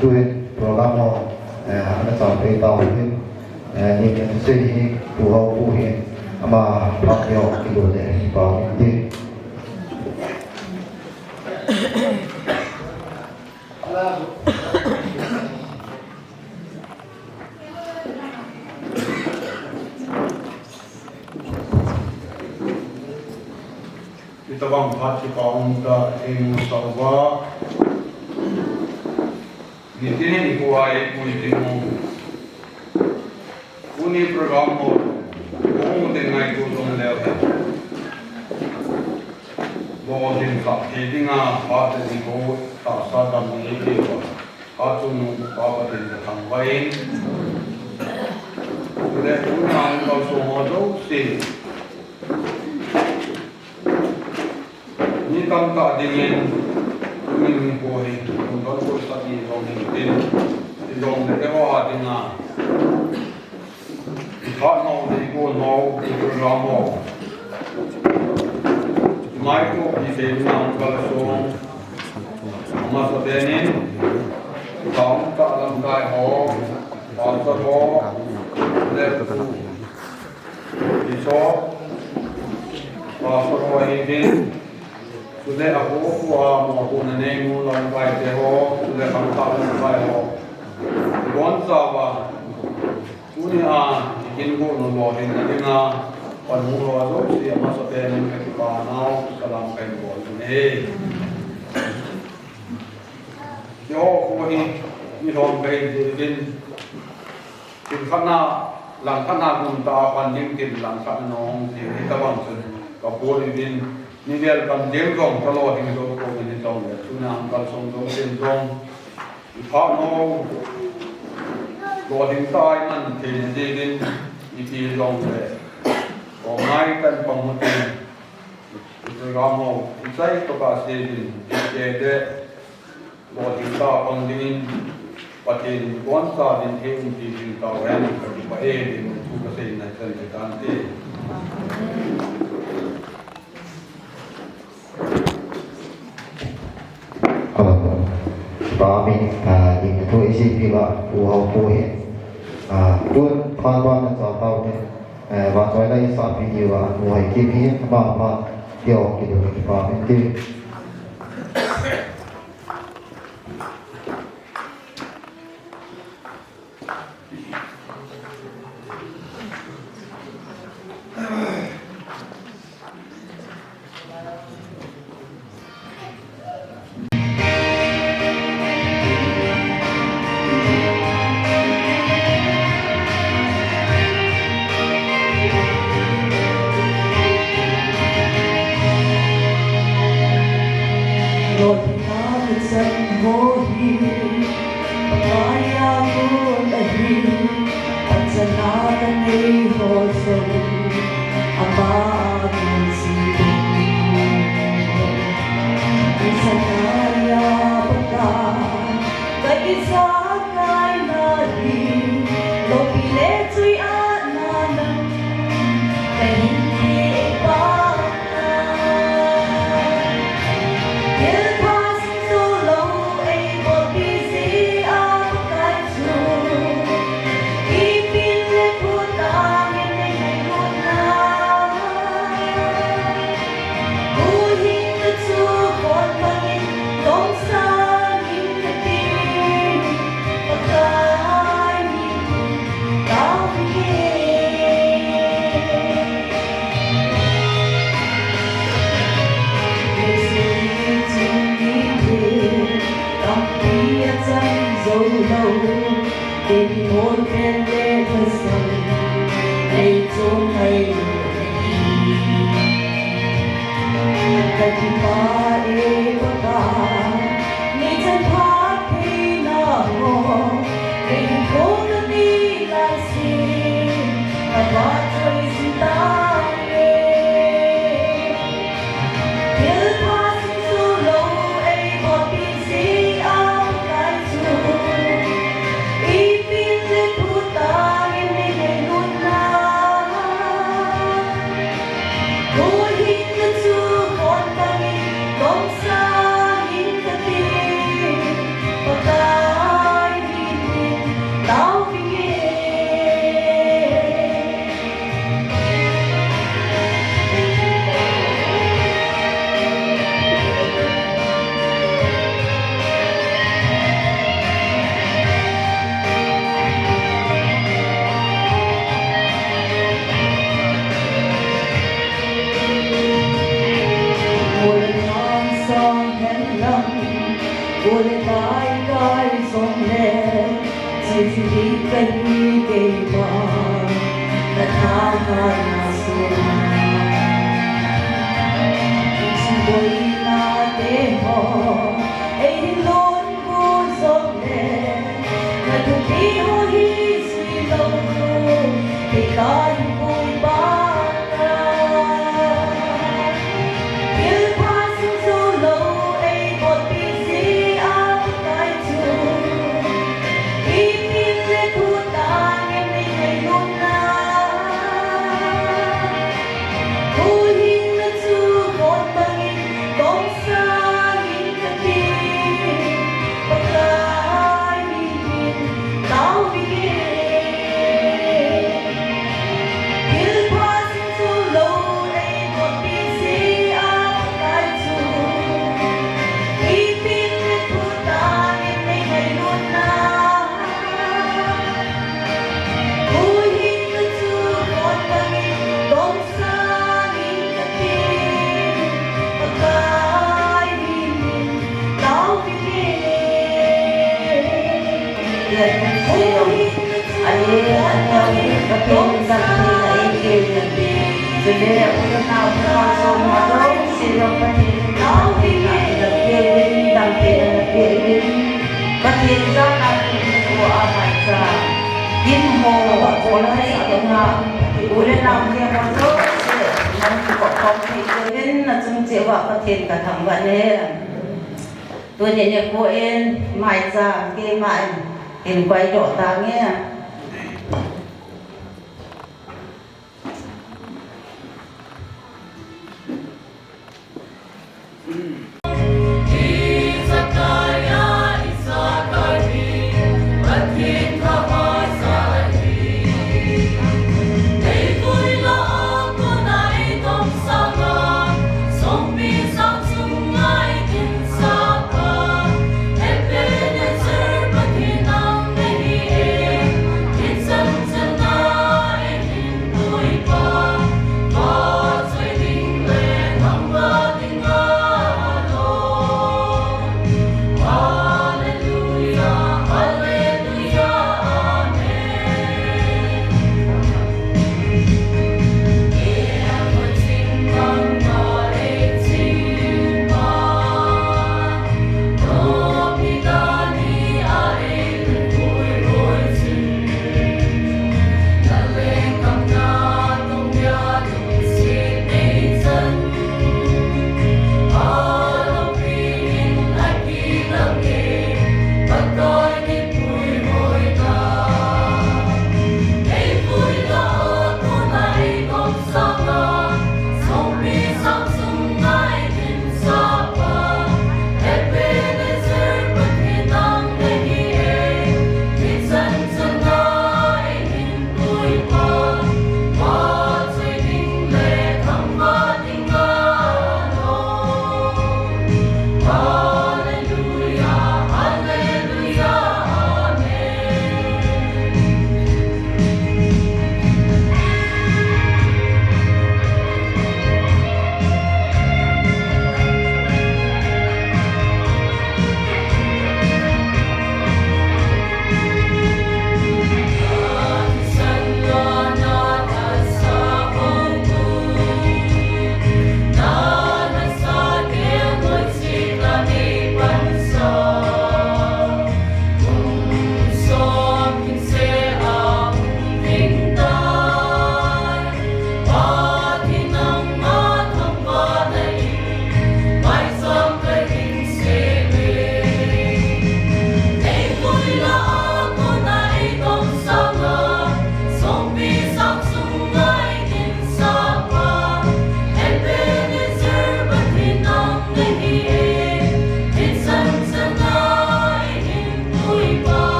tuin program ana sa pe tao ni ni se ni pu ho pu hi ama phak yo ki do de pa ni kita bang pati kaum ta ing sawa ni tini ko ai ko ni mo uni program mo ko de ngai ko dong le ta bo din ka ti dinga pa de ko ta sa dam ni ke ko a tu nu pa pa de thang vai de un nang ko so mo do si ni tam ta dingen min ko hi don ko sa ni dong ni tin dong de ko ha dinga thọ no de ko no de ko ra mo mai ko ki se na ko so ma so de ni tong ta lam dai ho on so ho de ku di so pa so ho hi din sudah aku mau neneng ulang baik deh sudah kamu tahu baik bonsa ba punya ikin ko no hin na dinga panmulo alo siya masapen ng kipana salam kay ko ni yo ko ni ron kay din tin khana lang khana gun ta pan ning tin lang khana nong ti tawan sun ka bo din ni vel kan dem dong talo hin do ko ni dong le tuna kal som dong dem dong pha no do din tai nan tin di din ni pi dong le ko mai kan pang mo tin ko ga mo sai to ka se din ke de do din ta pang din patin kon sa din he un ti din ta ran ka di pa e din tu ka se na san de kan ti và mình nhìn thôi xin vì là phù hợp phù hiện luôn hoàn toàn là cho tao này và cho đây sao vì nhiều ngoài kia kia mà điều cái điều mình vào bên kia Tôi nhận nhận cô em maicham cái mại hình quay chỗ ta nghe.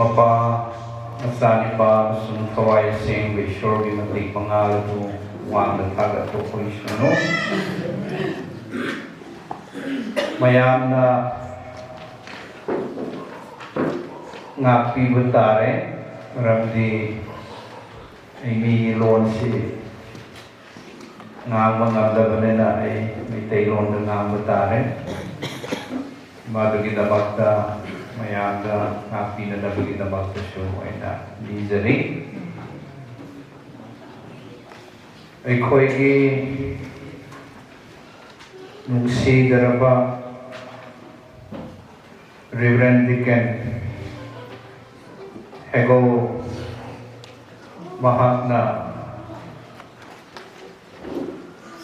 Mapa Masanipa Sum Kawai Sing Vishor Vimati Pangaladu Wanda Taga Topolishano Mayamna Ngapi Batare Ramdi Amy Lonsi Ngama Nadabanena ay Taylon ng Ngamatare Madagita Bakta Mayanda Ngapi na Nabagita Bakta Show ay na Lizari ay ko'y nung si Daraba Reverend Deacon Hegou Mahatna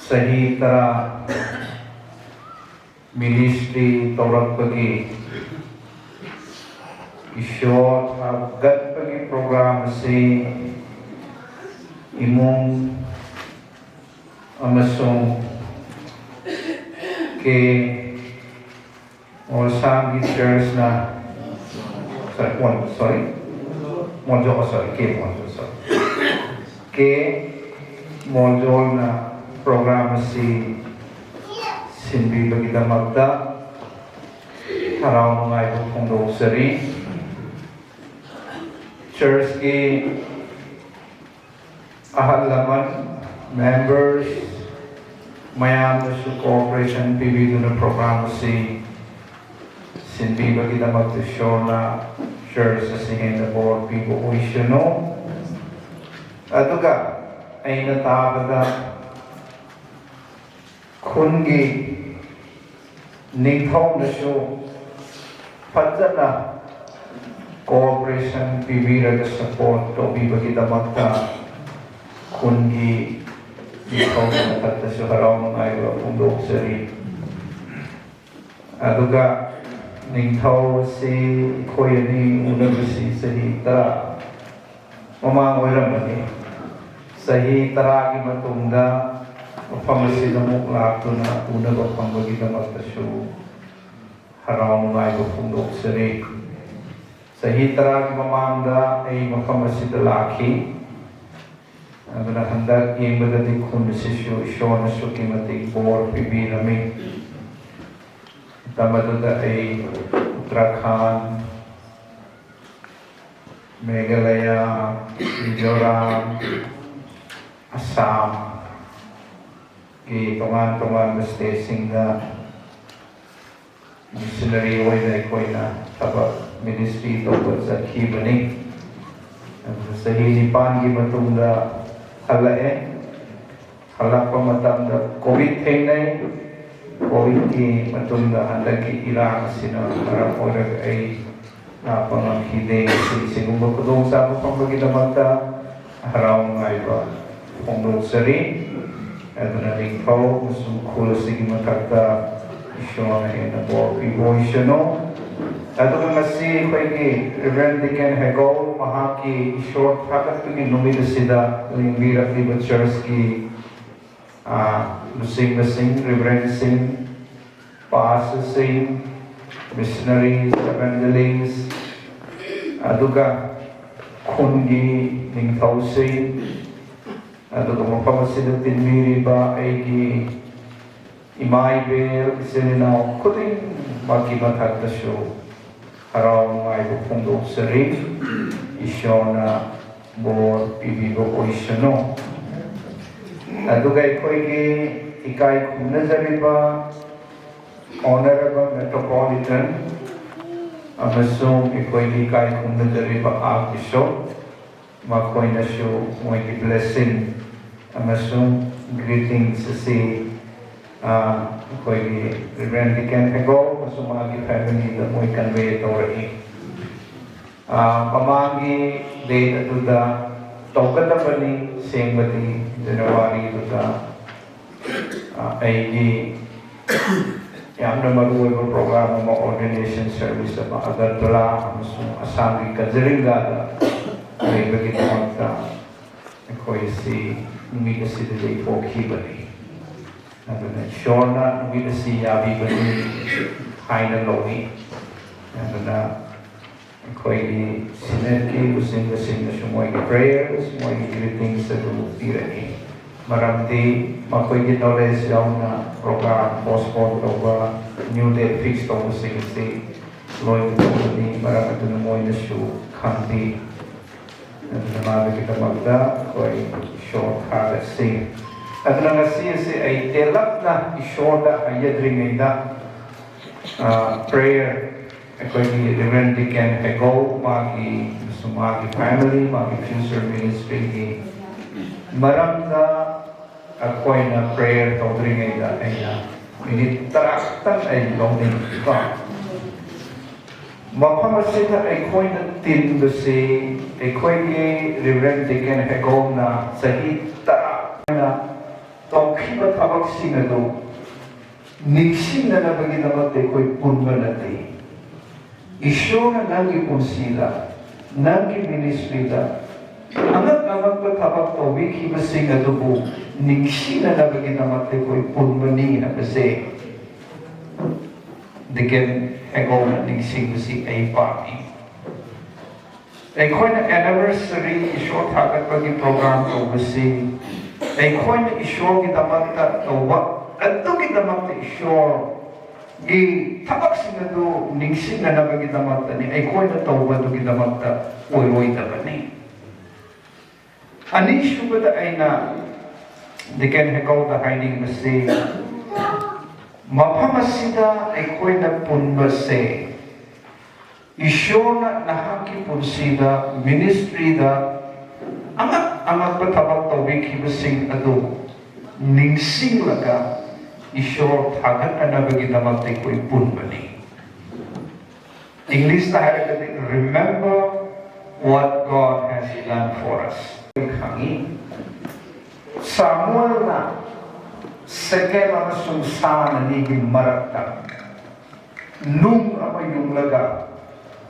Sahitara Ministry Taurat Pagi Ishot Agad Pagi Program si Imong Amasong ke Osam Church na ke Monjol na program si Sinbi Bagita Magda Haraw mga ito kong rosary Church ki ahalaman members mayam su cooperation PB na program si Sinbi Bagita Magda Shona Church sa singin na board people who is ato ka ay natabada kungi ningthong na siyo padzana cooperation pibira ka support to bibagita magta kungi ningthong na tagta siyo haraw mga iwa pundok sari aduga ningthong si kuya ni unang si sahita mamangway naman eh sahita ki matunda Pamasi na muklakto na una ko pang bagita magtasyo haraw mga iba pundok sari sa hitra mamanda ay mapamasi dalaki ang nahandag yung madating kondisisyo isyo na siyo kimating bor pibinami tamaduda ay Uttarakhand Meghalaya Mizoram Assam tungan-tungan na staging na missionary way na iko'y na taba ministry tungkol sa Kibani sa hinipan gimatong na halae halak pamatang na COVID-19 COVID matong na handag ilang sina parang orag ay napangakhide sinong magkudong sa mga pangmaginamagta haraw nga iba pong sari Ito na rin po, sumukul sige matagda isyo na hinabo ibo isyo no. Ito na si Pagi Reverend Deacon Hegou mahaki isyo hakat kami numida sida lingbira liba church ki lusing Reverend Sing Pastor Sing missionaries evangelists aduga kungi ningthaw Sing Ato kung mapamasin at tinmiri ba ay imaibel sininaw kuting magkimatag na siyo haraw mga ipupundok sa rin isyo na bor pibigo ko isyo no ato kay ko ikay kung nazari ba Honorable Metropolitan amasong iko'y ikay kung nazari ba Archbishop makoy na siyo mga blessing amasong greetings si ako'y Reverend Deacon Hegou amasong mga family na mo'y convey ito rin pamagi date at ito tawag na ba ni siyang bati January ito ay yang na maruwi ko programa mga ordination service sa mga agadula amasong asangi kaziringada ay bagit magta ako'y si numida si Day po Kibani nato na Shona numida si Yabi Bani Haina Lohi nato na ꯑꯩꯈꯣꯏꯒꯤ ꯁꯤꯅꯦꯠꯀꯤ ꯂꯨꯆꯤꯡꯕꯁꯤꯡꯅꯁꯨ ꯃꯣꯏꯒꯤ ꯄ꯭ꯔꯦꯌꯔꯁ ꯃꯣꯏꯒꯤ ꯒ꯭ꯔꯤꯇꯤꯡꯁ ꯑꯗꯨ ꯄꯤꯔꯛꯏ ꯃꯔꯝꯗꯤ ꯃꯈꯣꯏꯒꯤ ꯅꯣꯂꯦꯖ ꯌꯥꯎꯅ ꯄ꯭ꯔꯣꯒ꯭ꯔꯥꯝ ꯄꯣꯁꯄꯣꯟ ꯇꯧꯕ ꯅ꯭ꯌꯨ ꯗꯦꯠ ꯐꯤꯛꯁ ꯇꯧꯕꯁꯤꯡ ꯑꯁꯤ ꯂꯣꯏꯅ ꯇꯧꯒꯅꯤ ꯃꯔꯝ ꯑꯗꯨꯅ ꯃꯣꯏꯅꯁꯨ ꯈꯪꯕꯤ ꯑꯗꯨꯅ ꯃꯥꯒꯤꯗꯃꯛꯇ ꯑꯩꯈꯣꯏ ꯏꯁꯣꯔ ꯊꯥꯒꯠꯁꯤ ꯑꯗꯨꯅ ꯉꯁꯤ ꯑꯁꯤ ꯑꯩ ꯇꯦꯜꯂꯞꯅ ꯏꯁꯣꯔꯗ ꯍꯥꯏꯖꯗ꯭ꯔꯤꯉꯩꯗ ꯄ꯭ꯔꯦꯌꯔ ꯑꯩꯈꯣꯏꯒꯤ ꯔꯦꯚꯔꯦꯟ ꯗꯤꯀꯦꯟ ꯍꯦꯒꯧ ꯃꯥꯒꯤ ꯐꯦꯃꯤꯂꯤ ꯃꯥꯒꯤ ꯐ꯭ꯌꯨꯆꯔ ꯃꯤꯅꯤꯁꯇ꯭ꯔꯤꯒꯤ ꯃꯔꯝꯗ ꯑꯩꯈꯣꯏꯅ ꯄ꯭ꯔꯦꯌꯔ ꯇꯧꯗ꯭ꯔꯤꯉꯩꯗ ꯑꯩꯅ ꯃꯤꯅꯤꯠ 10 ꯈꯛꯇꯪ ꯑꯩ ꯂꯧꯅꯤꯡꯉꯤꯀꯣ ꯃꯐꯝ ꯑꯁꯤꯗ ꯑꯩꯈꯣꯏꯅ ꯇꯤꯟꯕꯁꯤ ꯑꯩꯈꯣꯏꯒꯤ ꯔꯦꯚꯔꯦꯟ ꯗꯤꯀꯦꯟ ꯍꯦꯒꯧꯅ ꯆꯍꯤ 10 ꯇꯧꯈꯤꯕ ꯊꯕꯛꯁꯤꯡ ꯑꯗꯨ ꯅꯤꯡꯁꯤꯡꯅꯅꯕꯒꯤꯗꯃꯛꯇ ꯑꯩꯈꯣꯏ ꯄꯨꯟꯕ ꯅꯠꯇꯦ ꯏꯁꯣꯔꯅ ꯅꯪꯒꯤ ꯄꯨꯟꯁꯤꯗ ꯅꯪꯒꯤ ꯃꯤꯅꯤꯁꯇ꯭ꯔꯤꯗ ꯑꯉꯛ-ꯑꯉꯛꯄ ꯊꯕꯛ ꯇꯧꯕꯤꯈꯤꯕꯁꯤꯡ ꯑꯗꯨꯕꯨ ꯅꯤꯡꯁꯤꯡꯅꯅꯕꯒꯤꯗꯃꯛꯇ ꯑꯩꯈꯣꯏ ꯄꯨꯟꯕꯅꯤ ꯍꯥꯏꯕꯁꯦ ꯗꯤꯀꯦꯟ ꯍꯦꯒꯧꯅ ꯅꯤꯡꯁꯤꯡꯕꯁꯤ ꯑꯩ ꯄꯥꯝꯃꯤ ꯑꯩꯈꯣꯏꯅ ꯑꯦꯅꯤꯚꯔꯁꯔꯤ ꯏꯁꯣꯔ ꯊꯥꯒꯠꯄꯒꯤ ꯄ꯭ꯔꯣꯒ꯭ꯔꯥꯝ ꯇꯧꯕꯁꯤ ꯑꯩꯈꯣꯏꯅ ꯏꯁꯣꯔꯒꯤꯗꯃꯛꯇ ꯇꯧꯕ ꯑꯗꯨꯒꯤꯗꯃꯛꯇ ꯏꯁꯣꯔꯒꯤ ꯊꯕꯛꯁꯤꯡ ꯑꯗꯨ ꯅꯤꯡꯁꯤꯡꯅꯅꯕꯒꯤꯗꯃꯛꯇꯅꯤ ꯑꯩꯈꯣꯏꯅ ꯇꯧꯕꯗꯨꯒꯤꯗꯃꯛꯇ ꯑꯣꯏꯔꯣꯏꯗꯕꯅꯤ ꯑꯅꯤꯁꯨꯕꯗ ꯑꯩꯅ ꯗꯤꯀꯦꯟ ꯍꯦꯒꯧꯗ ꯍꯥꯏꯅꯤꯡꯕꯁꯤ ꯃꯐꯝ ꯑꯁꯤꯗ ꯑꯩꯈꯣꯏꯅ ꯄꯨꯟꯕꯁꯦ ꯏꯁꯣꯔꯅ ꯅꯍꯥꯛꯀꯤ ꯄꯨꯟꯁꯤꯗ ꯃꯤꯅꯤꯁꯇ꯭ꯔꯤꯗ ꯑꯉꯛ-ꯑꯉꯛꯄ ꯊꯕꯛ ꯇꯧꯕꯤꯈꯤꯕꯁꯤꯡ ꯑꯗꯨ ꯅꯤꯡꯁꯤꯡꯂꯒ ꯏꯁꯣꯔ ꯊꯥꯒꯠꯅꯅꯕꯒꯤꯗꯃꯛꯇ ꯑꯩꯈꯣই ꯄꯨꯟꯕꯅꯤ ꯏꯪꯂꯤꯁꯇ ꯍꯥꯏꯔꯒꯗꯤ remember what God has done for us ꯈꯪꯉꯤ ꯁꯥꯃꯨꯑꯦꯜꯅ ꯁꯦꯀꯦꯝ ꯑꯃꯁꯨꯡ ꯁꯥꯟ ꯑꯅꯤꯒꯤ ꯃꯔꯛꯇ ꯅꯨꯡ ꯑꯃ ꯌꯨꯡꯂꯒ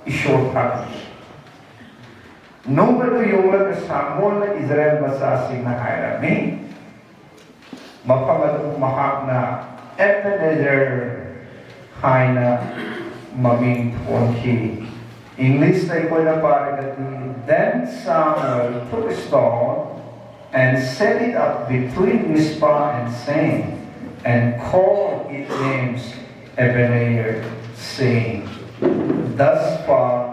ꯏꯁꯣꯔ ꯊꯥꯒꯠꯈꯤ ꯅꯨꯡ ꯑꯗꯨ ꯌꯨꯡꯂꯒ ꯁꯥꯃꯨꯑꯦꯜꯅ ꯏꯖꯔꯦꯜ ꯃꯆꯥꯁꯤꯡꯅ ꯍꯥꯏꯔꯝꯃꯤ mafam adu mahakna Ebenezer haina maming thonki English na iko'y naparagati then Samuel took a stone and set it up between Mizpah and Sen and called its names Ebenezer saying thus far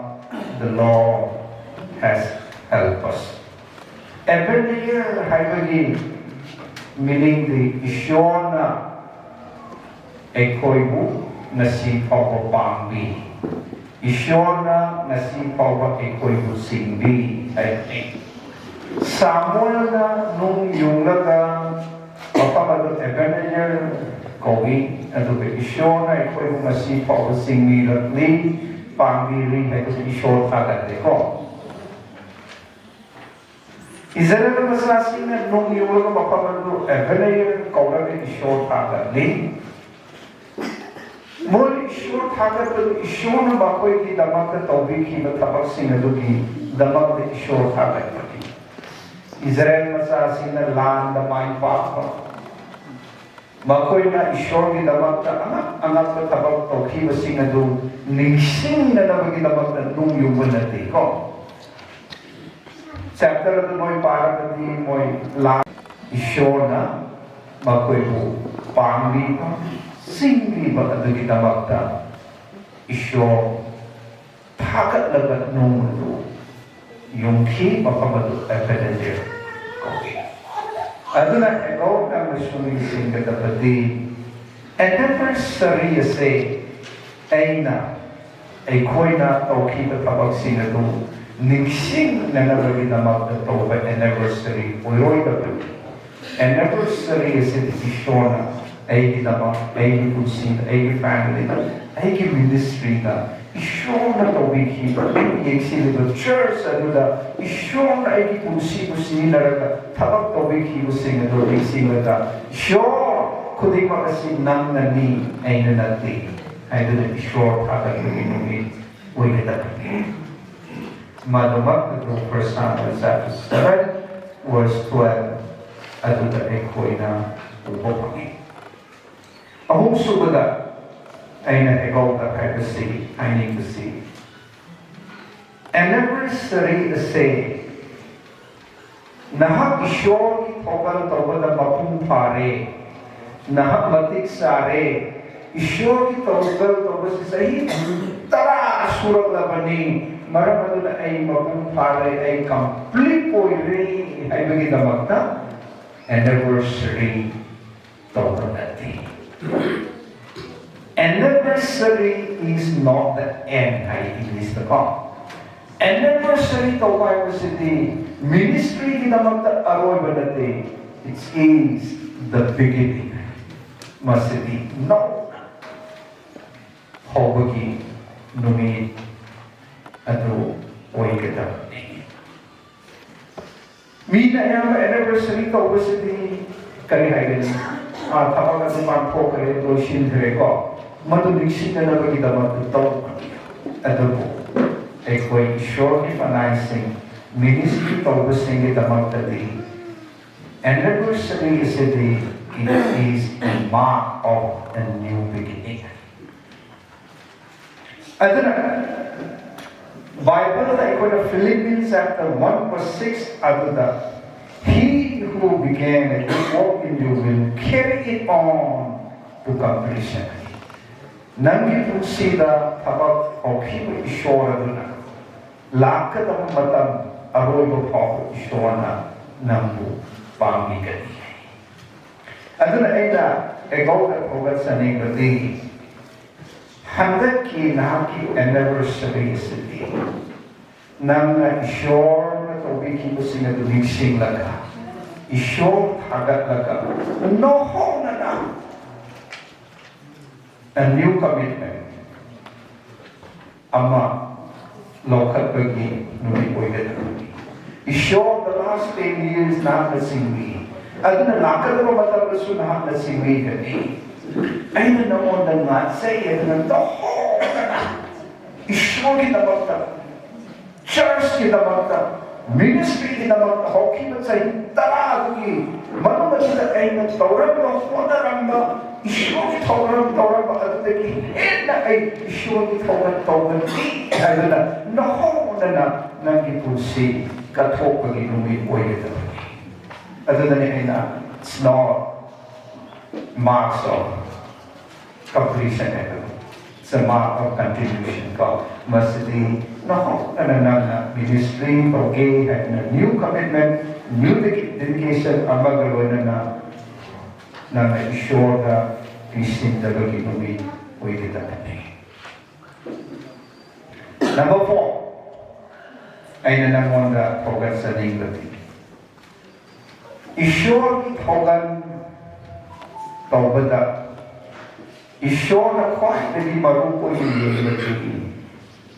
the Lord has helped us Ebenezer haibagi meaning the Ishona Ekoibu Nasi Papa Bambi Ishona Nasi Papa Ekoibu Singbi I think Samuel na nung yung laga Mapamado Ebenezer Kowi Ado ba Ishona Ekoibu Nasi Papa Singbi Latli Bambi rin Ito Ishona Kagande ko Israel masasing na nung iwag ang mapamalo Ebenezer kaurang isyong tagali. Muli isyong tagali isyong na bakoy di damag na tawbiki na tabag sinalugi damag na isyong tagali. Israel masasing na land na may papa. Bakoy na isyong di damag na anak na tabag tawki na sinadu ningsing na damag damag na nung iwag na di ko. Chapter ito mo'y parang hindi mo'y lang Ishona makoy po pangli pa singli ba ito kita magta Isyo takat lagat nung ito yung ki mapamado Ebenezer ano na ikaw ang nasumising katapati anniversary say ay na ay ko'y na o kita tabag sinado Nixing na nagaginamak na ito by anniversary. Uyoy na ito. Anniversary is a decision ay ginamak, ay gipunsin, ay family, ay ministry na. Isyon na ito wikipa. Ay sila ito church, ano na. Isyon na ay gipunsin na rin. Tabak ito wikipusin na ito. Ay sila na. Isyon! Kundi makasin nang nani ay nanati. Ay doon na isyon tabak yung inumin. Uy na ito. Malumak ito 1 Samuel chapter 7 verse 12 at ito ay ko'y na upapangin. Ang subada ay na ikaw na kasi ay kasi anniversary ase nahak ishor ki thogal tawbada mapung phare nahak matik sare ishor ki thogal tawbasi sahi tara surak labani maram aduna ay mapung phare ay complete poire ay bagi damakta anniversary tawbadati. Anniversary is not the end, I English the call. Anniversary to why was it the ministry kinamata aroy banate. It is the beginning. Masiti no. Hobagi numi adu way kita. Mina yang anniversary to was it the kari hai gani. Tapos adu manpo kare do shin kare ko. Madu diksi na bagi dapat ito ado po ay ko'y short recognizing ministry tawbasing dapat tadi anniversary is it is a mark of a new beginning. Ado na Bible ay ko'y Philippians chapter 1:6 ado na he who began a good work in you will carry it on to completion. Nangi pusida tabat okimu ishora duna lakad ang matam aroy mo po ishora nambu pamigani. Aduna eda egaw at ogat sa nagati hanggat ki naki anniversary siti nang ishor na tobiki mo sinaduniksing laga ishor hagat laga noho na na a new commitment. Ama local pagi numi poigat. Isyo the last 10 years na nasingwi. Ado na lakad mo matapos na nasingwi gani. Ay na naman na nga say na toho. Isyo kita magta. Church kita magta. Ministry kita magta. Hoki na sa hintaragi. Mano ba kita ay nagtawran mo ako na ramba. Isyo ki tawran ba at deki na ay isyo ki tawran di ay na naho na nang ipusi katok pag inumi oy ito at na ni na it's not marks of completion ito it's a mark of continuation ko masidi naho na ministry okay had a new commitment new dedication ang magawin na na-assure na Christian talaga ginumi pwede natin. Number 4 ay nanamon na togan sa ningati. Assure togan taubada. Assure na kwa hindi marupo yung ningati.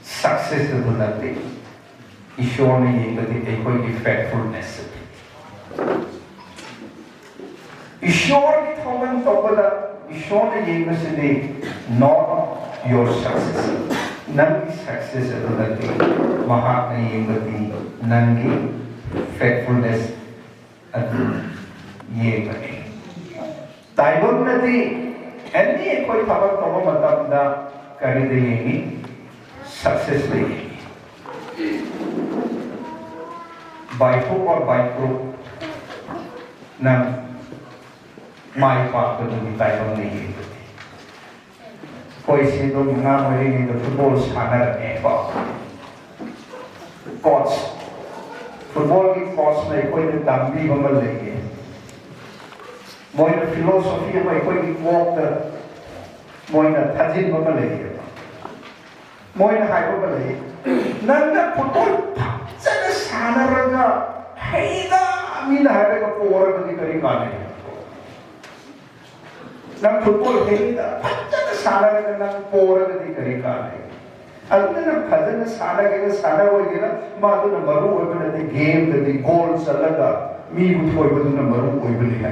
Success na doon natin. Assure na ningati ay kwa yung faithfulness. Assure togan taubada. Assure na ningati not your success. Nangi success ito natin, mahak na ningati nangi faithfulness at ningati. Tayo natin, hindi ko'y tapag ito matanda karida yung success na yung. By hook or by crook ng may pagpatuloy tayo ng ningati. Ko'y sino nga maling ito football sana rin po. Coach. Football ki coach na iko'y nagdambi mamalagi. Mo'y na philosophy mo iko'y walk na mo'y na tajin mamalagi. Mo'y na hayo mamalagi. Nang na football pa. Sana rin nga. Hey na! Minahaga ka po wala na di ka rin kanay. Nang football hey na. Sana ka ng pora na di karikanay. Alam na ng kada na sana huwag gina, mato na maruoy ba na di game, na di goal sa laga, mibut huwag ba na maruoy ba niya.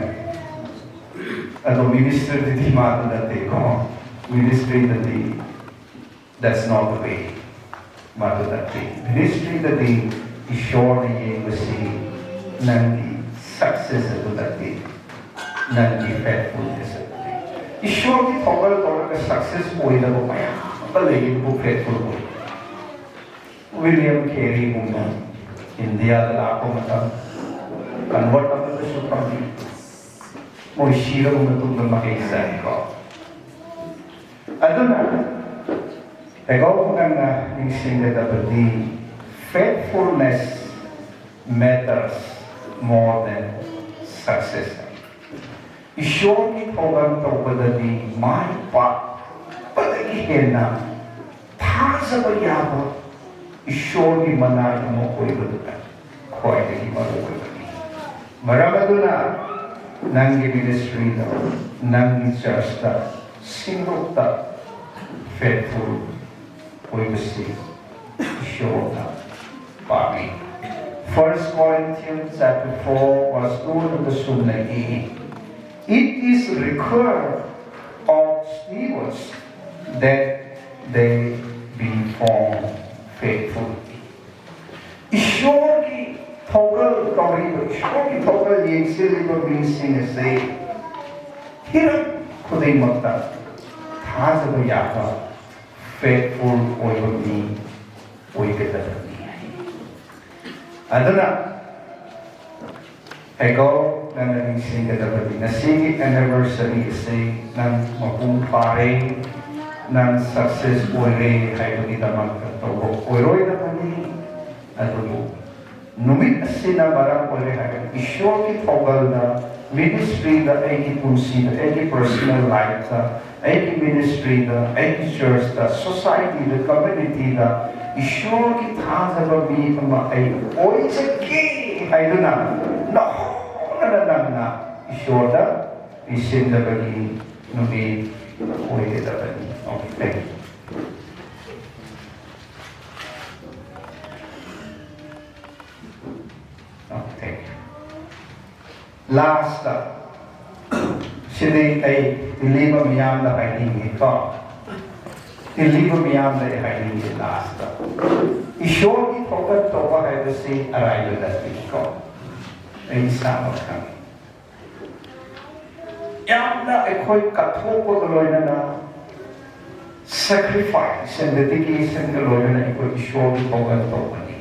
Ano, minister na di mato na di ko. Ministry na di, that's not the way. Mato na di. Ministry na di, isure na yung kasi nang di success na di, nang di faithfulness. Isure ki togal ka success mo ina mo kaya. Palagin mo faithful mo. William Carey gumna India da ako mata convert ako to supami mo shira gumna tung na makisa ko aduna ego nga ning that the faithfulness matters more than success ishoni thogan to badadi mai pa padagi hena thasa ba yaba ishoni manay mo ko ibudukan ko ay di maruwi maramaduna nang ministry da nang church da sinrukta faithful ko ibisi ishona pagi 1 Corinthians chapter 4 verse 2 to the Sunnah. It is required of stewards that they be found faithful. ईश्वर की ठोकर कवरी ईश्वर की ठोकर ये से लेकर बिल्सिंग से फिर खुद ही मत था जब यात्रा faithful ओयोनी ओय के तरह aduna ego nang naging katabi na sige anniversary say nang mapung pare nang success ore hay kita magkatobo oroy na kami atulo numit sina barang ore hay isyo ki togal na ministry na ay punsi na ay personal life na ay ministry na ay church na society na community na ईश्वर की था जब भी हम आई ओई से की आई तो ना ना ना ना ईश्वर दा ईश्वर जब भी नुबी ओई के जब भी okay thank you thank you last सिद्धि आई दिलीप मियाम दा आई नहीं का Illegal beyond the hiding the last. Issue की फोकस तो वह है जैसे arrival that we call. इंसान और हम. यामना एक कोई कथों को तो लोग ना sacrifice and dedication के लोग ना एक कोई issue की फोकस तो बनी.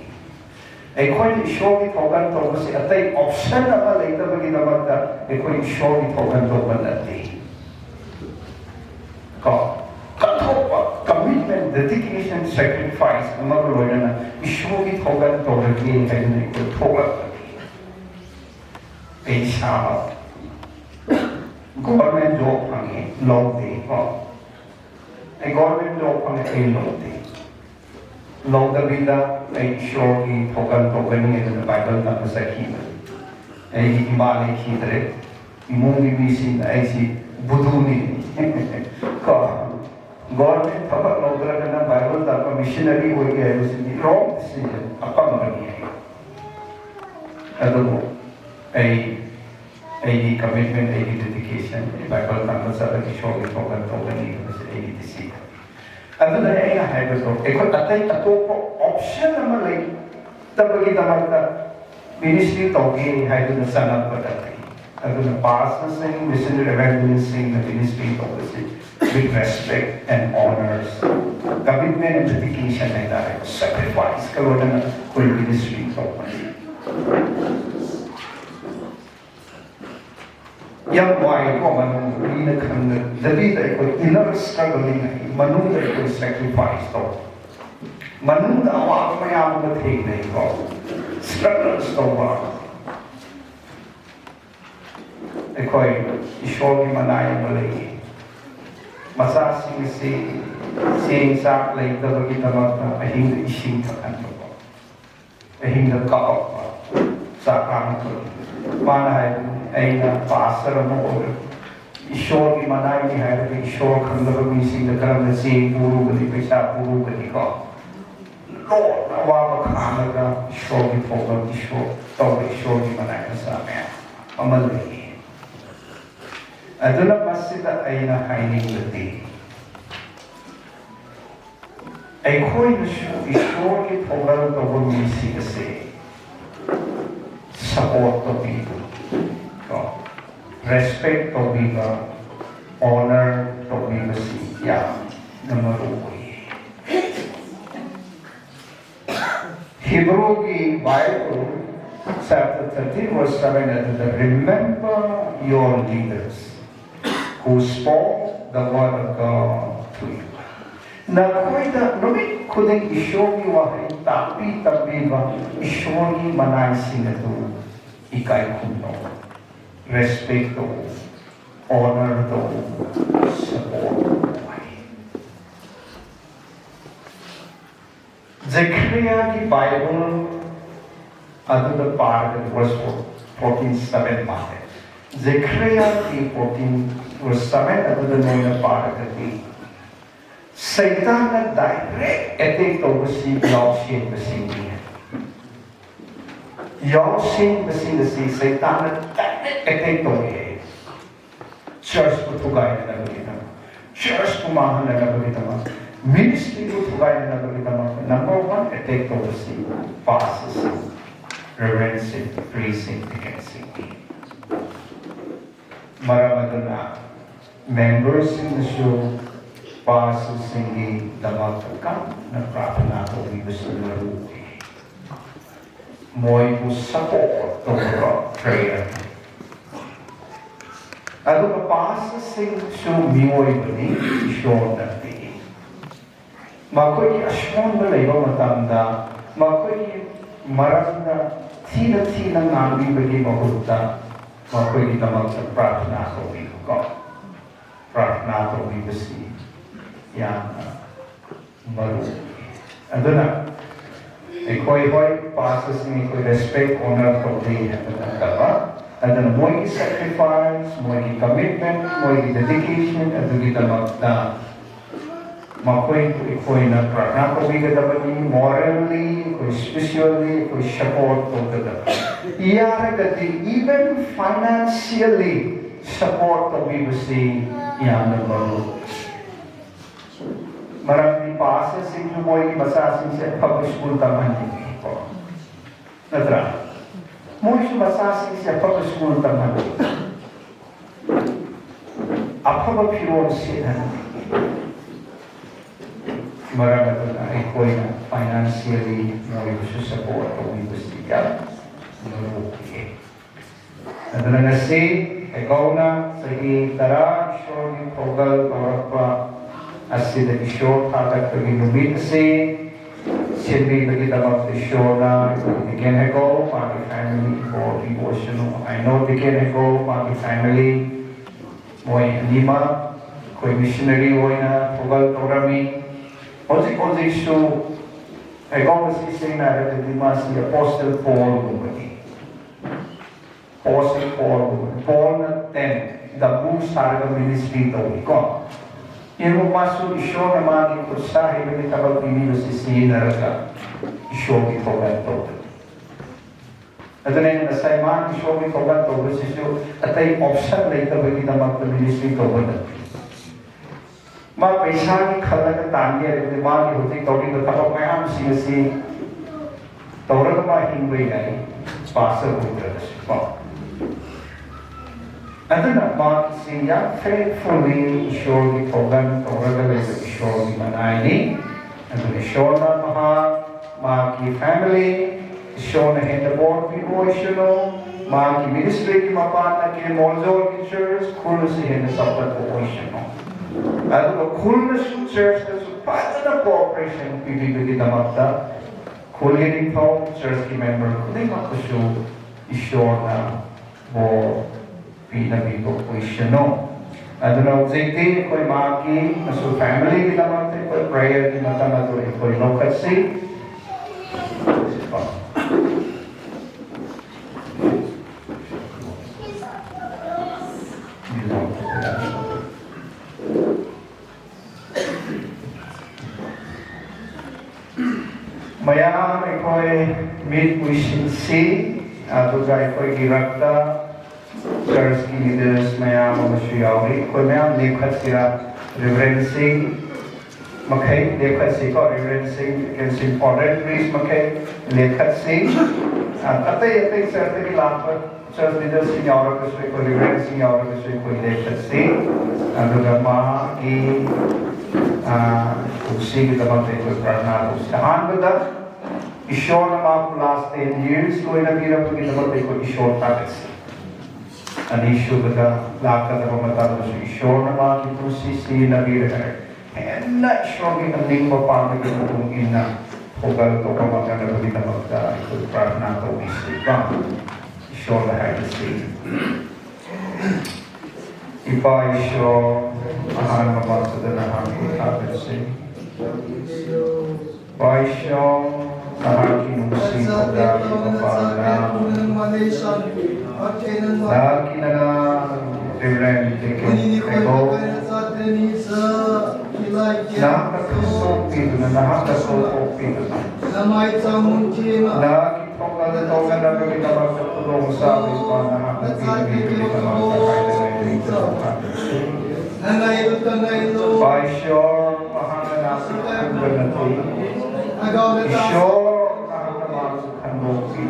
एक कोई issue की फोकस तो बस अतः option ना लेता बगी ना बता एक कोई issue की फोकस तो बनती. का commitment, dedication, sacrifice, among the women, issue with Hogan to the king and the Hogan. A child. Government job on a low day. A government job on a low day. Low the vida, a show in Hogan Hogan in the Bible, not the Sakim. A Himali Hidre, Imuni Missing, I see Buduni. Government thapa logra kana Bible thapa missionary ho gaya है उसमें wrong decision apa marani है अदो ऐ commitment ऐ dedication Bible thapa सारा किशोर के थोड़ा थोड़ा नहीं बस ऐ decision अदो ना ऐ ना है बस एक और अतः अतो को option नमर ले तब की तमरता ministry तो के है तो नसाना पता है अदो ना pastor saying missionary evangelist saying the ministry तो बस with respect and honors. Commitment and dedication like that, sacrifice. Kalau na kul ministry so. Yang why ko manung ina kan dabi tay ko inner struggling manung tay ko sacrifice to. Manung awa ko mayam ko thing nay ko. Struggles to ba. Ekoy ishol ki manay malay. Masasing si sa like the kita na ahing ising ka kanto ko ahing na kapap sa kanto mana ay na pastor mo ko ishor ki manay ni hai na ishor kan na mising na karam na si puro gali pesa puro gali ko Lord awa ba kana ka ishor ki fogal ishor to ishor ki manay na sa amin amalay aduna masjida ay na haining lati ay koi na ishor ki fogal to bumisi kasi support to people respect to biba honor to biba siya na marukoy Hebrew Bible, chapter 13, verse 7, and remember your leaders who spoke the word of God to you. Nakuida, numi kuding isyogi wahay tapi ba isyogi manay sinatu ikay kuno. Respect to, honor to, support. Zechariah की Bible the part of verse 14:7 बात है. Zechariah की 14:7 the नौना part है. Satan na direct attack to basi Yawshin basi niya. Yawshin basi Satan na direct attack to niya. Church ko tugay na nagagita. Church kumahan na nagagita. Ministry ko tugay na nagagita. Number one, attack to basi pastors, reverencing, praising, decancing. Marami na members in the show. Pastors singing dapat ka na prapana ko ibig sabihin mo ay support to prayer. Ano ka pastors sing so miyoy bani show na ti. Makoy asyon na layo matanda, makoy maranda tina ngambi bagi mahulta, makoy kita magprapana ko ibig ko. Prapana ko ibig sabihin. Yang baru. Aduna, koi passes ni koi respect, honor for the kaba. Aduna mo sacrifice, mo commitment, mo dedication, adu kita magda. Makoi na prana ko biga dapat ni morally, koi spiritually, koi support to the. Iyara kati even financially support to biga si yang baru. Marami passes in mo ay masasin siya public school taman niyo po. Natra. Mo ay masasin siya public school taman niyo. Apoh ba piro siya? Marami ito na ay koy na financially mo ay gusto support o investiga. Maruki. Ito na si ikaw na sa itara, sure yung progal para pa Asi the show tatak to inumit si Sydney the kita mag the show na again Hegou Pastor family for devotional. I know again Hegou Pastor family moy lima koi missionary moy na progal programi. Ozik show Hegou si say na the lima si Apostle Paul bumati. Apostle Paul na 10 the book sarga ministry to ko. Yung masuk isyo na mga kursahe na itabag pinilo si Sinaraga isyo itogan to. Ito na yung nasay mga isyo itogan to si isyo at ay option na itabag itabag pinilo si itogan. Mga paisang kalaga tanya rin mga ihuting tawin na tapag may amsi si tawag na mga hingway na pastor ko. Ito na mga siya faithfully isyo ni program tawag na isyo ni manayni. Ito na isyo na mga family, isyo na hinabot devotional, mga ministry ki mapana ki monzo ki church, kulo si hinasapat devotional. Ito na kulo si church na supata na cooperation pibibigit na magda, kulo ni church ki member, kulo yung isyo na mo pinabito ko isyo no. Ano na objective ko maki na so family kita mate ko prayer di mata mato ko lokat si. Maya ko meet wishing si ato ga ko girakta church की leaders maya masyuyawri ko maya lekhat siya reverencing makai lekhat si ko reverencing against important please makai lekhat si atay certain lapat church leaders in yaura ko ko reverencing yaura ko lekhat si agama ki usi kita mate ko prana usahan beda Isyon na mga last 10 years, loy na bilang ko ginamatay ko isyon tapos. Ang issue ba lakad na pamatalo sa isyon na mga kitusisi na bilang. And not sure ang lingwa pa na gano'ng ina. Kung gano'n ka magkakaroon na magka-para na ito isipang. Isyon na hagisi. Iba isyon, mahal mabasa na hangin hagisi. Iba isyon, nahagin ng sipag dahil mapalang. Lagi na lang, Reverend Hegou. Nakakasopin na nakakasopin na maicham nakikipagkatotogan na kami na magkatulong sa amin pa na nakakapinibili na magkakain na ito. Paisyon, mahanga nasin ang ganati. Isyon, nakakamasok ang lupin.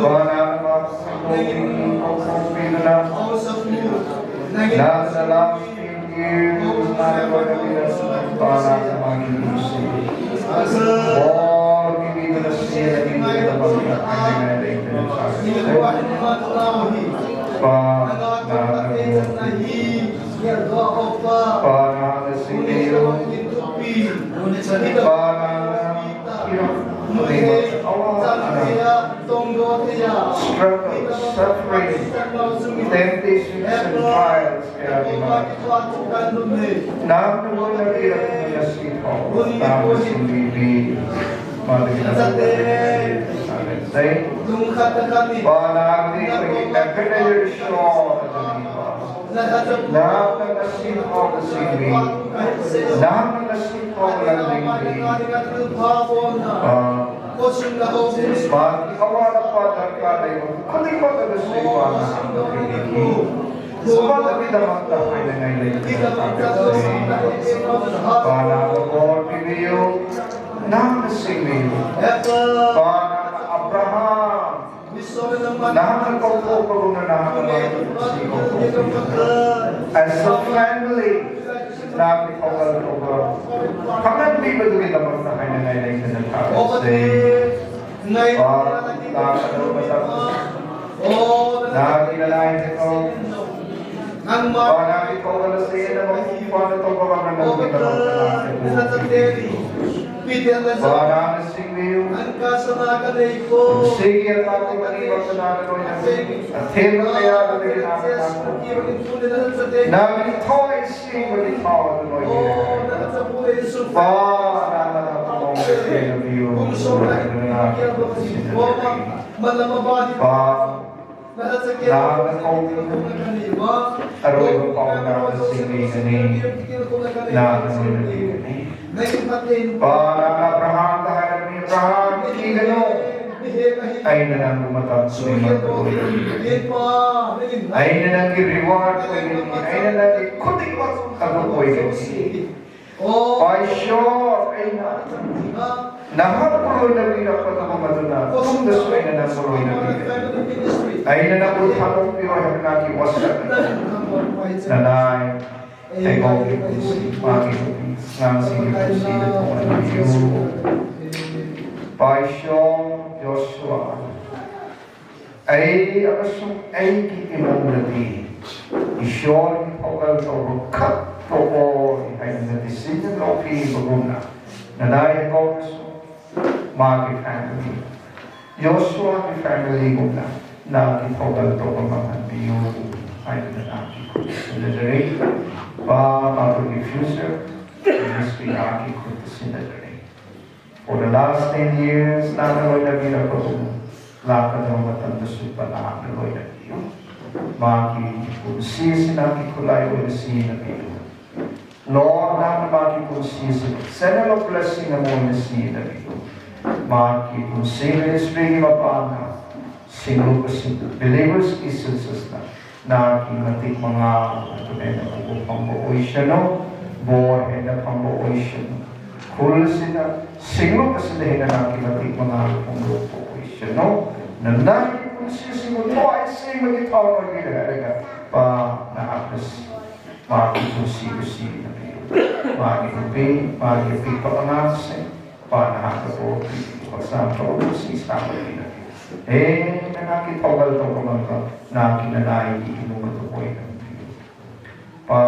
Bana makasopin na nasa years na para sa mga kinusi. All hindi na siya hindi na magkakain na struggle, suffering, temptations and trials. Namun na kita sito, tapos hindi say, panagdi nagkakayersyon lahat ng nasito kasili, lahat ng nasito landing Pag-ikawala pa dagkalay mo, kuning magkakasay pa na ang nakiligin. Sumat kita magtakay na ngayon nagkakasay. Para Lord, piliyo, nakasiliyo. Para Abraham, nakakapagpapag na nakakapagpapag. As a family, nakakapagpapag. Kaman di ba doon kita magtakay na ngayon nagkakasay? Nakinalain ito. Panakit ko ka na siya na paano ito ka ka na kita Panakit siya sige at ako maniwag sa namin at hilo kaya na ginamit ako. Namin ito ay siya malitaw at ano yung panakit siya na biyo. Aroy ko pa ako na sini na para Abraham tahanan ni Abraham hindi gano'n ay na nang lumatag sa mga tuloy ay na nang i-reward ko ay na nang ikutin mo ako ko Paisyon ay na nahapuloy na bilang pa na mamaduna kung gusto ay na napuloy na bilang ay na napulhatong pero ay nakiwasan nanay ay gawin ko si Pangin ng sinipusila ko ang iyo Paisyon Joshua ay akasong ay kitimong nabi isyon ipakal sa rukat oo ay natisinin na okay baguna nanay ko Magi family Joshua ni family ko na ipakal to ang mga biyo ay nanaki ko sinadari pa mag-refuser ministry aki ko sinadari for the last 10 years nanaloy na bilang ko lakad ng matanda sa panahaloy na biyo Maki kunsi sinaki kulay o nasi na biyo Lord, na maki kunsi sana lo blessing na mo nasi na biyo Maki kunsi ministry mapana sino kasi believers isusas na nakimatik mga tunay na pambuoy siya no buhay na pambuoy siya no kul sila sino kasi dahil na nakimatik mga pambuoy siya no na nakikunsi mo to ay say magitaw na ginagaga pa naakas makikunsi na biyo makikunsi pa pangasin panahon ko sa si sama nila nakakitagal to mga na kinanay inuman to po pa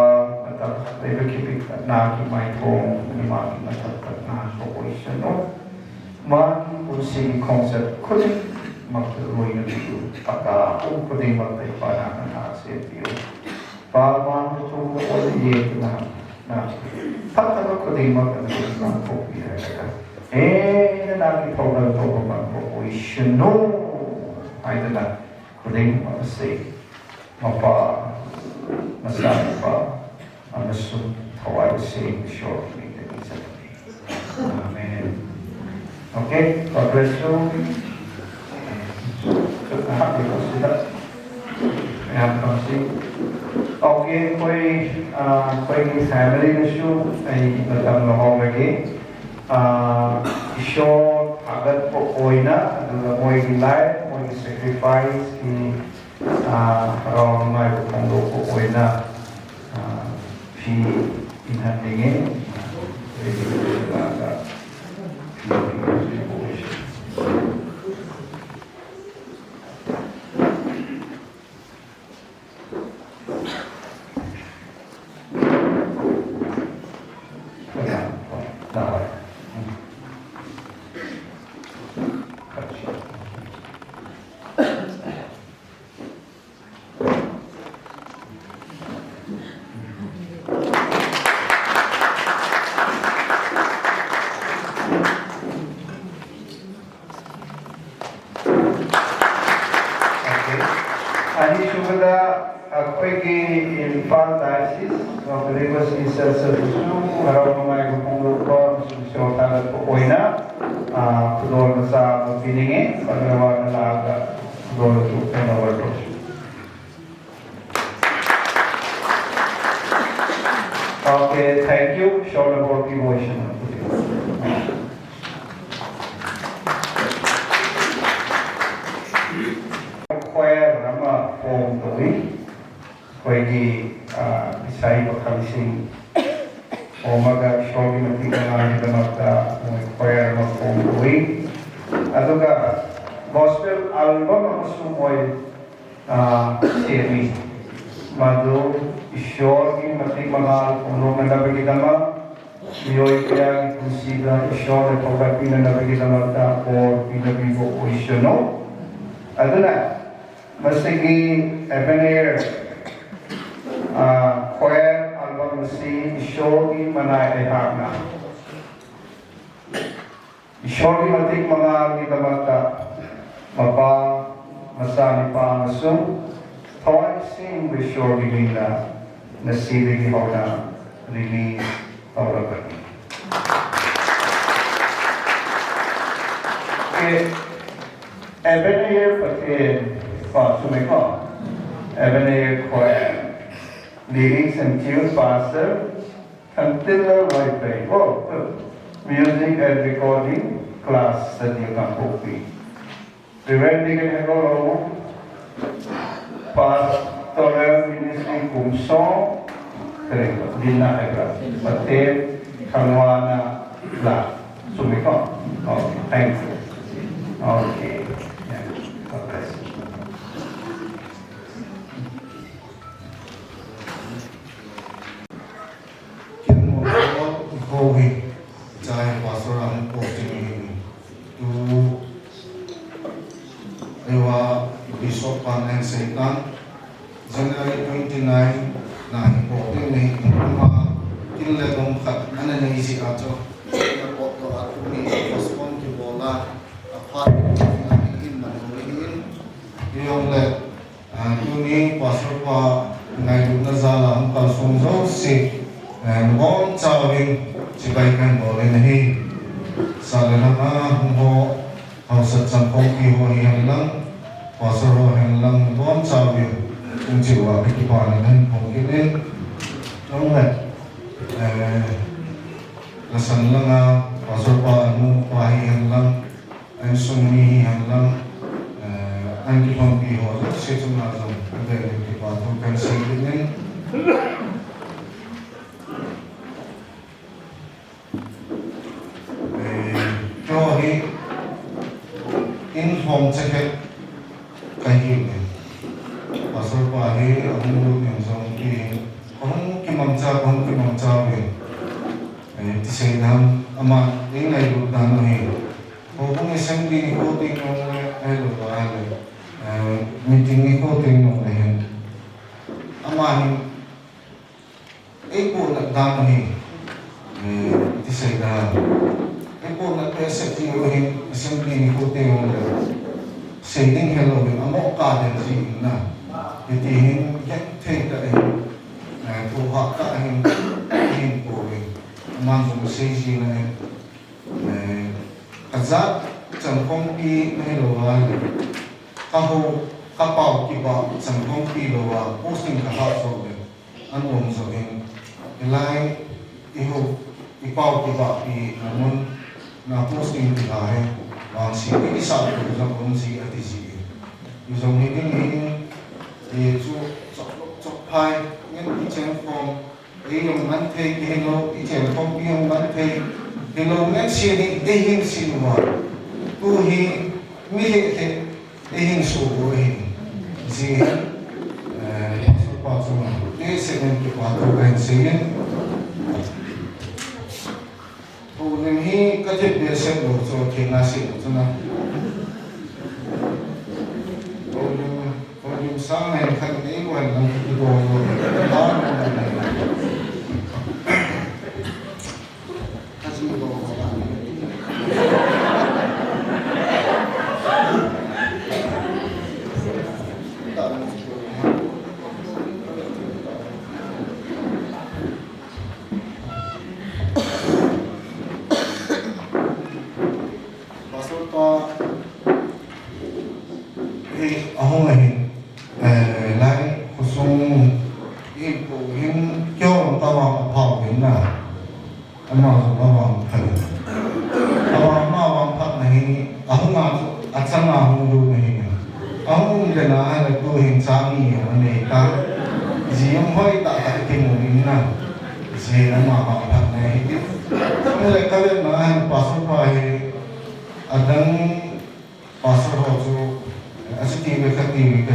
nakikipig nakikimay kong lumaki matatag na operation no magi po si concept ko din magtuloy na dito pagka kung ko din magtay pa na sa iyo pa mga tutulong ko din na pagka ko din magtay pa po nakikitagal to mga operation no ay na ko din mag-say mapa masabi pa ang gusto how I was saying shortly that is Amen. Okay, God bless you. Happy to see that. Okay, कोई family issue ay natang lahong lagi. Isyo agad po oina, mo'y life, mo'y sacrifice, karong may pagkando po oina. Si inhandingin, Okay, thank you. Show the board devotion. Choir nama form the week. Koigi isai bakalising omaga show di mati kanani damata choir nama form the week. Aduga gospel album nama sumoy series. Madu Ishor की मती मगाल उन्हों में नबी की दमा योई क्या की कुसीदा Ishor ने थोड़ा पीने नबी की दमा था और पीने भी वो ओइशनो अदना मस्ती की एपनेर choir album मस्ती Ishor की मनाए हारना Ishor की मती मगाल की दमा था मपा मसानी पा मसुं Thought sing with shore Lila, Nasiri Hoda, Lili, Horabani. Ebenezer Patel, Sumiko, Ebenezer Choir, lyrics and tunes pastor, Cantilla White Oh, music and recording class that you can copy. Reverend Hegou Lhouvum, Pastoral Ministry Kumsong, Dina Hegra, Patel, Kanwana, La, Sumiko. Okay, thank you. Okay, yeah, God bless you. Pastoral Anniversary to Ewa Bishop and Satan, January 29, na important ni kuma ilalong kat ana nang isi ato na poto at ni respond to bola apat na in manuliin yung let tuni pastor pa ngai na zala ang kalsongzo si ngon chawing si baikan bole nahi sala na ho hausat sampong ki ho lang pastor ho lang ngon chawing kung jiwa kipana nan ho kinin nong lasan lang pastor pa ano pahihan lang ay sumihihan lang ang kipang piho sa sumalang agad kipatong kansilin in home check cái gì này Pastor Pari ông luôn những dòng thì ông kim mắm cha về thì xây nam ama những ngày lúc đó nó hiện ông xem đi cô tin ông hay lúc đó là meeting cô tin ông này ama hiện ấy cô là đam nó hiện thì xây ra ấy cô là cái sẽ thì ông hiện xem đi cô tin ông là xây dựng hello với ama cả đến gì na thì hiện cái thế cái phù hợp cả hiện của mình mang dùng xây gì này cái giá chẳng công ty này là các hộ các bảo kỹ bảo chẳng công ty là posting các họ rồi anh ổn rồi hiện lại yêu bảo kỹ bảo thì muốn là posting thì là bằng gì cái sao được trong công ty thì gì dùng những thì chú phai những cái trang form ấy dùng ngắn thế cái hello cái trang công ty dùng ngắn thế hello ngắn xí đi hình xí mà tu hi mi hệ thế hình số của hình gì số bao số mà cái sẽ nên cái quá cầu cảnh gì tu nên hi cái thiết bị sẽ đổ cho cái ngã sĩ cho nó Yung sáng này khăn ấy ngoài là cái đồ đó là này cái gì đồ Pastor to thì ông này lại kusung ibu yang kau tawang apoh ni na, amau tawang phan, tawang mawang phan ni, aku ngah asam ngah dulu ni, aku ni na ada tu yang sami ni kan, jiang hoi tak timu ni na, jiang mawang phan ni, mulai kali na pasal pai, adang pasal hoju. Asli berkati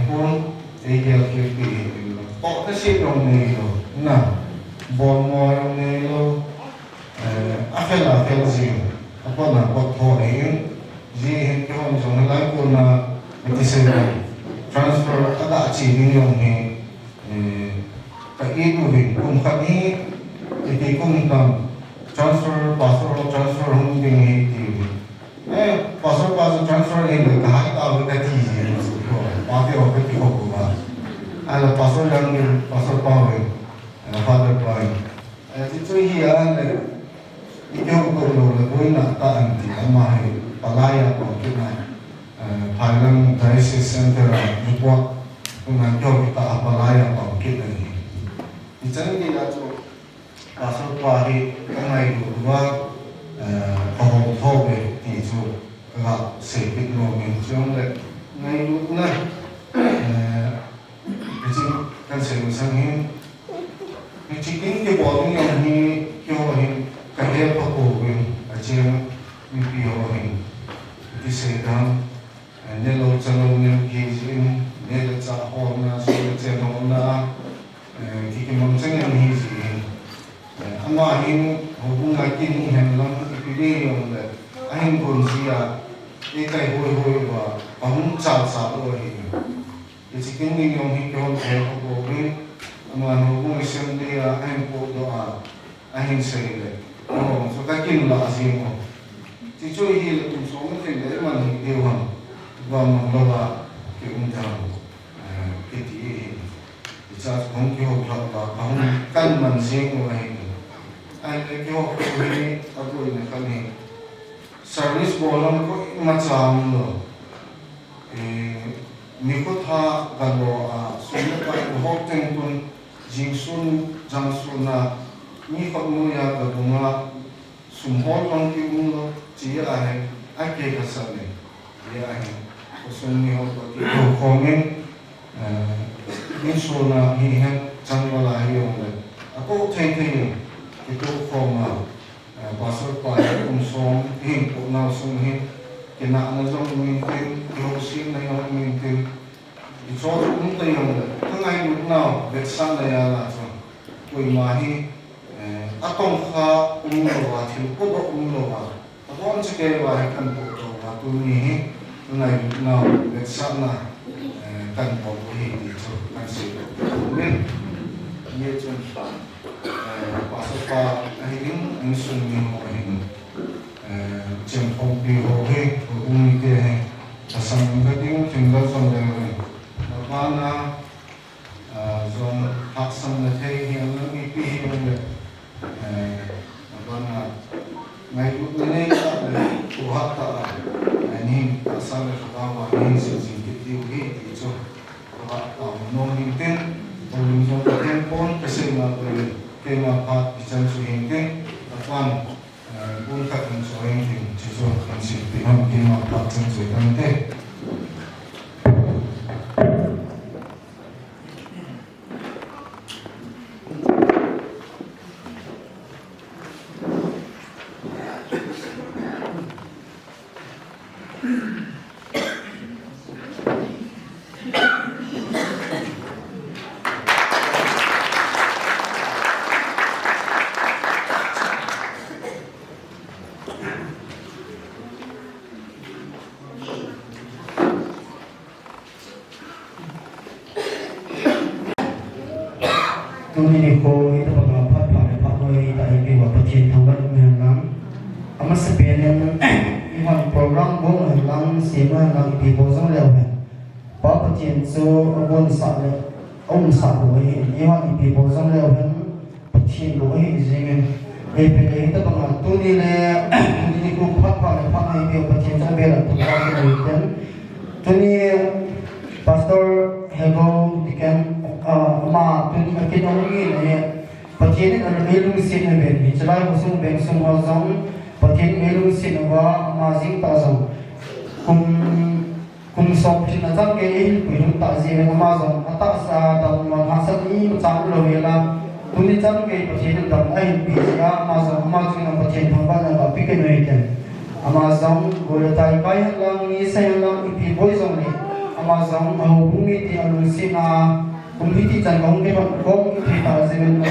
pun dia kiri kok kesih dong ni lo, nah bon moyang ni lo, afel sih, apa nak buat thoi, jadi kita macam lagi pun nak kita transfer agak ciri yang ni, kayak itu pun kami itu pun transfer pastoral transfer hong ni pastor transfer ini kahit awal kati ni, pati awal kati ko ba, ala pastor yang ni pastor Paul, father Paul, itu hian itu ko lo koi nak taan ti amai palaya ko kita, Thailand Diocese Center report dengan jauh kita palaya ko kita ni, jadi kita tu pastor Paul kami dua kahong thobe ti chu ka se pit no min chung le ngai lu na ji kan se lu sang hin ni chi king ke bo ni yang ni kyo hin ka he pa ko bin a chen ni pi ho hin ti se dam ne lo chang lo ni ki jin ne le cha ho na so le che no na ki ki mong chang yang hi ji ama hin ho bung la kin hen lam ipide yong le ahin kon sia e kai hoi wa pang cha sa lo hi e chikin ni yong hi ko he ko ri ama no bung sem de a ahin ko do a ahin se le no so ka kin la asi mo ti choi hi le tum so mo te le man hi de wan wa ma lo wa ke un ta ke ti cha kong ki ho phla ba pang kan man se ko hi ai cái học cái tôi này cái này service bolong ko maicham lo ni ko tha galo a sunna pa ho ten kun jingsun jangsuna ni ko mu ya ga bunga sum ho long ki un lo chi a hai a ke ka sa ne ya hai ko sun ni ho ko ki ko ngen ni suna hi han chang wala hi ong le a ko thei itu forma pasal pai song hin ko na song hin cái nạn là dòng mình tên điều xin này nó mình tên thì cho cũng tay hồng làทั้งngày lúc nào việc sang này là cho quỳ mà hi atong kha lo wa thil ko do lo wa aton se ke wa kan po to wa tu ni hi ngày lúc nào việc sang na kan po hi thì cho kan se nên như chân pastor ai những anh xuân mi ho hi chân phong bi ho he ung ni ke he sang cái tiếng chân đó xong rồi và na dòng học sinh là thấy hiện nó bị bị hiện được và na ngày lúc này là của học ta anh ta sang là chúng ta và anh sẽ chỉ biết điều gì thì cho và nó hình tên và mình dùng cái tên phone cái sự mà cái mà phát thì chân sự hình tên và buôn tập hình số hình thì chỉ cho hình sự thì हम cái mà phát chân sự hình tên tôi đi cô itu bakal phát phải phát đôi tại cái hoạt động chiến thắng vận miền Nam, amat sebenarnya iwan program bom miền Nam sima Nam di bawah leo kan, apa chiến so bom sahle, sahwe iwan di bawah leo kan, chiến loi izin, PPL itu bakal tôi đi cô phát phải cái hoạt chiến trong bela tu bakal kan, tôi đi Pstor Hegou dikan ma tu ni akin ongi ne patien an elung sin ne ben ni chalai hosung ben sung ho zong patien elung sin wa ma jing ta zong kum sop chin na chang ke il pilung ta ji ne ma zong ata sa ta ma ha sa ni chang lo vela tu ni chang ke patien dam ai pi ya ma zong ma chung na patien thang ba na pi ke noi ten ama zong go tai kai lang ni sai lang pi boy zong ni ama zong ho bumi ti alung sin na Kumiti chan kong ke kong ki ta zemen na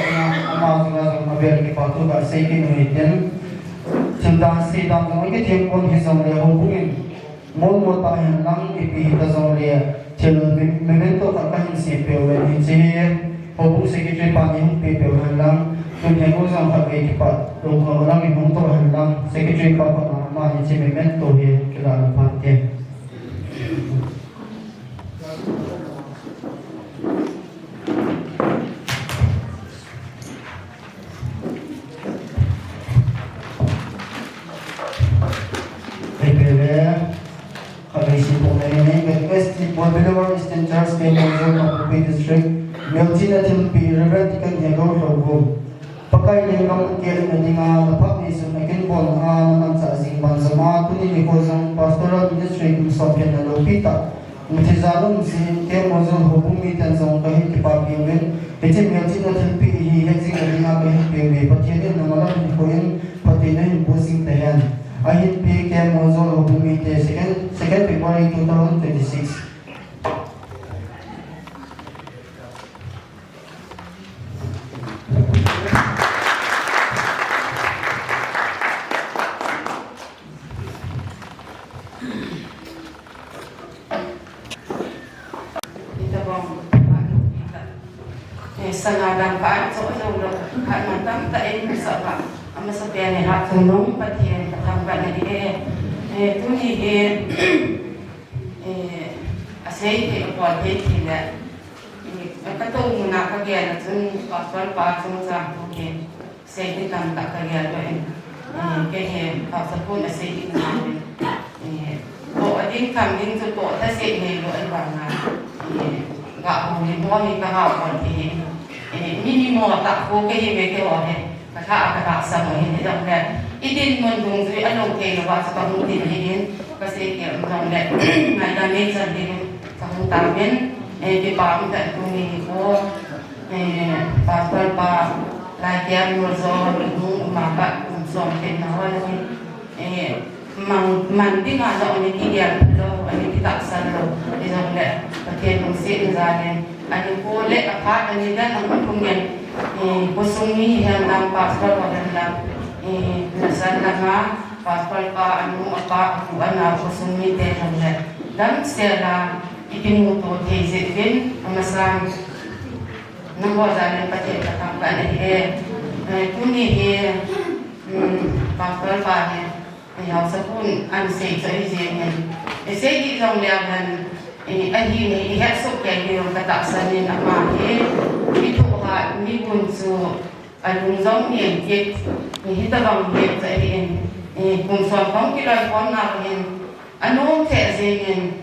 ama zunga zong aver ki patu ka sei ki noi ten chanda se dang zong ke them kon hi zong le ho bungin mon mo ta hen lang ki pi ta zong le chelo memento ka kan se pe we ni che ho bung se ki tre pa ni pe pe we lang tu ne ko zong ka ke ki pa to ko lang ni mong to hen lang se ki tre pa pa ma ni che memento he ki la pa te Eastern Church Came of the District, Melchina Tilpi, Reverend Hegou Lhouvum. Pakai lingkang kiel na dinga dapat ni sunakin pon naman sa asing bansa tu ni kozang Pastoral Anniversary of Rev na lopita. Mutizalum si Hegou Lhouvum mitan sa kahit kipapiyawin. Iti Melchina Tilpi hihexing na dinga kahit piyawi. Patiyanin na malam ni Koyen patinayin pusing tayan. Ahit pi Hegou Lhouvum mite 2 February 2026. Sangadan ka so lo kan mantam ta en sa ba ama sa pe ne ha nong patien tham ba ne tu ni asai ke ko de ti la ka to na ka ge na chung pa chung sa ke sei ti tam ta ka ge lo en ke he pa sa pun asai ti na ko adin kam din to ta sei ne lo ai ba na ga ho ni mo ni ka ha ko ti minimo tak ko ke ye ke wa he ka sa mo he da le idin mon dung zui anong ke lo wa sa pa mo tin idin ka se ke ngam le ngai da me chan din ka mo ta ben di pa mi ta ko ni ko pa la ke mo zo ni ma ba so ke na wa ni man di nga sa ulit kiyal lo ani kitaksan lo isang le pati nung sin zane ani po le apat ani dan ang pungyan kusumi yang ang pastor wadala nasan nga pastor pa anu apa kuan na kusumi te le dan sela ipinuto te zin ang masang nang wazane pati katangkan kuni pastor pa Ayaw sa kung ano say sa isin say di lang liyagan ahini ihasok kaya yung kataksan ni namahe ito ka ni bunso anong zong niyan kit hitabang hit sa iin kung saan kong kilay ko na rin anong kaya zingin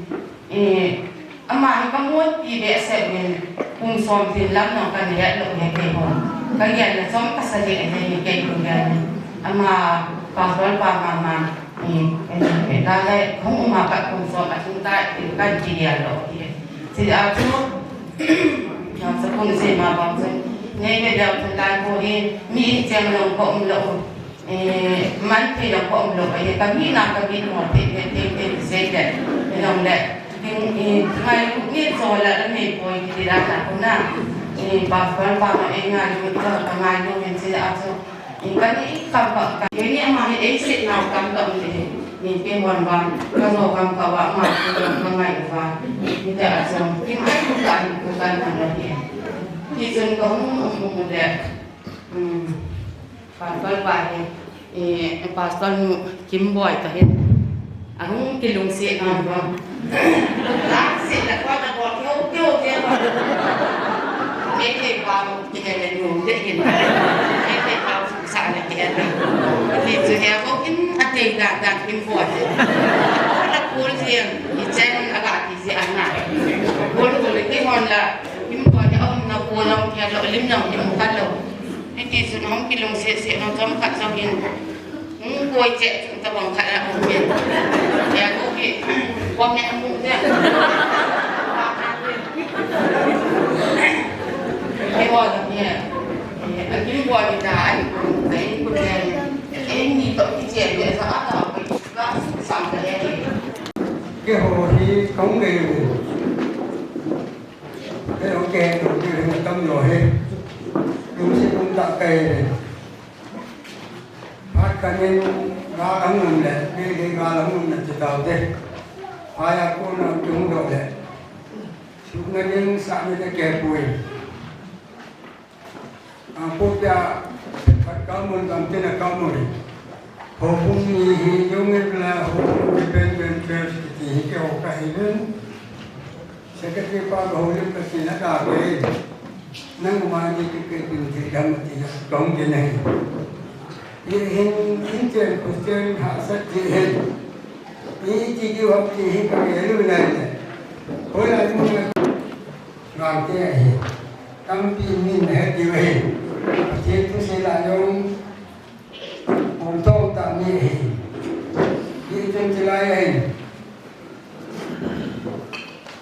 amahe kamot ibe sa iin kung saan lang ng kanila lo niya kayo kaya na saan kasali ay kayo ganyan ama pastor pa mama lalai không umapat kung so at kita kan dialog si ato yang sa kung si mabang ngay ngay daw tandaan ko mi siyang lang ko umlo man lang ko umlo ay kami na kami mo say that lang that ngay ni so la ni po hindi na ko na pastor pa ma nga yung kamay yung si ato Kani kampak ini amang exit na kampak ni pinwan kalau kawa ma mengai ba tidak asam kimai bukan lagi kisun ko muda pastor ba pastor kimboy kahit ang kilung si na ba si la ko na ko kyo dia ba ba kita yung dia sana kaya itu ya kok in ate dan import ala pul siang ijan agak isi anak pul ke honla import ya na pulang kaya lo lim nang yung kalo itu sunong kilong se no tom kat sakin koi cek tabang kala umin ya kok ke wang ya mu dia hewan ya anh qua đi ra anh thấy con đèn em nhìn tới cái chuyện để ra là cái gác sẵn cái hồ thì không đầy đủ cái ống kè đầu tiên là tâm rồi hết đúng sẽ cũng tạo cây này phát cả nên gá lắm ngầm này cái gá lắm ngầm này chỉ tàu thế hai cô nào chúng rồi đấy chúng nó nhưng sẵn như cái kè bùi Pupia kamu tamtin kamu ni, hopung ni yung la hopung dependent church ti ke okailun, sekali pa holim kasi nakake, nang umani ke tinti damati kong dinay. Ihin inten Christian hasat jihen, ini tigi waktu ini kami elunai, hola muna ngante ahi, tampi min hadiwai. Itu sila yung untuk tak ni, itu selain.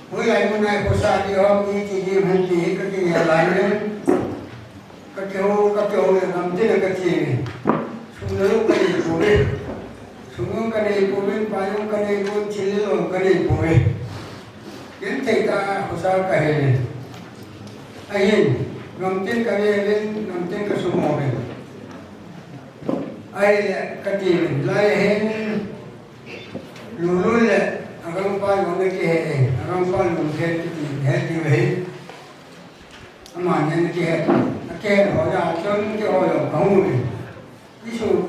Mulai munai pusat di orang ini jadi henti kerja lain, kacau yang nanti nak kecil. Sungguh kali boleh, sungguh kali boleh, payung kali boleh, cilil kali boleh. Yang kita pusat kahini, ayin. Namtin kalian, namtin kesumorin. Ayat kecil, lain lulul agang pal mana keheh, agang pal mungkin heti weh. Aman yang keheh, keheh orang cun ke orang kamu ni. Isu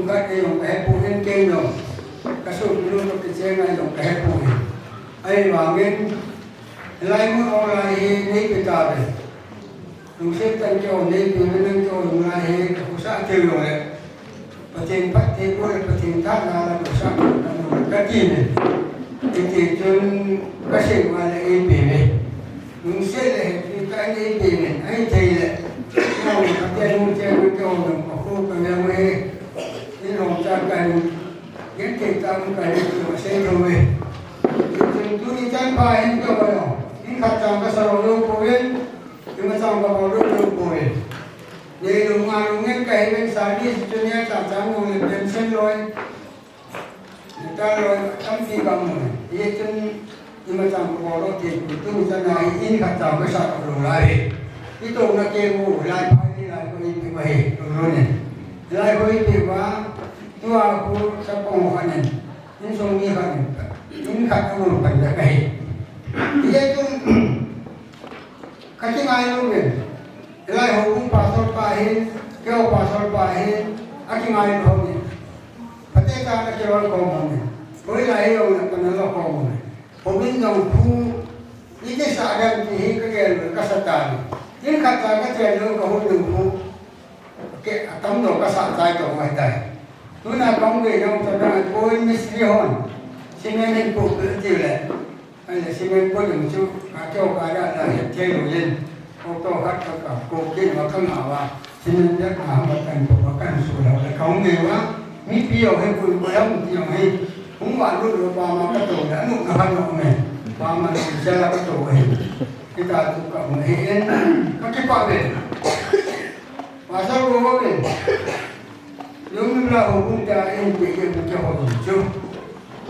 kat yang kehepuhin keno, kasut dulu tu kecengan yang kehepuhin. Ayat wangin, lain orang ini kita ber. Nung xếp tăng cho nên từ nâng cho nung là hệ của xã tiêu rồi và trên phát thế của và trên thác là của xã là các gì này thì trên các sự mà là im bì này nung xếp là thì cái im bì này ấy thì là nhau các tiền nung chơi nung cho nung có khu cần nhau ấy cái lòng cha cần cái tiền tăng cần của xe rồi thì tôi đi tranh bài hết cho rồi đi khát trong cái sầu luôn của bên chúng ta xong vào lúc lúc bồi vậy đúng mà đúng ngay cái bên sáng đi cho nên chẳng ngồi lên bên sân rồi ta rồi tâm phi bằng rồi ý chân nhưng mà chẳng có nó thì tôi chân này in khát chẳng cái sao rồi lại cái tổ nó kêu ngủ lại phải đi lại có in cái vậy rồi này lại có in thì quá tôi aku sắp con họ này nhưng xong như vậy nhưng khát nó phải là cái ý chân cái ngày luôn rồi lại họ cũng pastor pahin kêu pastor pahin cái ngày luôn rồi phát hiện ra cái kêu con mình với lại ông là con nó con mình Pemimpin itu ini sadar di kerja kesehatan. Ini kata kerja itu kau dulu ke atam do kesehatan itu macam. Tu nak kamu ke yang sedang kau mesti hon. Semen pun kerja le. Semen pun yang tu kau ada lah tiada lhin. Kau tahu hat kau kini makan apa. Semen dia makan sudah. Kau ngewa ni piau pun yang ni. Cũng bạn luôn rồi qua mà cái tổ đã nụ nó hành động này qua mà sẽ là cái tổ này cái ta tụ cộng này lên các cái quả về và sau đó có về giống như là hồ cung cha em bị em cho họ dùng chung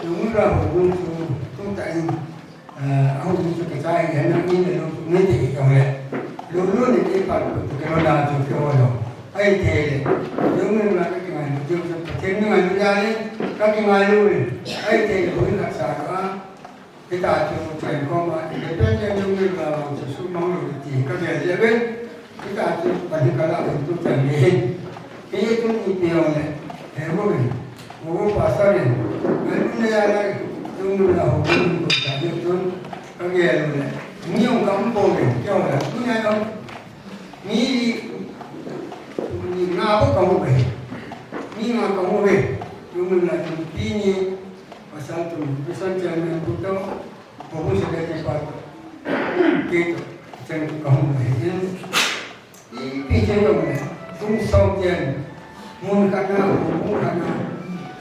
giống như là hồ cung chúng ta ông cho cái trai này nó như là nó thì cái này luôn luôn thì cái phần của cái nó là cho cái rồi ai thì giống như là cái ngày nó chưa thêm những ngày nó ra đấy các cái ngày luôn ai thì đối là sao đó cái ta chụp chuyện con mà cái bên nhân giống như là chỉ số mong được thì các cái gì bên cái ta chụp bản cái là chụp chuyện gì cái chúng đi điều này hiểu không Hegou Pastor này cái lúc này là giống như là Hegou của cả địa phương các cái này nhiều cán bộ này cho là cứ này không nghĩ ngã bất công về nghĩ ngã công về chúng là ini pasal tu pasal jangan kita fokus saja cepat kita jangan kamu ini jangan kamu chúng sau tiền muốn kana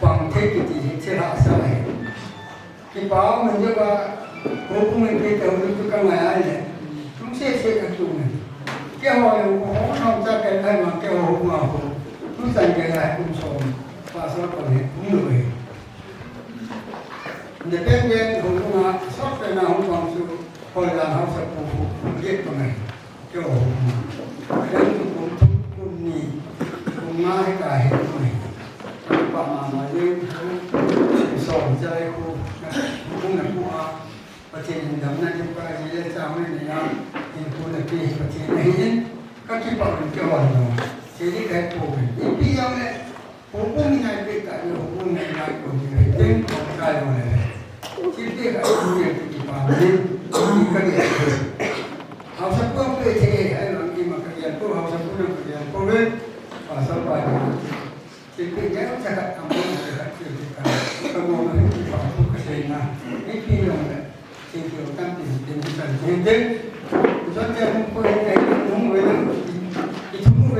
bằng thế thì sẽ hạ sai cái báo mình cho bà cô cũng mình cái đầu tư cái ngày ai này chúng sẽ các chủ này cái hồi họ không ra cái này mà cái hồi mà chúng dành cái này cũng xong và sau đó cũng lười Independen hubungan software na hubungan su Holland House of Viet Nam cho dan untuk ni kumai kai ni pa ma ni so jai ko cũng là củaประเทศดำนั้นที่ไปเรียนสาวนี่นะที่คนที่ประเทศนี้ก็ที่บอกเป็นเจ้าวันเนาะที่นี่แค่ตัวอีพี่ยังเนี่ยผมก็มีนายเป็นแต่ผมก็มีนายคนที่เป็นคนไทยมาเลยที่เรียกไอ้คนเรียนที่มาเนี่ยที่ก็เรียนเขาสักคนเลยที่ไอ้หลังที่มาเรียนพวกเขาสักคนเรียนพวกนี้ภาษาบาลีที่เป็นแค่จะทำอะไรที่การก็มองในที่ฝั่งทุกเกษตรนะนี่พี่ยังเนี่ยที่เกี่ยวกับที่เป็นการเรียนเด็กจนจะมุ่งไปในมุ่งไปในที่ทุ่งไป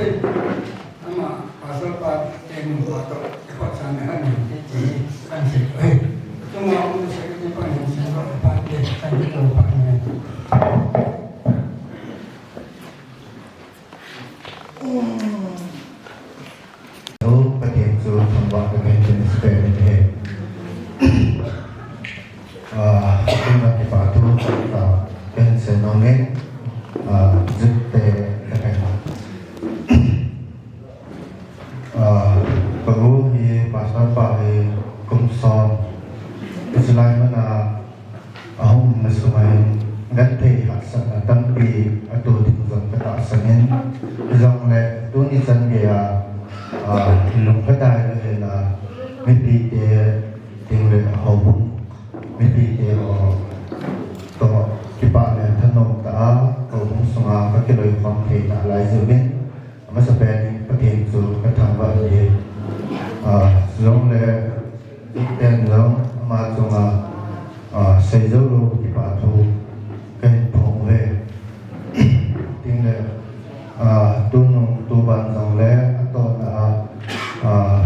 อามาภาษาบาลีเองมุ่งไปต่อที่ภาษาเนี่ยนี่ที่การเรียนเฮ้ยต้องมาอุ้มเสกที่ภาษาเนี่ยก็ภาษาเด็กการเรียนรู้ภาษาเนี่ย ประเทศสูงจังหวัดเป็นเป็นสเปนประเทศคุณนักปราชญ์เป็นเซนองเงจุดเตะกันปรุที่ภาษาปาลีกุมซอนอิสลามมันอาหุมสมัยนักเตะหักสันตั้งปีตัวที่มุ่งกระตักสังเกตจงเล่ตัวนี้สังเกตลงกระต่ายเลยนะไม่ปีเดียถึงเลยหอบไม่ปีเดียก็ที่ป่าเนี่ยถนนตาก็มุ่งสงาก็จะเลยความเทน่าหลายสิ่งเป็นมาสเปนประเทศสูงกระทำว่าเดียลงเลยเดินลงมาจงเซโซโลที่ป่าทูเป็นพงเลยถึงเลยตัวนุ่งตัวบานจงเลยตอน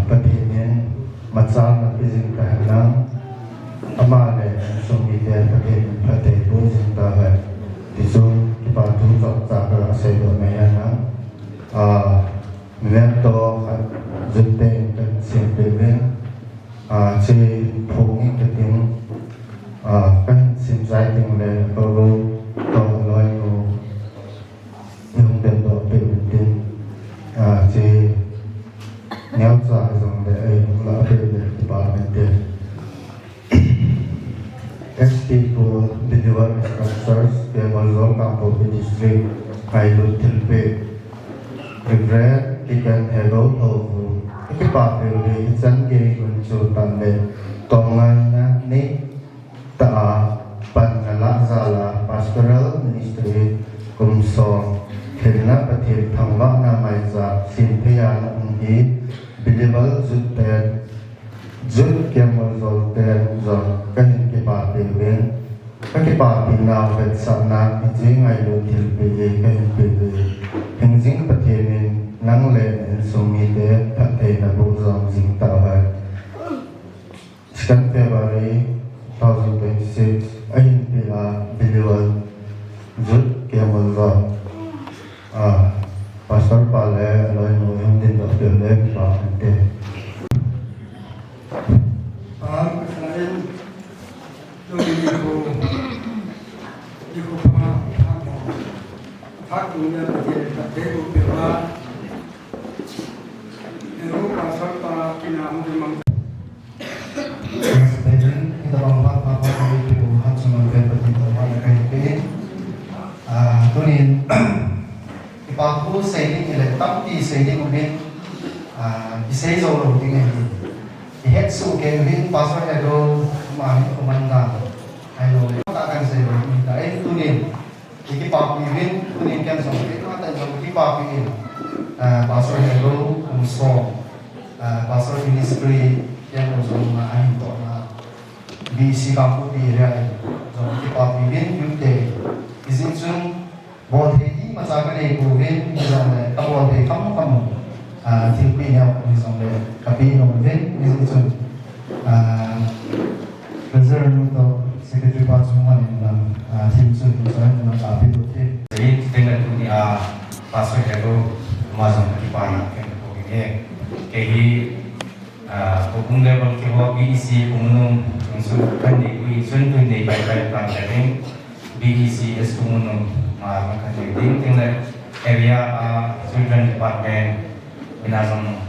ประเทศนี้มาสร้างเป็นสิ่งแปลกนั้นอามาเลยสมัยเดียนประเทศรู้สิ่งต่างๆที่สุดที่ป่าทูจดจากเราเสด็จมาอย่างนั้นเมื่อตัวจุดเด่นเป็นสิ่งเป็นที่ผูก ST for deliver instructors, they also come to the district, I will tell me. Regret, he can Hegou Lhouvum. Cái bà biểu đi dẫn ghi quân chủ tàn lệ, tổng ngân ní tạ bàn ngã ra là Pastoral Ministry cùng song hình na pathir thangwa na mai za sin phaya na hi believable zut kemal zol ten zon kan ke pa pe wen ka ke pa pin na vet sa na ji ngai lo thil pe ye kan pe hing jing pathir nin nang le en so mi te pathe na bo zong jing ta ha 2 February 2026 ayin pe la believable zut kemal zol Pastor Pale loy no yung din do le pa ante Kemudian tu di hak dunia menjadi Hegou Lhouvum. Hegou Pastor para kina memang. Kita bangga apa itu hak semua berarti orang kayak tunin Paku xây dựng là tóc thì xây dựng một bên thì xây rồi đầu tiên này thì hết số cái bên Pastor Hegou mà không ăn nào hay rồi ta cần xây rồi mình đã em tu niệm thì cái Paku bên tu niệm kem sống cái nó tại trong cái Paku bên Pastor Hegou cùng song Pastor Ministry yang dùng mà anh gọi là BC Paku đi ra rồi cái Paku bên chúng để cái gì chung bộ thế mà sao cái này của bên bây giờ là các bộ thì không thì quy nhau bây giờ là các bên nó bên bây giờ chung bây giờ chúng tôi sẽ cái chuyện quan trọng là team chung chúng tôi là các bên đối thế jadi dengan dunia Pastor Hegou mazam kipana kan begini kehi hukum level ke BEC kumunum unsur kan di sun tun di baik-baik planning BEC es kumunum maka jadi tinggal area children department minasam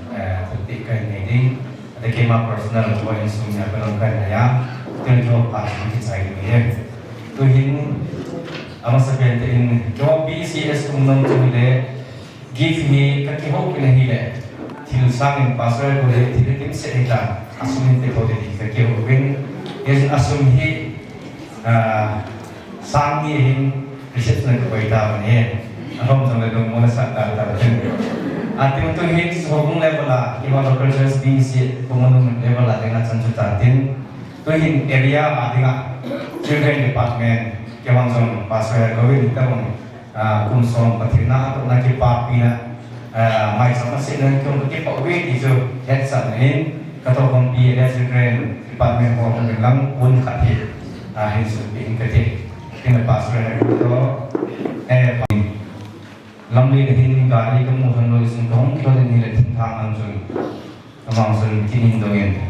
ketika ini ada kema personal atau insumnya pelengkap ya tentu pasti kita ini tu ini ama sebenarnya ini kalau BCS kumnam cumile give me kakihok ini le til sangin pasal boleh tidak tim sehitan asumin tekode di kakihok ini yang asumhi sangi ini riset na kebaita ni, aku macam tu mula sakar terjun. Ati untuk ini sebelum level lah, iwan local church BC komunum level lah dengan cenderung tin. Tu ini area dengan children department, kewan som Pastor Hegou kita pun kumsom patina atau nak kipana, maicham masih nak kipak wei itu headset ni, kata kompi ada children department orang bilang pun kati, ini sudah kati. Dengan Pastor Hegou itu, lambi dengan gari kemudian nulis dong, kita nilai tentang anjun, kemangsun kini dongin,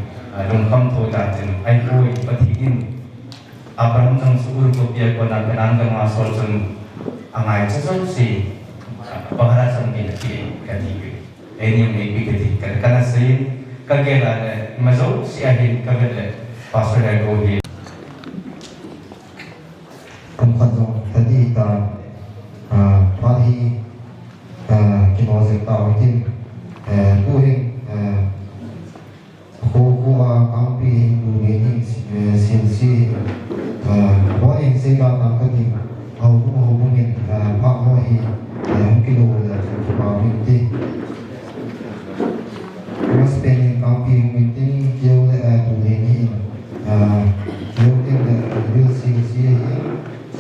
dongkam tu datin, aipoi patihin, apa tentang suur kopiah konan kenangan masuk sun, angai sesuatu si, bahasa mungkin kati, ini mungkin kati, karena saya kagelan, masuk si akhir kagelan Pastor Hegou ini. Kumpanjong tadi ta pagi kinozek ta itin kuhing kuwa kampi kuhing sinsi kuhing sega tangkati hubungin pak mohi kilo da pamiti mas pengen kampi meeting jauh kuhing jauh dia sinsi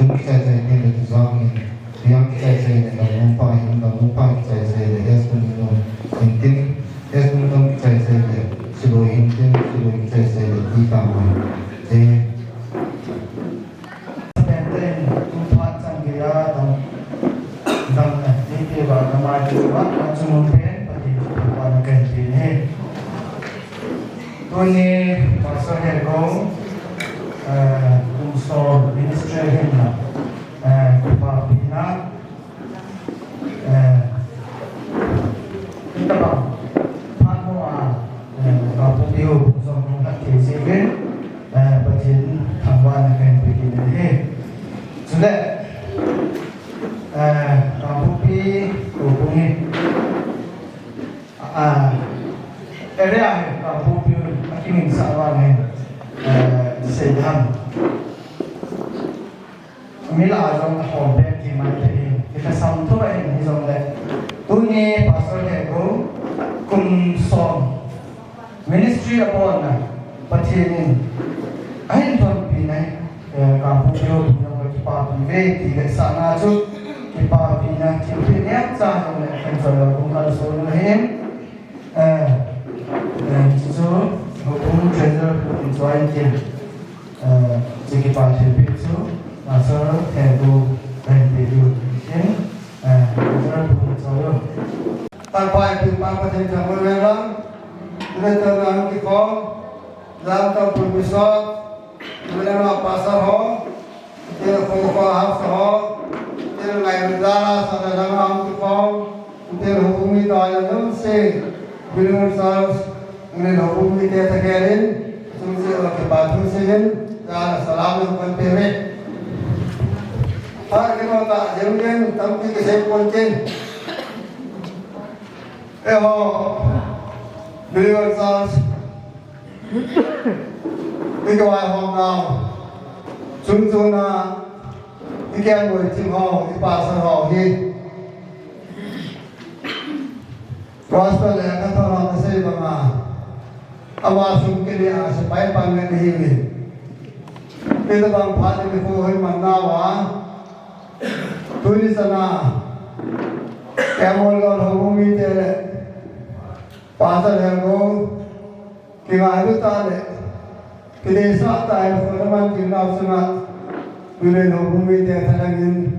kita saya ni ada zong yang kita saya ni mumpai kita saya yes pun penting yes pun kita saya seluruh kita saya di kamar jadi penting tuan sanggaya dan ini bahagian macam macam mungkin bagi tuan kentini tu ni Pastor Hegou Pstor Ministry hina kipana kita bang panua apoh zong nong hati seben batin วันเป็นไปกินเลยสุดเลยตอนพวกพี่กูพวกนี้เอเรียตอนพวกพี่อากิมิงสาวว่าไงเสียดังมีหลายจงหอมเป็นที่มาเองที่จะซ้ำทุกเองที่จงเลยตัวนี้ภาษาเฮกูคุมสอน ministry upon ประเทศนี้ให้ทนปีไหนการพูดโยนยังไม่ปาปีเวทีเด็กสานาจุดที่ปาปีนะที่ปีนี้จ้าตรงนี้เป็นส่วนของการสอนเห็นจู่ๆผมเจอผู้ช่วยที่ที่ปาที่พิจูมาสอนให้ดูเป็นประโยชน์เห็นผู้ช่วยตั้งไปถึงมาประเทศจังหวัดเมืองเรื่องต่างๆที่เขาDalam permisal, dalam pasar ho, dia kau harus ho, dia lain dalam sana dalam tukau, dia hubungi daya tu se, bila misal, dia hubungi dia terkerin, semua orang kebatu sehen, dan salam yang penting. Hari kita tak jauh-jauh, tapi kita penting. Ho, bila misal bây giờ hôm nào chúng là đi kia ngồi chim hồ đi bà sơn hồ đi Pastor là các thằng nó sẽ bằng mà sung cái này sẽ phải bằng cái gì vậy bây giờ bằng phát cái phố hơi mặn nào à tôi đi sana cái món lo hồng mi thế Pastor là cô cái ngày đó ta đấy cái đề sát tại phần man chừng nào xem ạ tôi lên học bumi để thay lên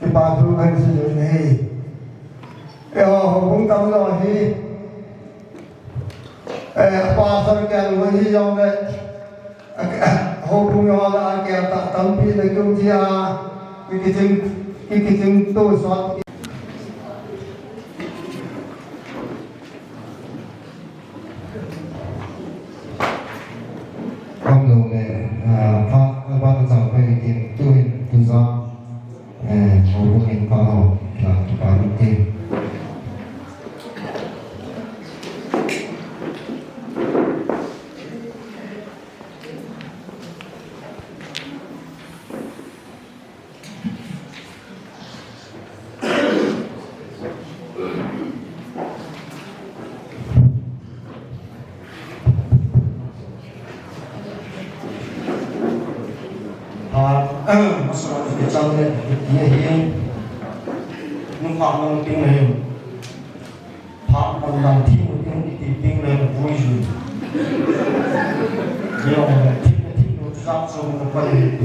cái bà tôi cần sử dụng này cái học bumi tâm rồi thì bà sơn cái người gì trong đấy học bumi họ là cái tâm phi là công chia cái chừng tôi soát không đủ để phát ban đầu về tiền tôi tự do hầu như mình có học là bảo đúng tiền masalah kecil ni dia hilang, nampak orang tinggal, pak orang tinggal di tinggal bujuk, dia orang tinggal tak semua balik,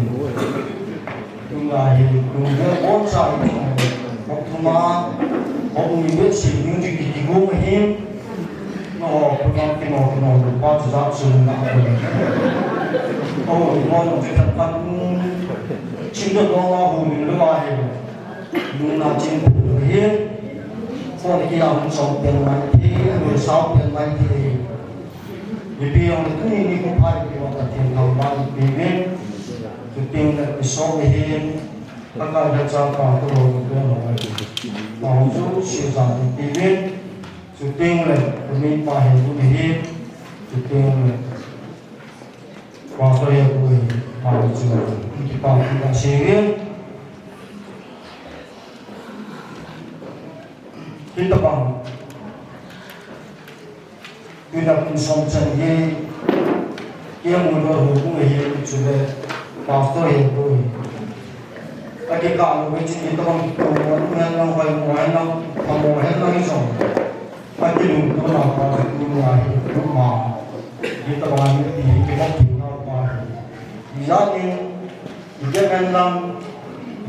tinggal tinggal bonsai, waktu mana, waktu ni sih mungkin di gua hilang, no pegang pegang lupa tak semua balik, oh orang kita kan chính được lo hùng nước ngoài luôn là chính phủ hiến còn khi ông sống tiền mạnh thì người sau tiền mạnh thì vì ông cứ như không phải vì ông là tiền thằng mạnh vì biết cái tiền là cái số về hiến các bạn đã cho còn cái đồ cái mà ông chú sử dụng vì biết cái tiền là cái mình phải hiểu cái hiến cái tiền là qua cái điều của mình mà mình sử dụng còn là chế biến kita bang kita pun somsan ye kia mula hubung ye cuma pastor ye tu lagi kalau macam kita bang orang yang orang kamu hendak isong lagi lu tu nak pastor tu lah rumah kita bang ni kita tinggal apa jadi jangan dalam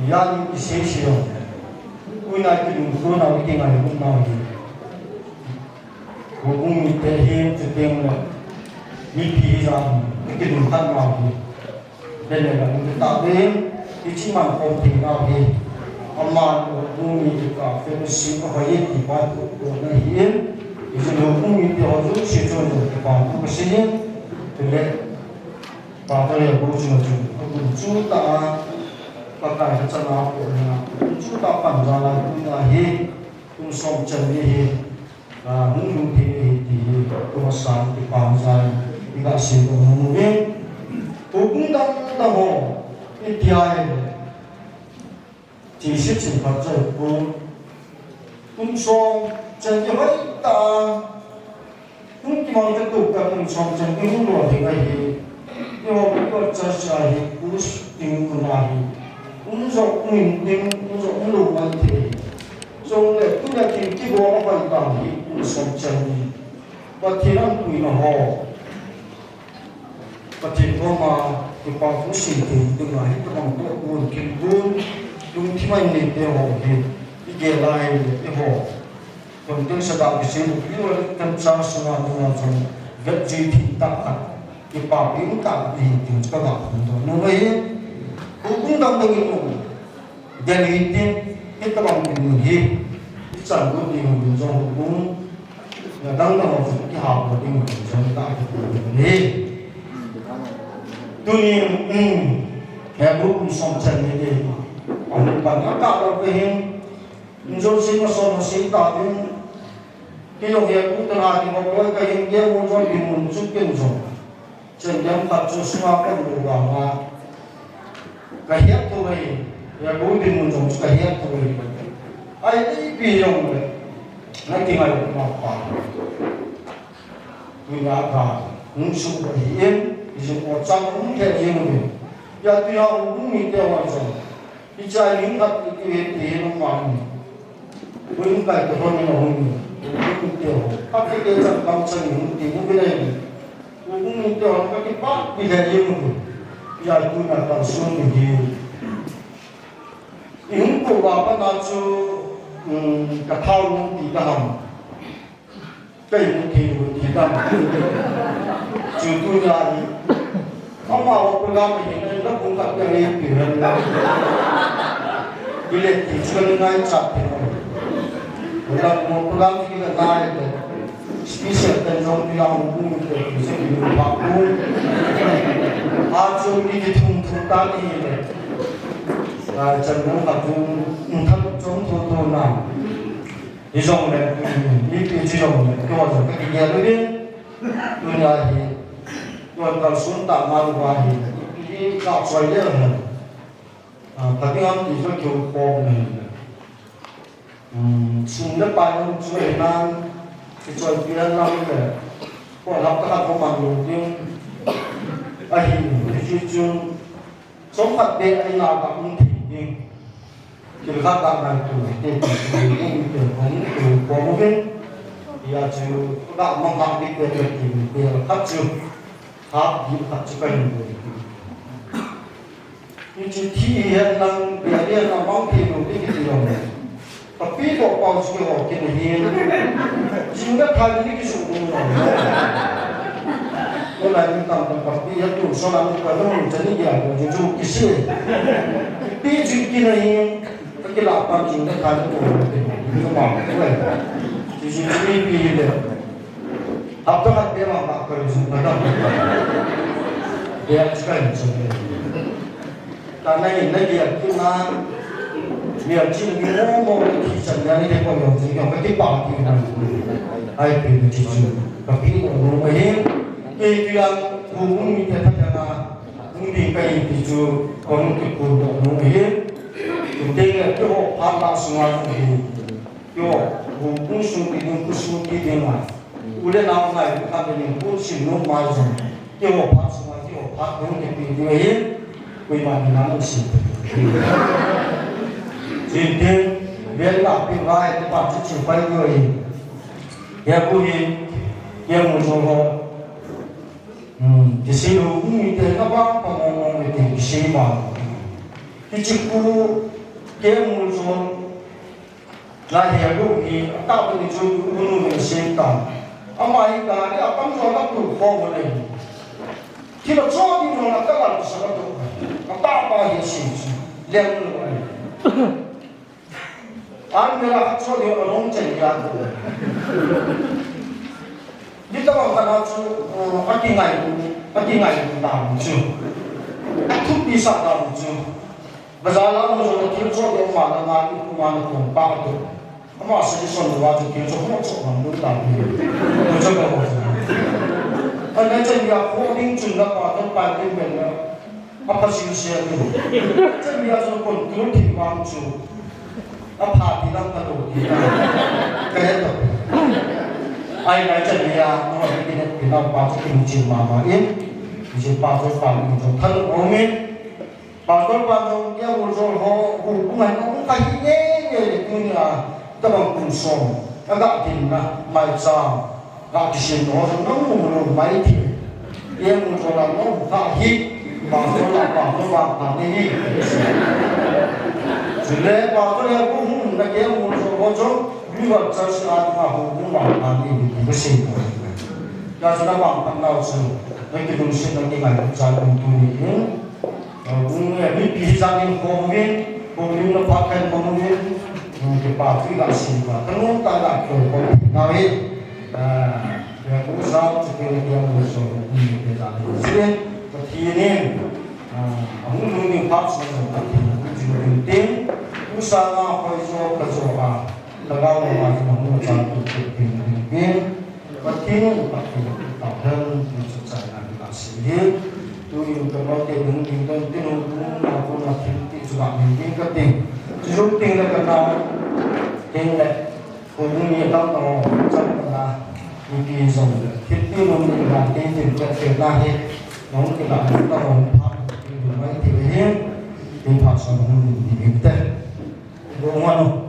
yang essential. Una kita mungkin nak tinggal di rumah ini. Hubung kita hidup tinggal mimpi jam kita mungkin lagi. Dan yang kita tahu, itu cuma penting lagi. Amal hubung kita fungsi bahaya di bawah orang hidup. Itu hubung kita harus sesuatu di bawah kesini. Jadi và tôi là bố chúng chúng ta các cái chân áo của mình chúng ta phản ra là chúng ta hi chúng sống chân hi là những lúc thì chúng sáng thì phản ra thì các sự của mình biết cũng đang hồ cái thiai chỉ biết chỉ phát triển cũng sống chân như vậy ta cũng chỉ mong cái tục các cũng sống chân cái lúc đó thì cái gì nhưng mà cũng có chân sai cũng tiếng của này cũng rộng mình tiếng cũng rộng lùi như thế rồi để cũng là cái bộ nó phải làm thì cũng sống chân và thì nó quỳ nó hồ và thì có mà thì bao cũng sinh thì từng ngày các bạn có buồn kiếm buồn đúng thì mình nên để hồ thì cái gì lại để hồ còn tiếng sẽ đạo cái sự như là tâm trạng sinh hoạt của nó trong vật gì thì tạo cái bảo biến tạo thì chúng ta gặp nó vậy cũng đang được những cái lý tin cái các bạn mình hiểu cái sản phẩm thì mình dùng cũng là đang là một cái học của mình trong ta cái này tuy nhiên cái cũng sống chân như thế còn bằng các đạo đó về hình rồi sinh mà sống sinh tạo nên cái dòng hiện cũng tương lai thì một cái hình kia một trong những một chút kiến dùng chân đem phát cho sinh hoạt các đồ vào mà cái hiệp thôi ya bố đi một trong cái hiệp thôi ai đi bị dùng đấy nó thì ngày cũng mặc phải người nhà cả cũng sống cái hiệp dùng một trăm cũng thể hiện được ya tuy họ cũng mình theo hoàn toàn cái trái những vật cái thì nó mà với những cái của con nó hùng cũng tiêu các cái sản phẩm chân những thì cũng cái này cũng tiêu các cái bát bị thể hiện được ya tôi là tạo xuống được nhiều những cô bà bắt đầu cho cả thao những tí cả hầm cây một thì đâm chứ tôi là ông bảo program này nó cũng gặp cái này kiểu là cái lệ thì chưa ngay chặt thì là một program thì là tai special tên trong cái ông cũng được sẽ bị phạt cũng cho đi thùng ta đi này chân cũng gặp thằng chống thôn nào đi rong này đi rong này cái gì cái nhà nó biết tôi là thì tôi còn xuống tạm mang qua thì đi cạo xoay đấy rồi phải cái thì tôi kiểu bò này xuống đất bay nó xuống Nam thì xoay kia Nam này có lắm các bạn không bằng được nhưng ai thì chú sống thật đẹp anh nào cũng thì nhưng khi các bạn này thì cũng có một cái thì chú các bạn mong hàng đi về thì phát trường hát những phát cho kênh nhưng chú thi hiện năng để đi là mong thì đủ cái gì rồi và biết được bao nhiêu họ cái này hiện chúng ta thay những cái dụng cụ này đó là những tầm tầm bây giờ đủ số năm cái nó mình chân như vậy rồi chúng cái gì biết chuyện kia này cái lạc quan chúng ta thay những cái nó bảo cái này thì chúng ta đi được học các bạn biết mà bạn cần dùng cái đó để cho cái gì cái này việc chúng ta việc chỉ là một thị trường này để có nhiều gì không cái bảo thì là ai bị chỉ và khi mà người ấy cái việc cũng như thế là cũng đi cái thì chú có một cái cuộc đời người ấy chúng ta là cái họ phát ra sinh hoạt thì cái họ cũng xuống cái điện thoại udah nào này cũng làm được cũng xin nó mai rồi cái họ phát sinh hoạt cái họ phát những cái việc ấy vì mà mình làm gì thì tiên biết là cái vai cái bản chất chỉ phải người nhà cô thì nhà một số họ thì xin cũng như thế các bác còn mong thì xin mà thì chỉ cô cái một số là nhà cô thì tạo được cho cô mình xin tặng ông ấy cả cái ông cho nó đủ phong vào đây thì nó cho đi rồi là các bạn sẽ có đủ nó tạo bao nhiêu gì liền rồi anh là cho điều ở nông trại ra rồi như các bạn nói chú phát cái ngày cái gì ngày cũng làm chưa thúc đi sạc làm chưa bây giờ là nó rồi thiếu số để mà là ngày cũng mà nó cũng ba tuổi mà sẽ đi xong rồi thì thiếu số không số làm đúng làm gì nó cho cái gì anh ấy chân nhà phố đi chừng là mà cái bài cái mình là apa sih usia tu chân nhà rồi còn thiếu thì mang chú apa thì đang cái đồ gì cái đó ai nói chân nhà nó là cái nào bao nhiêu tiền mà yên chỉ bao nhiêu phần mình thân ông ấy Pastor Panjang dia muncul hubungan kamu kahinya ni punya teman kunsong agak tinggal maicham agak disini orang nunggu maicham dia muncul lalu kahit Pastor Panjang ini jadi Pastor yang hubung dia muncul muncul juga sesuatu hubungan ini bersih ya sudah bang kenal semua nanti bersih nanti nggak jalan ini cũng biết đi ra đến công viên nó phát triển công viên cái bảo vệ lại sinh và tất nhiên tại lại rồi có nào hết cũng sao cho cái điều này rồi để làm được xuyên và thì nên cũng luôn luôn phát triển rồi thì cũng dùng tiếng cũng sao mà phải cho cái chỗ là lao mà chúng ta muốn chọn được viên và tiếng và thì tạo hơn chúng ta sẽ làm sự hiến tôi yêu cầu nó để đứng tin tôi tin ông là con là tin chủ bạn mình tin cái tin chỉ dùng tin là cái nào tin là cũng như tao nó trong là những cái dòng thiết tin ông mình là tin cái việc là hết nó cái là chúng ta làm pháp thì mấy thì hết tin pháp xong mình thì biết đấy đúng không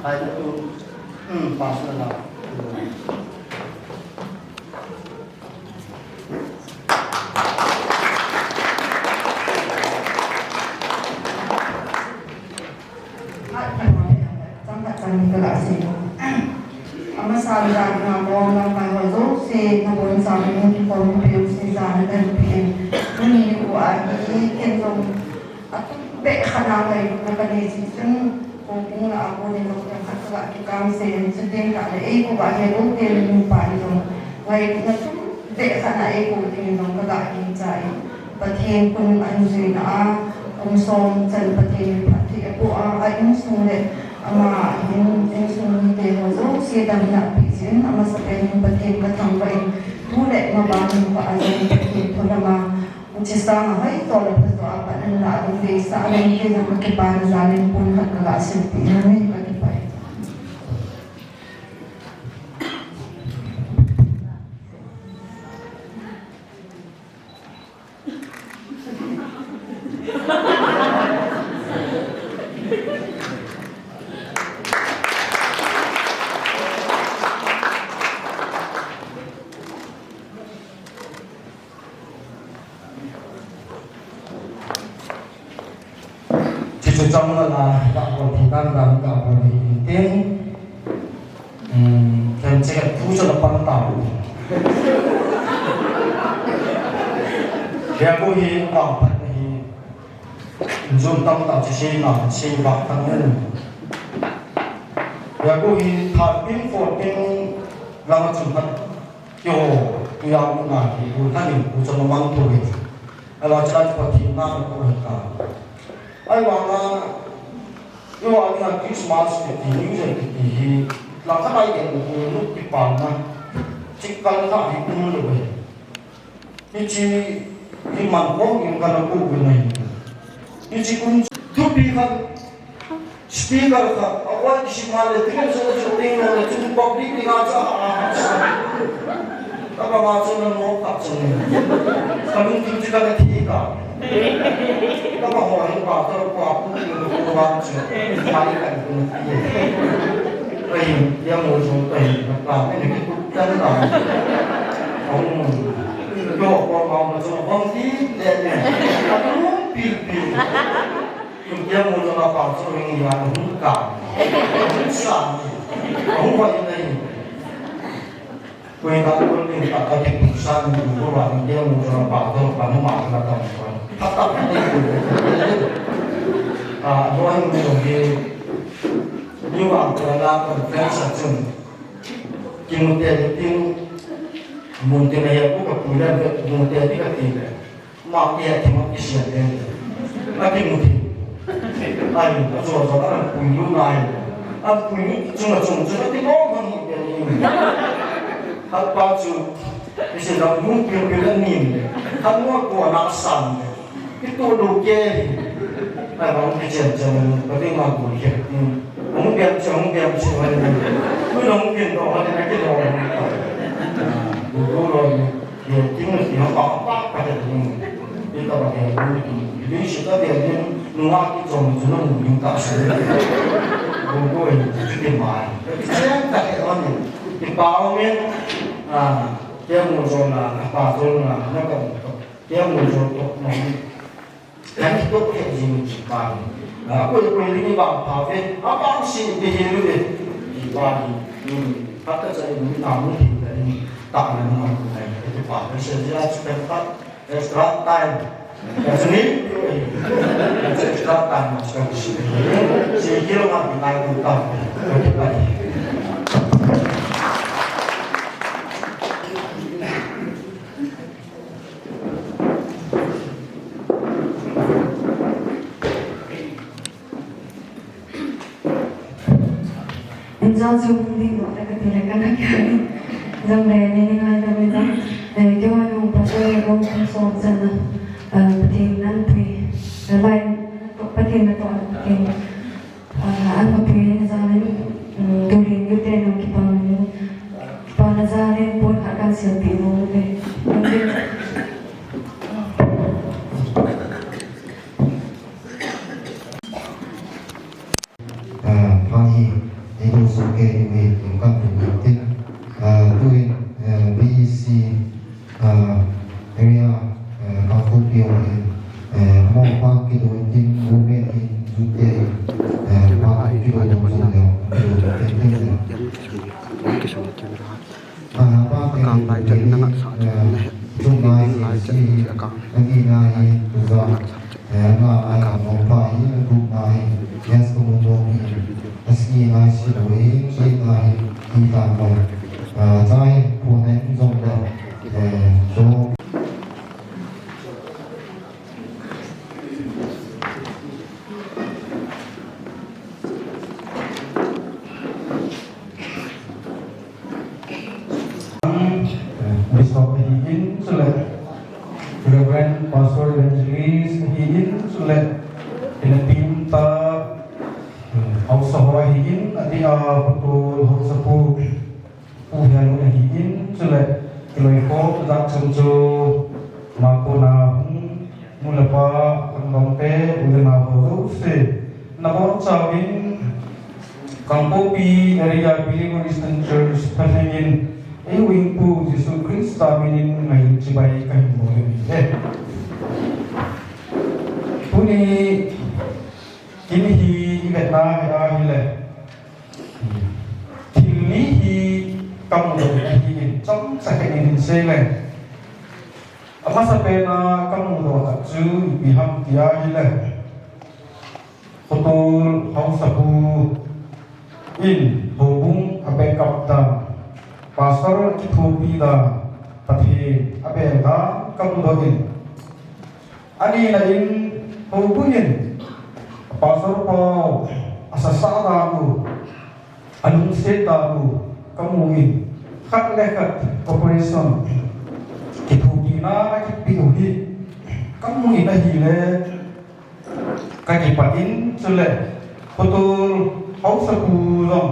Hai itu, pas lah. Trong cái lại gì, ama sabi lagi nga mo ng pangwazo si nabon sa amin yung pang-piyong si Zana dan Pien naniniwaan ni Kendong at beka na kayo nakanisip kung na ako nila kung kakala kami sa din ka na ko ba kaya kung tila yung paano ngayon na beka na ko tingin ng kagaling tayo patiin kung ano siya na kung song sa patiin pati ako ay yung sulit ama yung sulit ko so siya dami na pisin ama sa kanyang patiin katangbain tulit mabangon pa ay yung patiin ko naman Ucista ay tolong itu apa dan lalu desa yang kita kipana zalim pun agak sedih ini bagi baik. Trong là đạo còn thì đang làm đạo còn thì tiếng thêm sẽ thu cho nó băng tàu để cô hi đạo phật thì dùng tâm đạo chỉ xin là xin bạc tăng lên để cô hi thà pin phổ pin làm chúng ta kiểu yang là thì cô ta định cô cho nó mang tuổi là cho nó có thì mang cô cả ai bảo là yêu anh là Christmas thì những gì thì làm các đại điện của lúc kipana chỉ cần là thì cũng được vậy như chỉ như màn có những cái là cụ này như chỉ cũng giúp đi không speaker không ở ngoài chỉ mà để tiếng số tiếng là chúng public đi ra cho các bạn cho nó tập trung kami chúng ta cái gì cả các bạn hỏi bảo tôi quả cũng được quan trọng phải là cũng vậy giờ một số tầy làm cái này cũng chân là ông yo qua mà cho ông tí để nó pin giờ một số là bảo cho mình là cũng cảm cũng sẵn cũng vậy này quay đó có liên lạc ở cái sân của bạn đeo một rồi bảo tôi và nó mặc là tổng còn thắt tóc cái đôi người đồng gì như bạn là còn cái sản xuất kim một tiền tiêu một tiền này cũng có tuổi đời một tiền thì cái tiền mà tiền thì một cái tiền tiền là cái một tiền anh rồi đó là quỳ lúc này quỳ chung là chung nó thì có một tiền hạt bao nhiêu cái sự đó muốn kiếm lên nhìn hạt mua của nặng sẵn cáiตัวดูเกย์แต่บางทีเจอประเดี๋ยวมาบุญเก็บผมเปลี่ยนช่วยเลยไม่ลงเปลี่ยนตัวอะไรนั่นก็ลงดูเลยเดี๋ยวทิ้งเลยเดี๋ยวปักไปเลยนี่ตัวเองดูสุดท้ายเดี๋ยวนี้นุ่งที่จงนุ่งยุ่งกับสิ่งดูด้วยที่มาเชื่อแต่อันนี้ที่ป่าวเนี่ยเจ้ามือจงนะป่าวจงนะนั่นก็เจ้ามือจงตกน้องyang itu kayak gini cipan, aku ini bang kafe, apa sih di sini deh, cipan ini, kata saya ini namun tidak ini tak memang itu pak, saya sebentar, extra time, sini, extra time macam sini, saya kira nak naik utang, lebih baik. do dùng đi một cái là các cái dòng này nên ngay là bây giờ cho anh ông Pastor Hegou Pastor sana patin nan pui lại patin na to patin anh có pui na ra lên turin yute no kipana ra lên pun akan siapin mo deh Suke ini tungkap penting doing BEC area kampung pion mau pang kita penting movement in jute pang pion yang sudah penting akan baik jadi nak sungai si lagi ngai tuzak ngai mau pai rumah yes kemudian Aski ngai si loi si ngai kita mau zai punen zong da so Pstor Hegou Rev Pastoral Anniversary of Rev pinta Pastoral Hegou Pastoral Hegou Pastor Keloiko tak cemco makona mulapa kangdompe udana bodo se nabor cawin kangkopi area Believers Christian Church Penangin wingpu Yesus Kristus minin ngai cibai kai boleh puni kini hi ivetna ya hile kini hi kamu hi trong sakit ini sele apa sampai na kamu do aju biham dia hile betul hausabu in hubung abe kapta Pastor Hegou da pati abe da kamu do in ani lain hubungin Pastor po asasa dalu anung se dalu kamu in khát lekat corporation Hegou na kipiuhi kamu in hile kakipatin sule betul hausabu long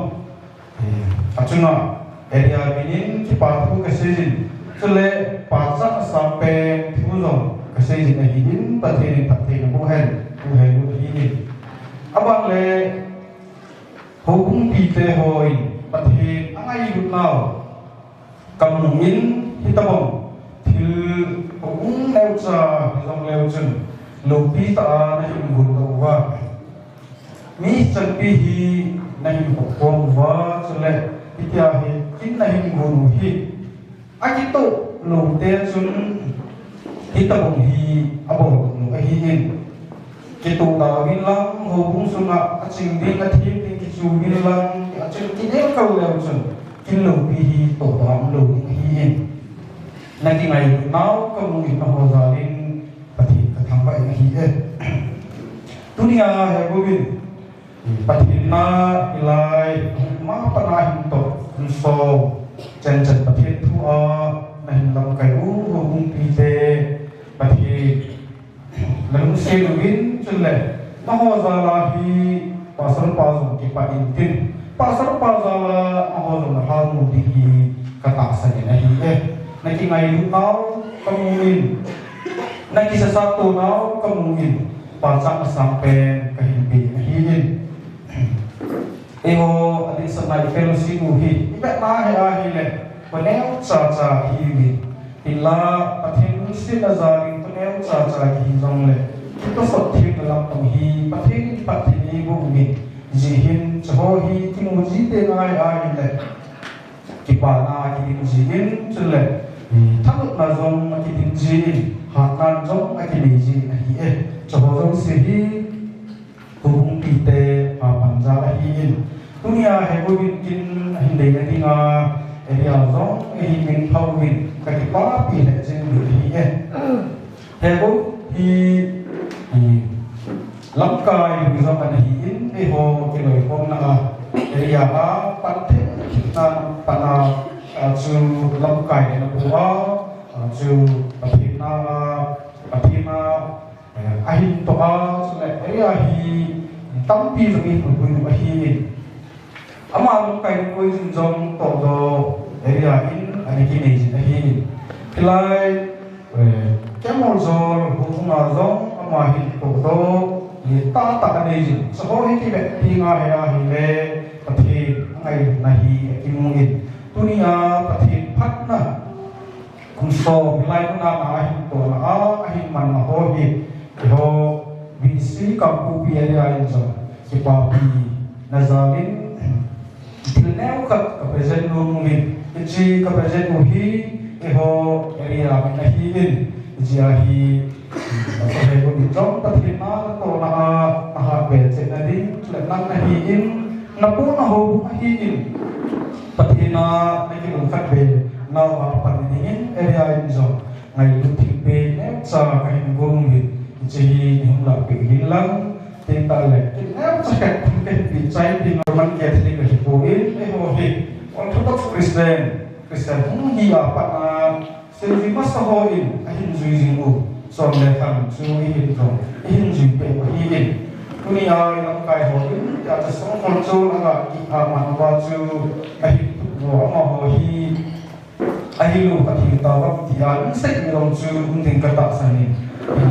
acuna area binin kipatu kesejin sule pasak sampai tulong kesejin hidin patin buhen ini abang le hukum pite hoi patin angai lutnau kamuin hitabong til hukum leuca long leucun lopi ta na himgun wa mi champihi na himkong wa sule itiahi kin na himgun hi Akito lo te sun hitabong hi apoh no hi in kitu da win lang ho bung sunga aching ding athi ding ki chu win lang aching ki ne ka lo sun kin lo bi hi to da lo hi in na ki ngai nau ka mu in ho za lin pati ka thang ba hi e dunia Hegou bin pati na ilai ma pa na hin to so chen chen pati thu a na hin lam kai u ho bung pi te pati lalu saya lubin cile, mahu zala hi pasar pasar kipa intin, pasar pasar mahu zala hal mudi kata saja nahi naki ngai tau kemuin, naki sesuatu tau kemuin, pasang sampai kehimpi nahi Eho adik senai fellowship muhi, ibet nahi le, peneu caca hiwi, ila pathen mesti nazari peneu caca hizong le. Kita sotih dalam penghi pathen ni bumi, jihin cehohi timuji tengai le, kipana kitin jihin cele, takut nazong kitin jihin, hanan jong kitin jihin nahi cehoh sihi hubung pite panjala hiin. Dunia Hegou bin kin hindai nanti area zong bin hawin kakipa pi le jeng hi Hegou hi lamkai bi zong kan hi in ho kiloi hom na area a pante kita pana chu lamkai na buwa chu pathina ahin to a chu le area hi tampi zong hi hi ama lamkai ko jin zong to do area in ani kini jin hi kilai kemol zor huma zong ama hi to do ye ta ta ne jin so ho hi ki be ti nga he a hi le pathi ngai nahi ki mu in dunia pathi phat na kum so milai na na hi to na a hi man ma ho hi ho bi si ka pu pi area in zo ki pa pi nazalin tilneu ka present room min ji ka present muhi eho area min hi in ji a hi so Hegou bin jong pathina to na ha be che na ding le nan na hi in na pu na ho hi in pathina na ki lung khat be na a pan ni in area in zo ngai lu thi be ne cha ka hin gong min ji ni hum la pe hin lang tin ta le tin ne cha ka pe bi chai bi man ke thi ka hi ko in e ho hi Orthodox Christian hum hi a pa na se vi ma sa ho in a hin zui jing u som le tham chu hi hin tro hin jing pe hi in dunia lam kai ho in ta cha song kon chu na ga ki a man wa chu a hi wo ma ho hi a hi lu pa thi ta wa ti a se mi long chu un ding ka ta sa ni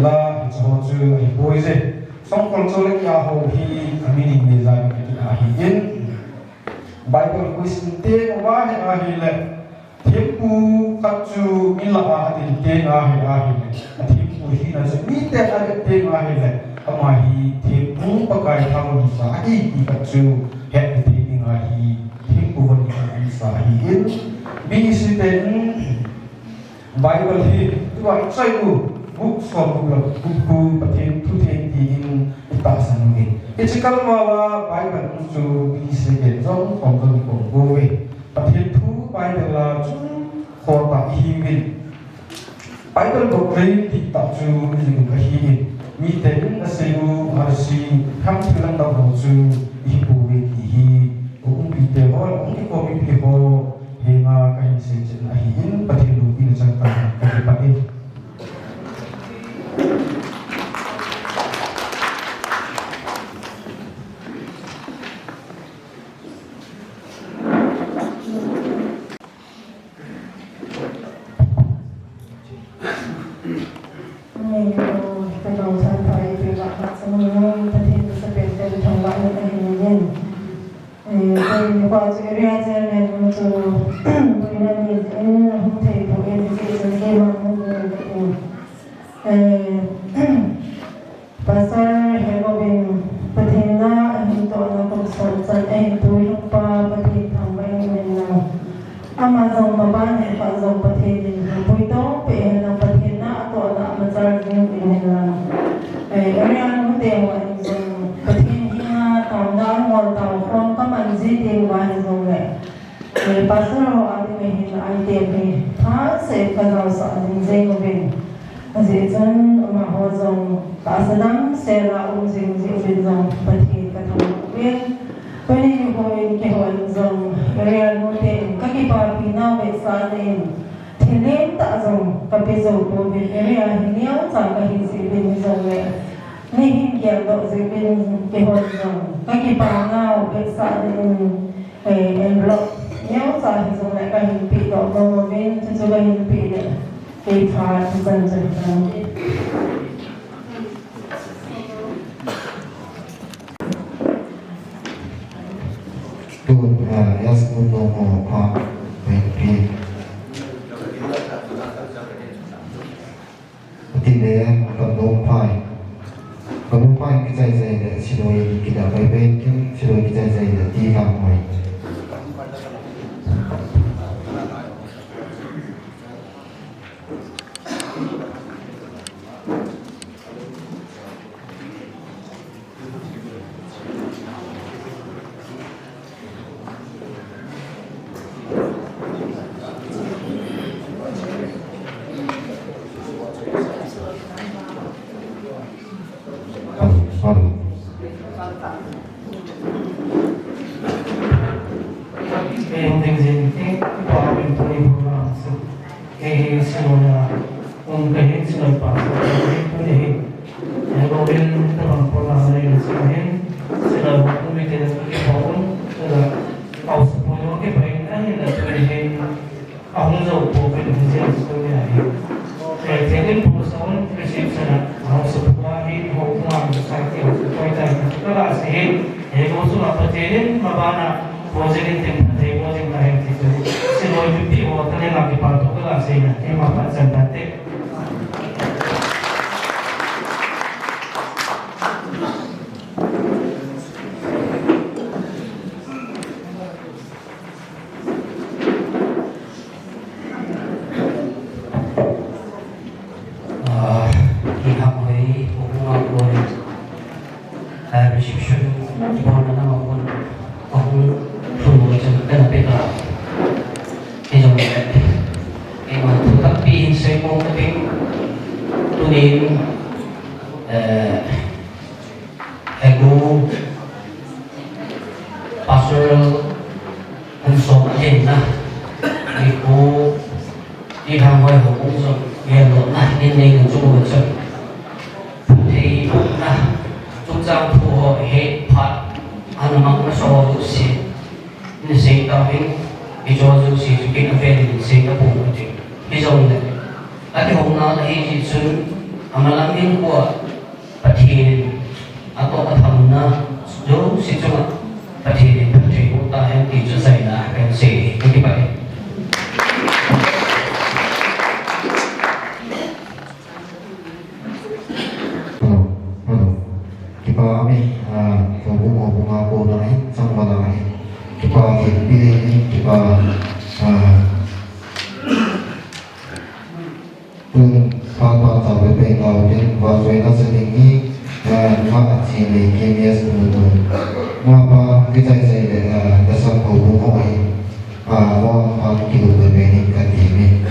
la cho chu hi boi je song kon chu le ya ho hi a mi ni ne za ki a hi in Bible quiz te wa he a hi le thipu khat chu min la a din te a hi le thipu hi na se mi te a te a hi le ama hi thipu pa kai thang ni sa hi ki khat chu he te ni a hi thipu von ni sa hi in bi si te Bible hi tu wa chai ku book from buku pathen tu the ti in ta san ni Ichikal mawa Bible chu bi se ge zong phong zong ko go we pathen thu Bible la chu kho ta hi min Bible book rei ti ta chu ni ka hi mi te in a se u har si kham ti lang da ho chu hi bu we ki hi ung bi te ho ung ko mi pi ho he ma ka hi se chen a hi in pathen lu bi chang ta ka pa e Pastor Hegou bin pathina hin to na kum son san tu pa pathin thang bai men na ama zong ma ban he pa zong pathin thiên đình bồi tố bị làm bát thiên na tổ là mà ra riêng bị làm ở đây nó đều là dùng bát thiên hina tàu na ngồi tàu không có mình gì đều là dùng vậy Pastoral Anniversary of Rev phá sẽ phải vào sợ dinh của mình dễ chân mà họ dùng cả sự lắm sẽ là ông dinh bên dùng bát thiên cái thằng viên When you go in Kehoan Zong, area note, Kakipa Pina with Sanin, Tilim Tazong, Kapizo, Bobin area, Hinio, Taka Hisi, Bin Zong, Nihin Yellow, Zibin Kehoan Zong, Kakipa now with Sanin, and Block, Nio Sahizong, like a Himpi, or Gomobin, to Zuba Himpi, a part to Zanzan. Tuh, yes, untuk mau mimpi. Tidak, kalau kita saya sidoi kita baik-baik, sidoi kita saya tidak mai. Hegou Pastoral Hegou đi tham quan của cũng rồi nghe luận lại nên đây là chung một trận thì cũng là chúng ta phù hội hệ phạt anh mong nó so với sự nên sự tạo hình cái cho dù sự kiện về thì sự đã bùng nổ chuyện bây giờ này cái hôm nào là hệ sự mà làm những của bát thiên atau kathamna jo si chunga pati uta hen ti chu sai na kan se ki pai kita kami bunga dari sama dari kita pilih kita tanpa sampai pengal dan bahasa sendiri maka sini kimia semua maka kita saya dasar hubungan mau kita berbeda kan ini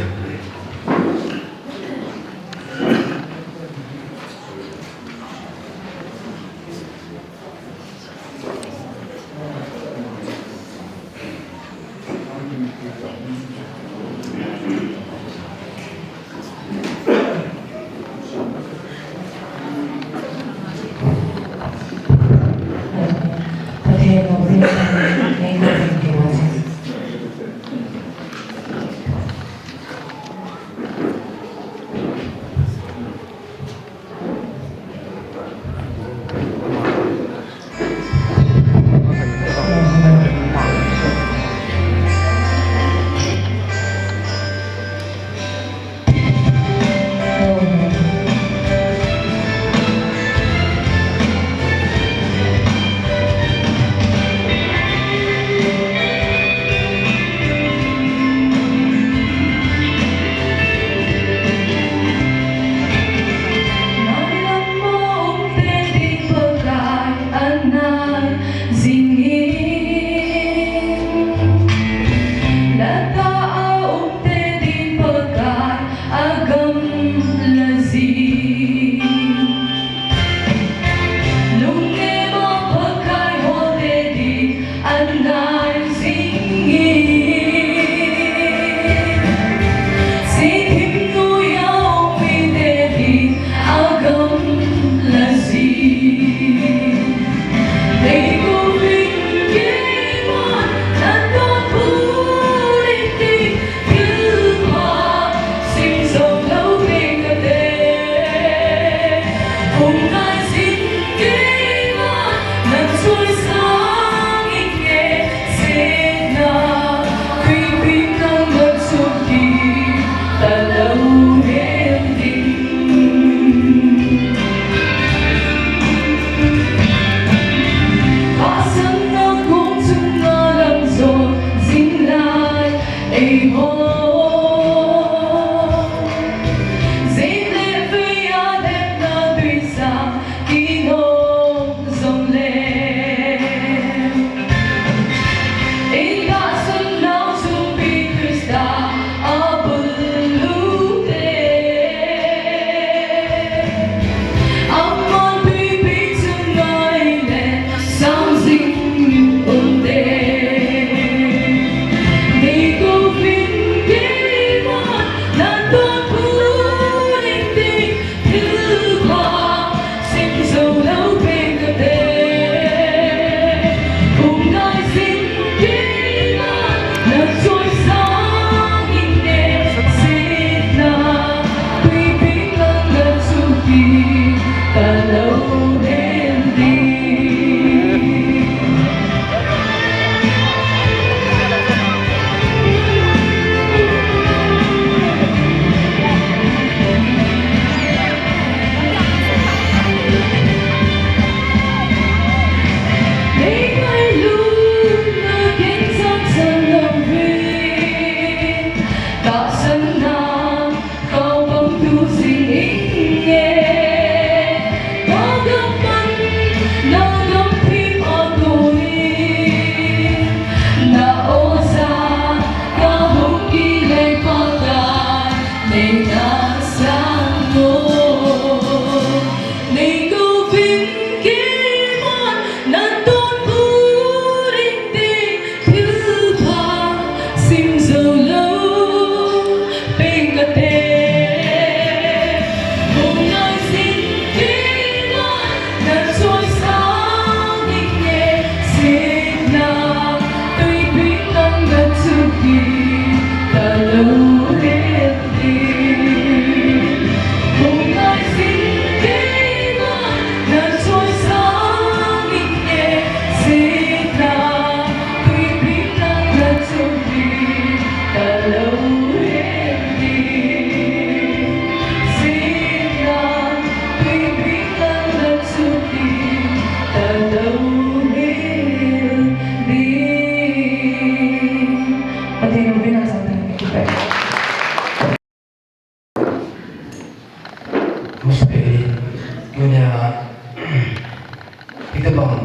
bang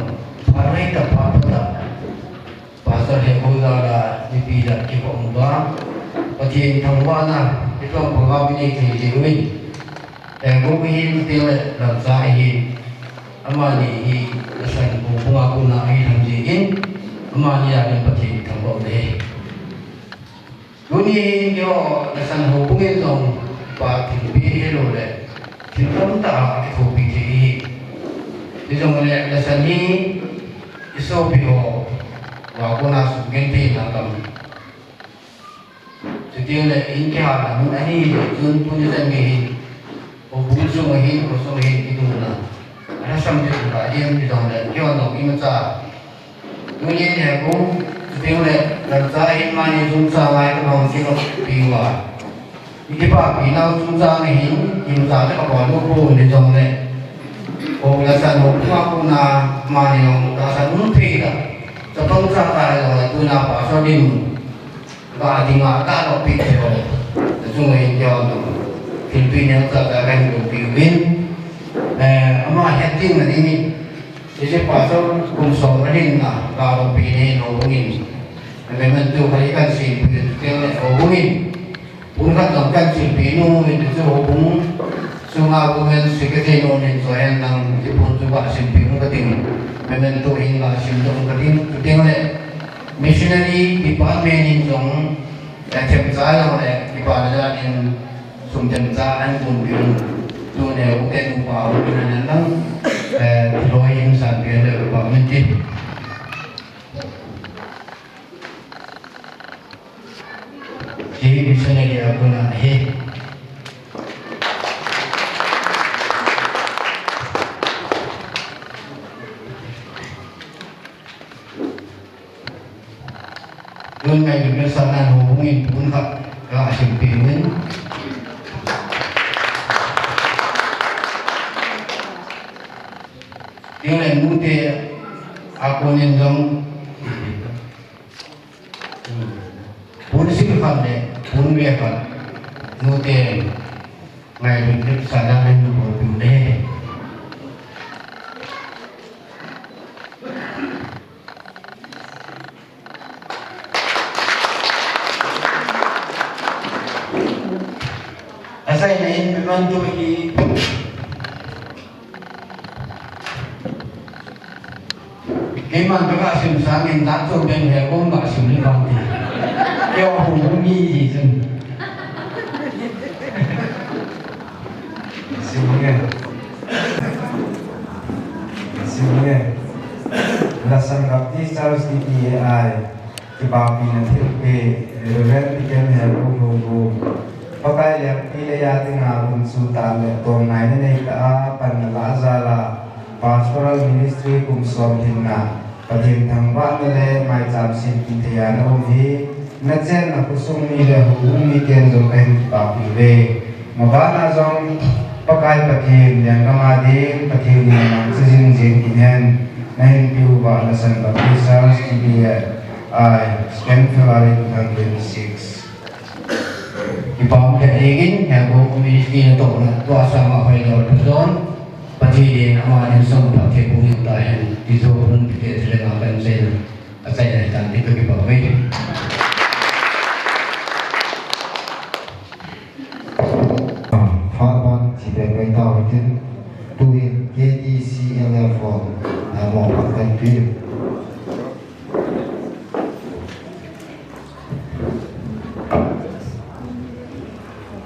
parai ta pata Pastor Hegou la nipi la ki pom ba patien thangwa na itong pagawi ni Hegou Hegou hin tele la sa hi amani hi san bunga kuna hi hamjin amani ya ni patien thangwa de Duni yo nasan hubungin dong pa timbi lo le tinam ta ki hobi ti di dong le nasan ni iso biho wa ko na su gen ti na kam jadi le in ke ha na mun ani jun pun ni mi o bu su ma hin o so hin ki tu na ana sam je ka yen di dong le yo no ki ma cha duni ne ko tiếng lệ lần ra in mani chúng ta lại cái lòng chỉ có bị hòa cái bà bị nào chúng ta này hiện ra cái quả nó buồn để trồng lệ còn là sản phẩm hoa cũng là mani là sản phẩm thủy đó cho không ra tài rồi tôi nào bảo cho đình và thì mà ta nó bị rồi chúng mình cho thì tuy nhiên ta đã thành được biểu biến mà hiện tin là đi jadi pasal kumsong adin na kalau pilih hubungin, memang tu kali kan si pilih hubungin, pun kan kan si pinu itu hubung, sungai hubungan si ketemu ni soal nang si pun juga si pinu ketemu, memang tu hingga si pun ketemu le missionary department ni jong, macam saya le department ni sumber saya pun pinu tu ne bukan upah bukan nang loi yang sampai ada berbagai jadi di sana dia guna Dun ngay được sana hubungin pun hak asyik pingin Tiếng này mute aku nendong pun sikhan le pun bekan mute ngai được sana lên một điều đề asai này memang tu lagi Memang juga sim sangin tato dan Hegou nggak sim lewat dia. Kau hubungi je. Simulnya, belasan kapti harus DPAI kebabi nanti Rev bikin Hegou Lhouvum. Pakai yang pilih tengah Sultan Tom naik naik ke Panalazala Pastoral Ministry Pstor Hegou Pastor thangwa le maicham sin tiya no hi nachen na kusung ni le hubung ni ken zo pen pa pi ve mabana zong pakai pathin yang kamadi pathin ni mang sijin jin kinyan nain piu ba la san ba pisas ti ai spend February 2026 ipam ke egin Hegou Ministry to na to sama hoi lo don Pati nama yang sempat kebun tahan di zon kita sedang akan saya akan itu di bawah ini. Farban sebagai tahu itu tuin KDC level mau pakai itu.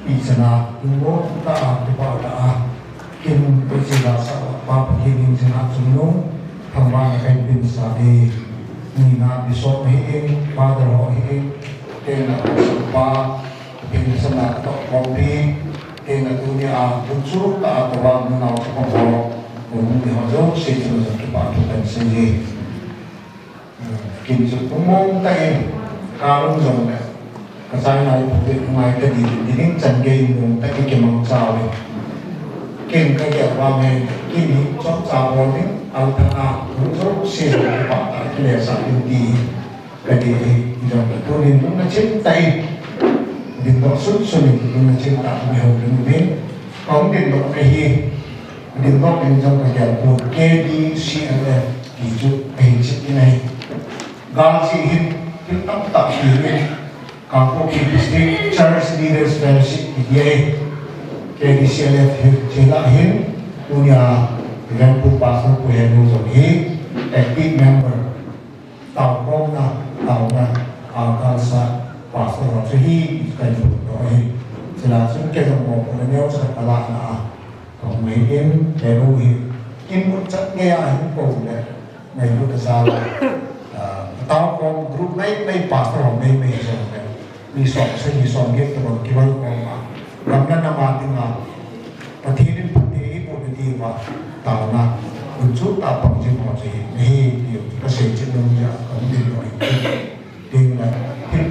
Isana umur tak kepada Kim bersila bapa kim senat semua tambah kain bin sadi nina besok hiing pada hiing kena sempat kim senat tok kopi kena dunia unsur tak atau menau pokok umum dihajar sesuatu kepatutan sendiri kim sepumung tay kalung zona kasai nai putih mai tadi ini canggih mung tapi kemang cawe Kim cái việc vào nghề kim ý cho cháu bố đến ao thang à cũng rất xịn cái bảo tại cái lẻ sản điều kỳ cái gì rồi tôi nên cũng là trên tay đừng có xuất xuân thì cũng là trên tạo nhiều đừng biết có đừng có cái gì Din no in jong ka ya ko KDCLF di ju pe chit nei gal si hin tin tam ta hi ne ka ko ki district church leaders fellowship di KDCLF chela hin punya dengan pu pastor pu Hegou Lhouvum hi active member tàu công na kalsa pastor ro hi kan ju ro hi sila sun ke jong mo ko ne sa kala na còn mấy em để đâu thì em muốn chắc nghe ai cũng cùng đấy ngày lúc đó sao tao con group mấy pastor mấy rồi đấy đi sòng biết rồi cái bao con mà làm cái năm bạn thì mà và thì đến phần đấy một cái gì mà tao na một chút tao bằng gì mà gì này điều cái sự chân dung ra cũng đi rồi điều là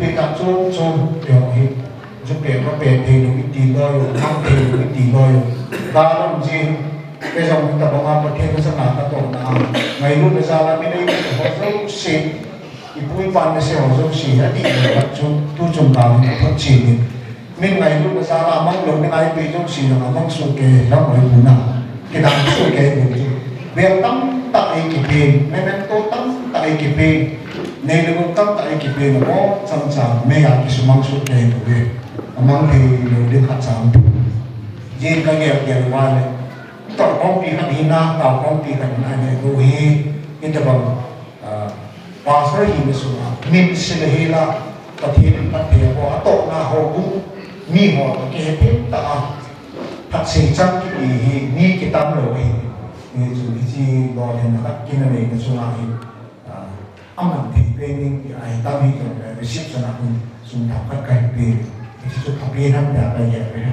thì cảm xúc điều thì giúp để có về thì nó bị tìm đôi mang thì nó bị tìm đôi ta làm gì cái dòng tập bằng âm thêm cái sản phẩm tổ nào ngày lúc bây giờ là bên đây họ rất xịn thì bùi văn sẽ họ rất xịn đã đi được chúng tôi trồng vào những phát triển mình ngày lúc bây giờ là mong lúc ai bị trong xịn là mong số kề nó mới bùn nào cái đám số kề bùn chứ việc tâm tại cái tiền nên tôi tâm tại cái tiền nên là tâm tại cái tiền nó có sẵn sàng mấy cái số mong số kề của việc mong thì được khát sáng riêng cái nghiệp tiền qua này tổng công ty khăn hina tổng công ty khăn này cô hi cái tập bằng pastor hi mới xuống mình sẽ là cái thiên cái thiên của tổ na hồ cũng mi họ cái hết ta thật sự chắc cái gì mi cái tâm rồi như chúng cái gì đó thì nó cái này cái số nào thì âm nhạc thì bên những ai tâm hi rồi cái ship cho nó xuống tháp các cái tiền thì chúng ta biết hắn đã bây giờ vậy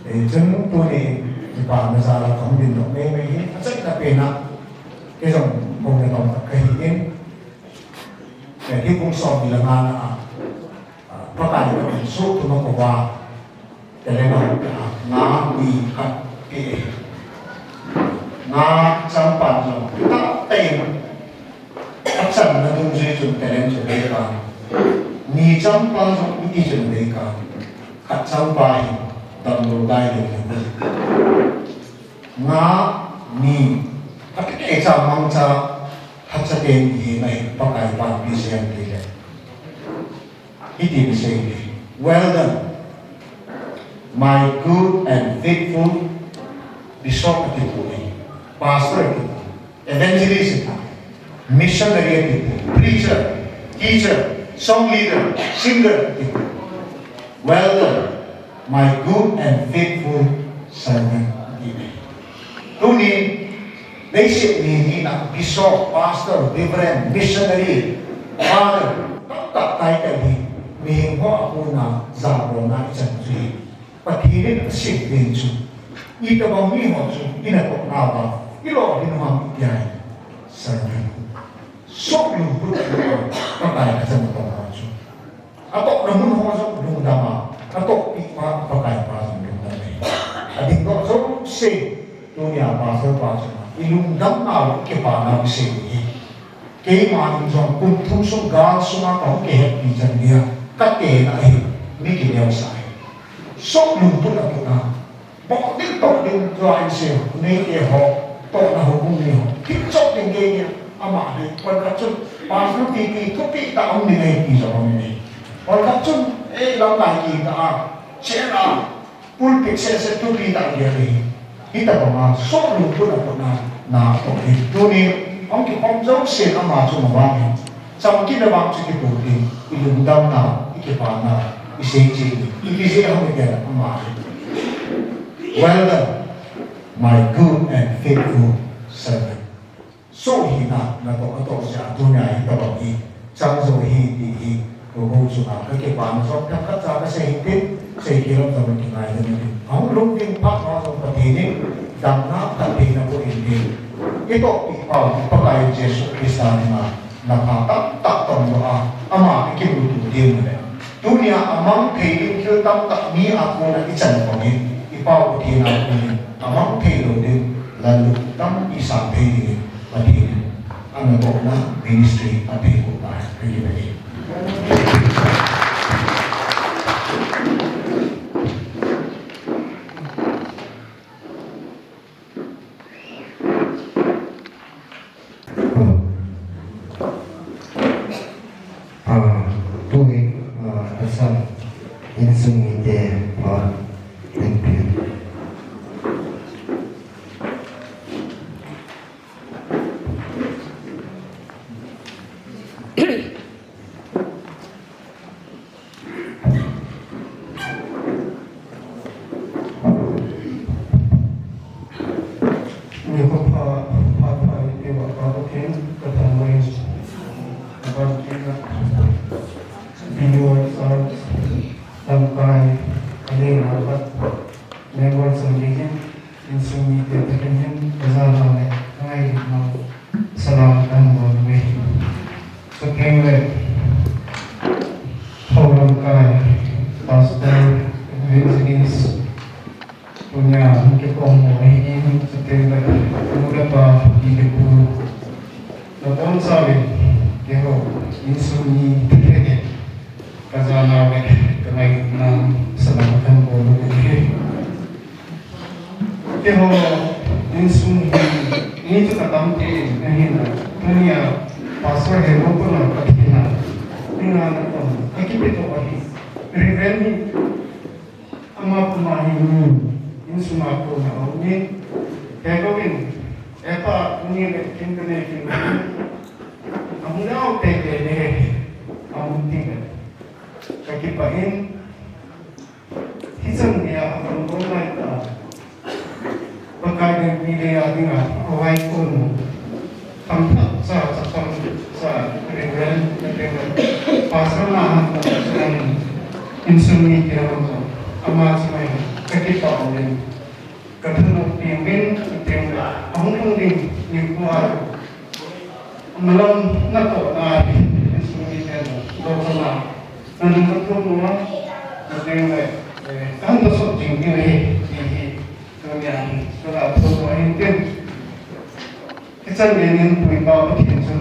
để chúng tôi thì bà bây giờ là không định động mê hết rất là bền nặng cái dòng cùng cái dòng cái hình để khi cũng xong thì là ngàn có cả những số tụi nó có qua để lấy nó ngã bị khát kệ ngã trong bản rồi tạo tiền áp sẵn là đúng duy chuẩn để lên chuẩn đề cả ni trong bản rồi đi chuẩn đề cả khát trong bài tầm đồ đại để ngã ni các cái exam mang cha hát sa tiền gì này bắt cái bản bị xem đi đấy ít đi xem đi well done my good and faithful bishop pastor evangelist missionary preacher teacher song leader singer well done my good and faithful servant Tuni basic ni na bishop, pastor, reverend, missionary, father, tất tay cái gì mình họ cũng là giả bộ na chân duy và thì đến là sinh viên chú ít là bao nhiêu họ chú ít là cộng nào vào ít lo đi nó bị dài sai sốt luôn bút rồi các bài là chân cộng nào chú à cộng là muốn họ giống luôn đam mà à cộng bị mà các bài mà dùng luôn đam này à định họ giống sinh tôi nhà bà sơ bà chú ilung đam nào cái bà nào sinh cái mà mình dùng cùng thông số gan số mà có cái hệ bị chân địa các cái này mấy cái đeo sai sốt luôn bút là bút nào bỏ đi tổ đi rồi anh xem nên cái họ tổ là họ cũng nhiều thích sốt đến cái gì à mà đi quan các chung bà sơ thì thuốc kỹ tạo ông này thì rồi này quan các chung ấy làm lại gì ta sẽ là pulpit sẽ thuốc kỹ tạo gì đấy kita bahwa sok lu pun apa na to itu ni ông ki ông dấu sen ama chu ma wa sam ki da bang chu ki pu ti ilung dam na kipana iseji ibise ho ge ama well done my good and faithful servant so hi na to ja tu nya to ba hi sam so hi ti ko ho chu na cái kipana so ka ka cha ka se hi xây cái lòng tâm tình này lên ông lúc tiên phát nó trong tập thể này đam na tập thể nó có hình hình cái tổ bị bảo bắt lại Jesus Christ mà họ tập tổng đó mà cái kiểu tụ tiên này dunia among thầy đi theo tâm tập ni aku là cái chân của mình cái bảo thì nào mình among thầy rồi đi là lúc tâm đi sang thầy đi và thì anh nói là ministry ở đây của ta cái gì vậy okay, katawin. About video or lampai, aling rapat, lewat sendiri, insumi tertentu, kesalahan, ngai mau selamatkan boleh. Sekian lampai, pastor, bisnis punya kipong ini sekian beberapa hidupku. Lepas sahaja, dia insumi tertentu. Kasana kemai selamatkan boleh. Kehor insum ini tu kata mungkin dunia Pastor Hegou pun nak kena dengan ekip itu lagi. Reveni amat mahir insum aku nak ini Hegou ini apa ini kini amuna tege deh amunti kakipain hisang dia akan bermain pagkain nilai ating away ko tampak sa regular pasal na sa insumni kaya ko ama sa may kakipa ulit katulog pimpin itim ang din yung kuha malam na to na insumni kaya doon na nandun ko mga natin kanto sa tingin kemudian setelah berbuat itu kita ingin beritahu kita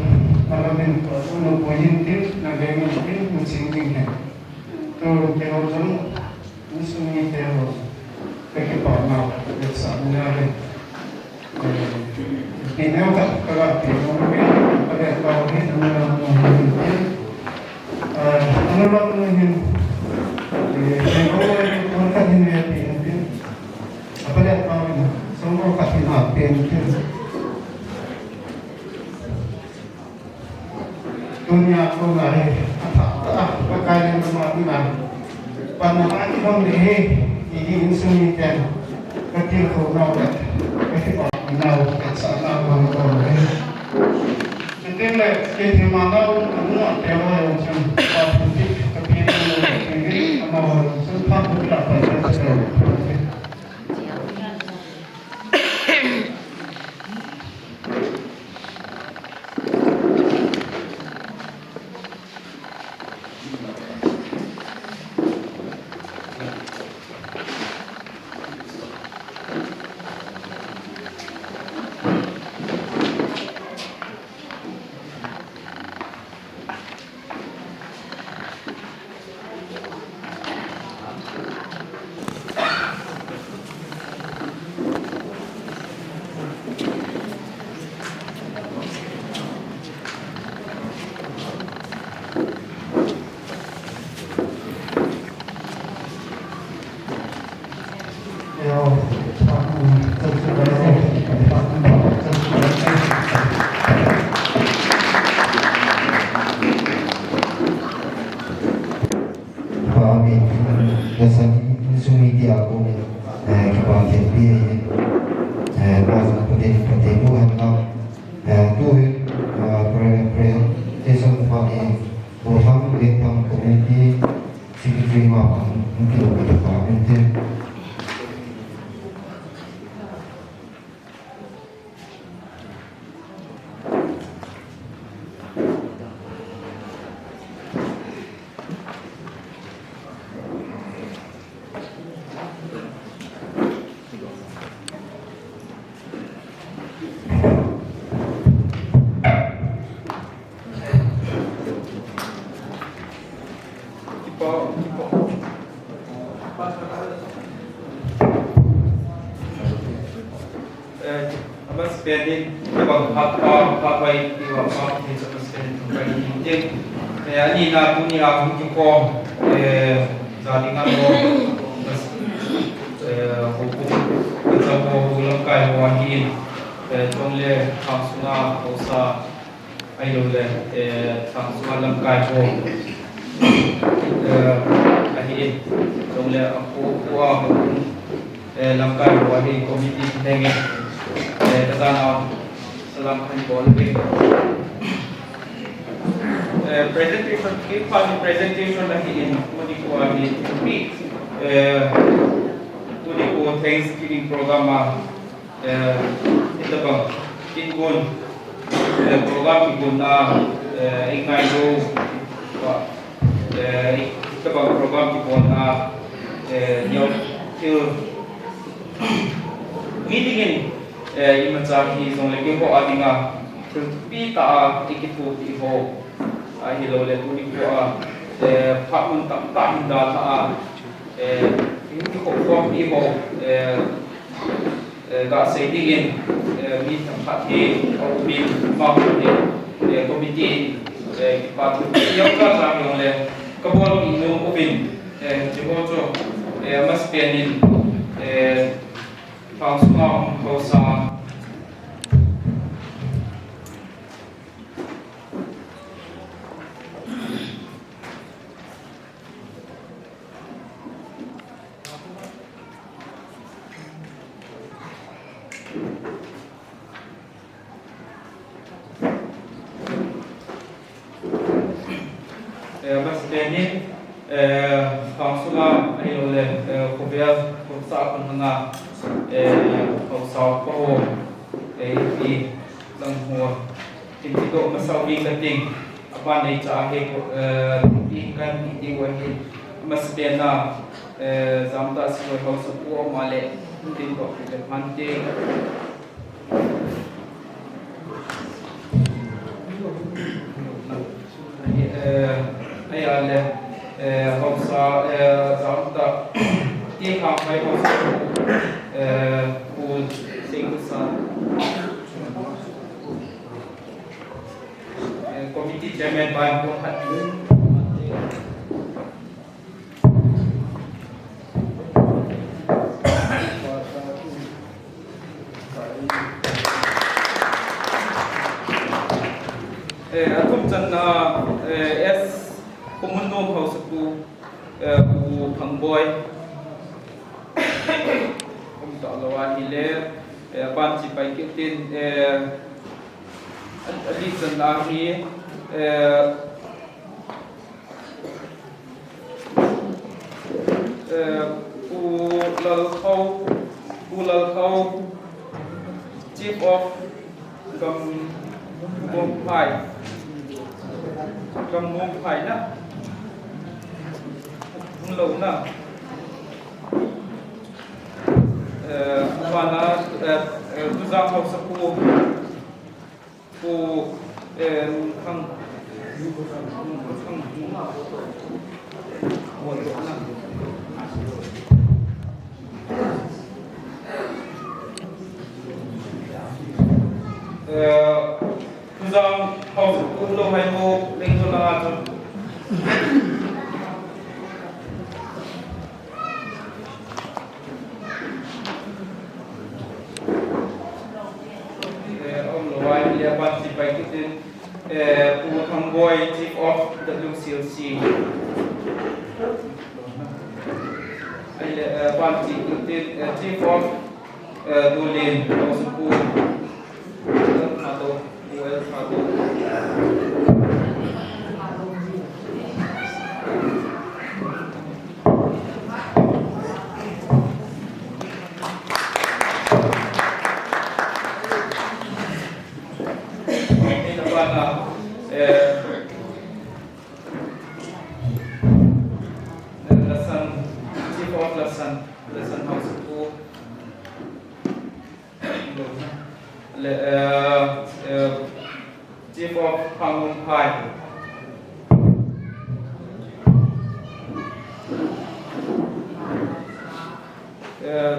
malam ini kalau berbuat itu naga ini musim ini tu kalau jom musim ini terus bagi partner bersama ini apa kalau kita pada tahun ini mungkin apa dia tahu semua kasih apa dunia aku lari pakai yang bermakna pandangan orang ini insumni kan kecil kurang kecil now sana orang setelah kita mahu semua teori macam politik kepikiran ini mau sempat berapa spending about halfway to about his spending to buy him. Ni na dunia mungkin kau jaringan kau hukum macam kau lengkai wahid jomle hamsunga osa ayo le hamsunga lengkai kau akhir jomle aku kuah lengkai wahid komiti dengan kesana salam kan bol ke presentation ke pani presentation lagi in mudi ko ani pi mudi ko Thanksgiving program ito bang kingun program kingun na ignite go ito bang program kingun na nhiều til meeting in imacha hi song le ko adinga pi ta tikitu ti ho hi lo le tu ni ko pha mun tam ta hin da ta hi ko form ni ho ga sei ding in mi tam pha ti au mi ma ni committee ki pa tu yo ka sa yo le ka bol ni no ovin je ho cho mas penin phang sung ho sa mas penin phang sung ai lo le ko bia ko sa kon na ho sa ko pi lang ho tin ti do masau bi ka ting apa nei cha he ko pi kan ti wa he mas pen na zam da si ho sa ko ma le tin ko ke man te ai ale ho sa zam da ti ka mai ho sa ku sing sa committee chairman by Pstor Hegou atum chan na s communum house ku phang boy kom ta lawa hile ban chi pai kitin ali chan na hi lal khâu chief of gam mom phai na lâu na và na tu giang học sa ku khang tu giang học sa ku lo hai mo leng cho la cho participated in boy chief of the WCLC. Participated chief of lhin also chief of Hangum Pai,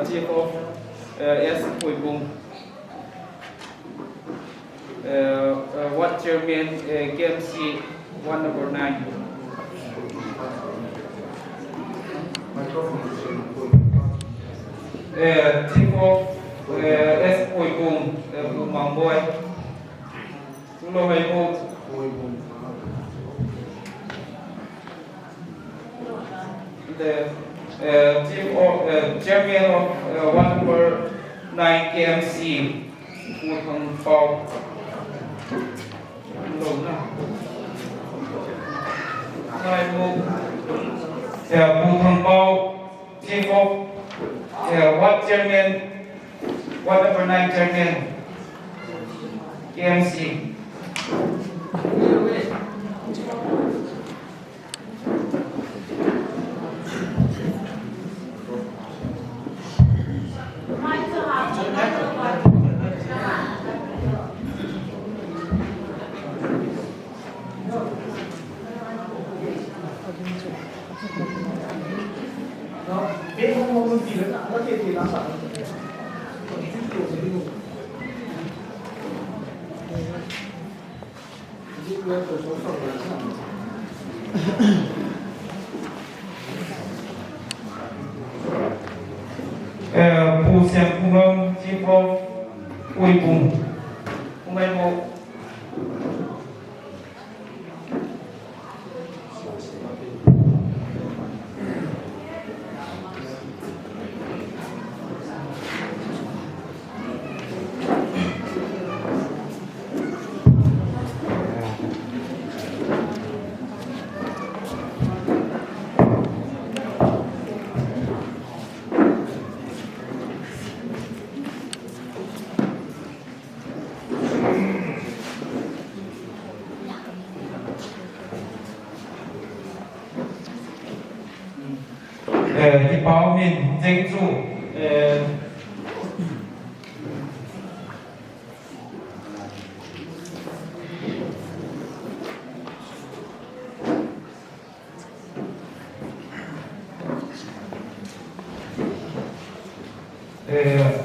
chief of S. Huibung, what chairman KMC 1/9. Chief of S. Huibung, Mamboy. Lo Hegou the chief of champion of 1/9 KMC, Hegou Lhouvum, Chief of Ward Chairman, Ward Number 9 Chairman, KMC. Chief of Hegou Lhouvum. Die Baumin Ding zu.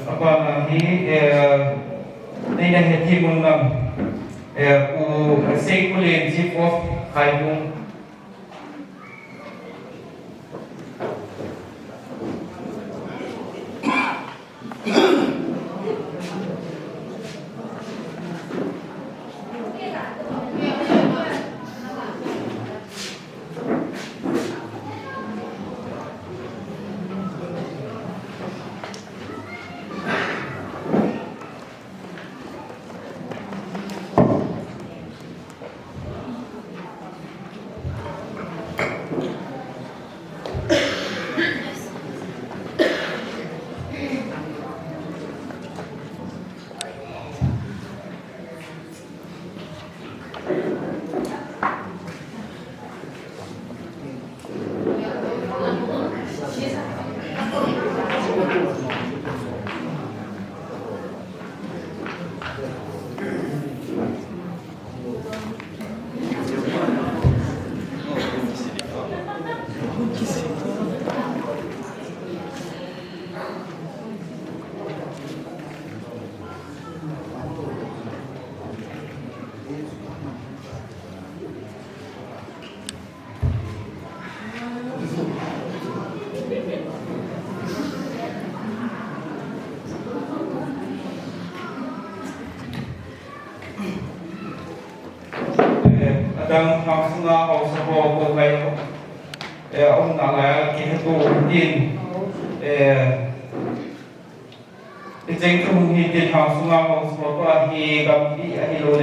Apa ni đây là hệ thi môn năm của xây của liền Chief of Hegou. Đang học sinh học sinh của thầy ông đã là kỹ thuật tin chính trong khi tin học sinh học sinh của thì gặp bị anh lôi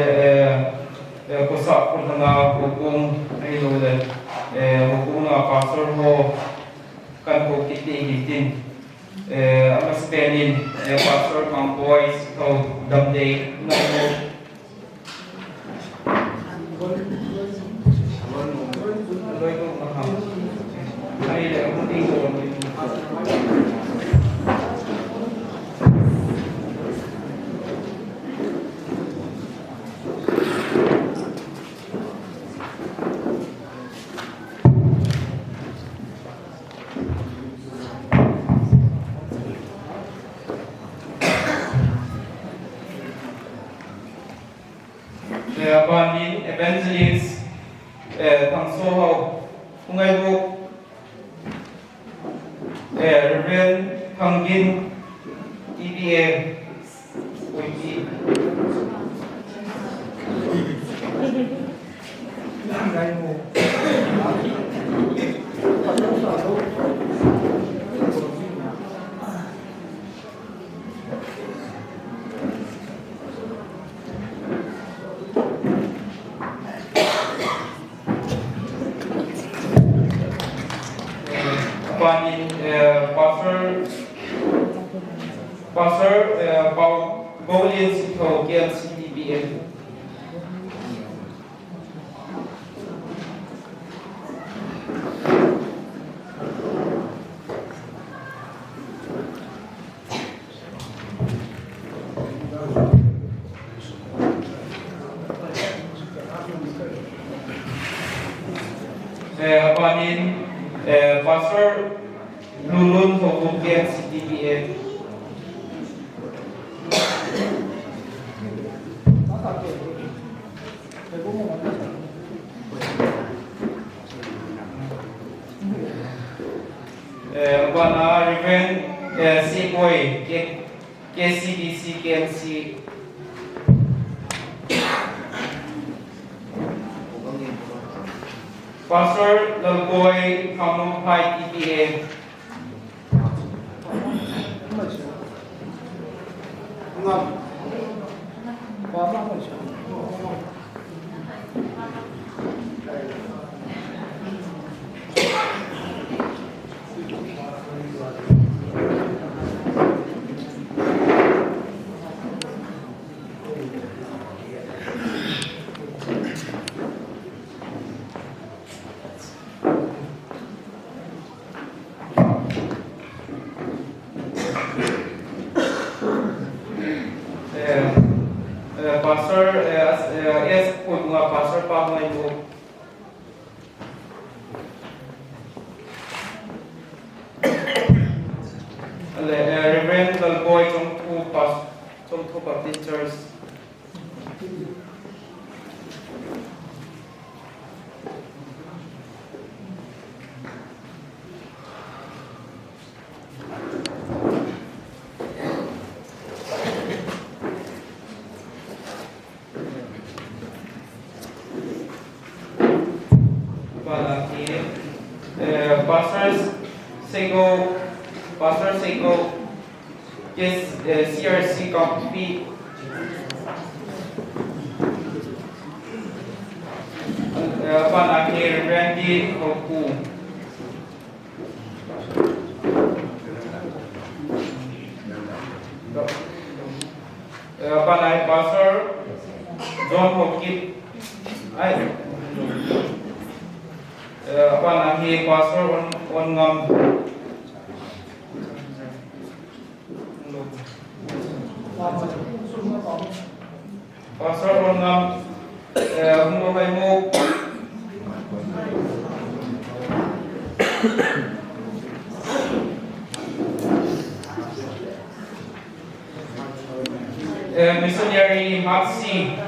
của sọ của thằng của cung anh lôi của cung là Pastor ho kan của kỹ tin ông Spainin Pastor mang boys cầu đầm đầy nó Banin evangelist thằng Soho cùng ai vô Rev thằng Gin EBA Wiki Panin Pastor Paulin Sito Kian CDBN. Panin Pastor Hegou Lhouvum Kian CDBN. Bana Reverend Seaboy KCDC KMC. Pastor Lalboy Kamumpai TPA. Pastor yes po mga pastor pa mga ito. Reverend Lalboy Chongtu Baptist Church. Pastor Hegou is CRC copy. Panaki Randy Hegou. Panaki Pastor John Hopkins. Panaki Pastor on Pastor Ongam Hegou missionary Maxi.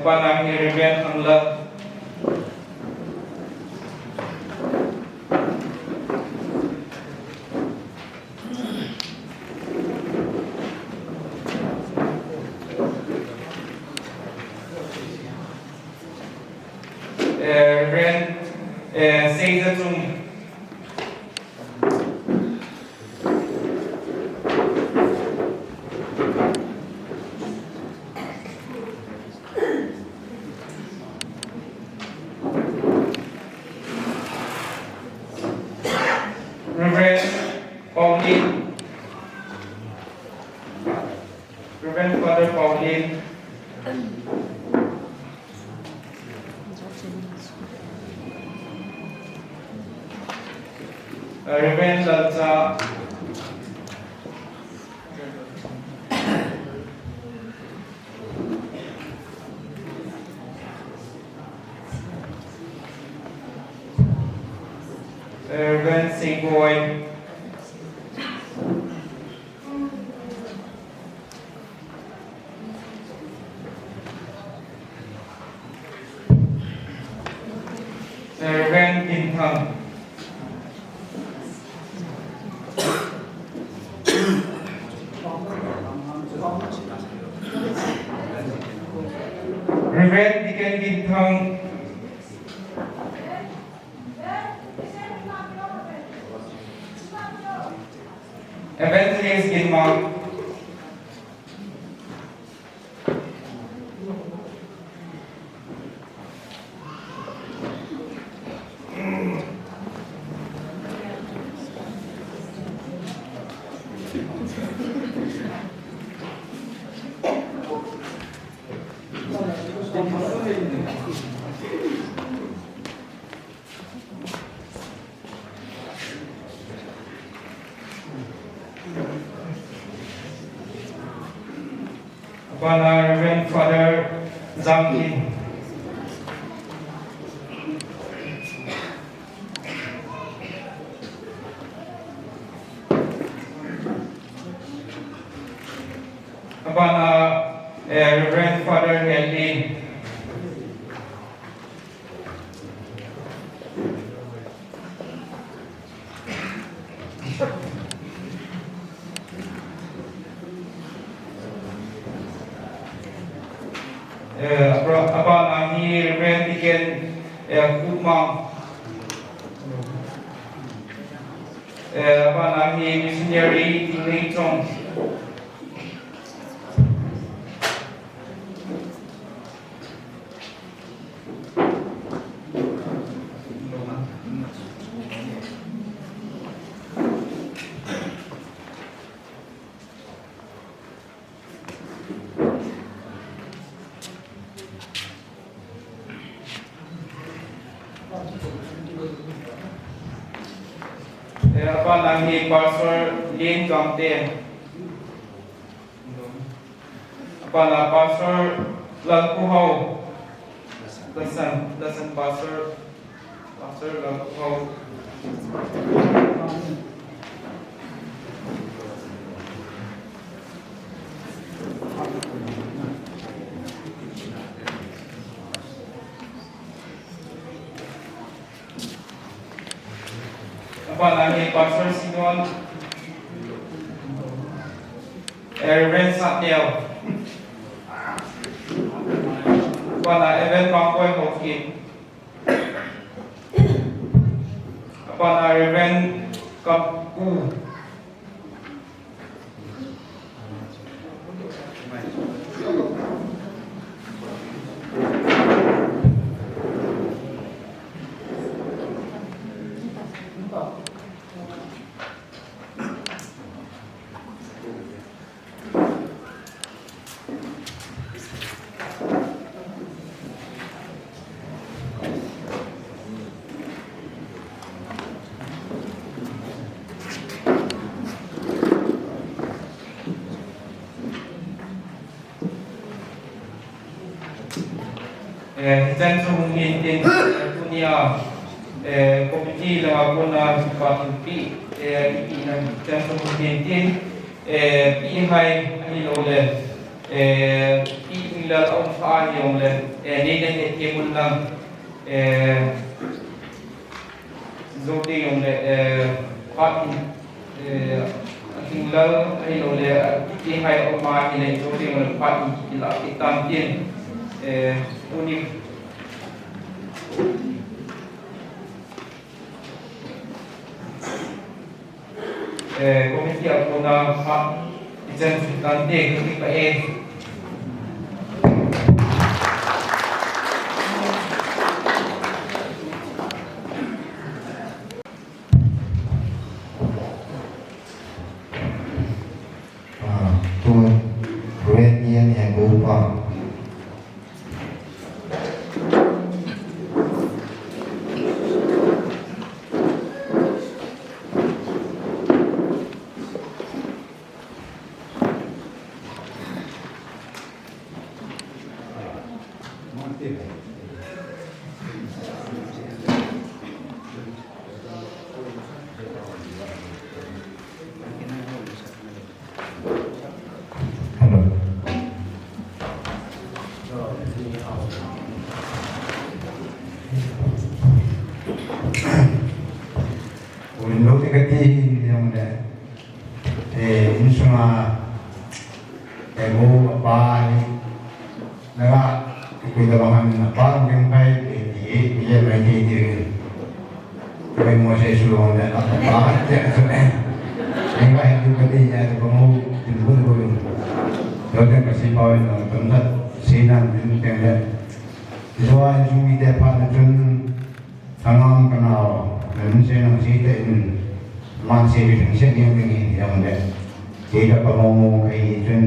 Panang Reverend Angla. Reverend Seizatum. Reverend Father Pauline. Reverend Lalza. Reverend Seaboy. Gin Thang. Reverend Deacon Gin Thang. Evangelist Gin Mang. Reverend Father Zhang Lin. Reverend Father Lhin. Reverend Deacon Kumang. Missionary maicham. Pastor lhin Pastor Hegou Lhouvum, Pastor Hegou. Pastor Sinon, Reverend Satyel, Evan Pangkoy Hokit, Reverend Kapu, dan sumungin din dunia komiti laguna patimpi ipinan dan sumungin din ihai hilole ilal on fa yole neden ekemun lang zodi yole patim hilal hilole ihai on ma ile zodi yole patim ila kitam din unik komisi aguna Pak Ijan Sultante ketika Tuan Reverend Hegou Pastor. lo di kati yang de insuma ego apa ni naga kita bangan apa yang baik di dia lagi di kau mau saya suruh de apa dia tu yang baik itu kati ya kamu timbul lo de kasih poin tempat sinan ini de doa jumi de pada jun sangat kenal dan saya nak cerita ini masih di sini yang ini yang ada kita kalau kayak jun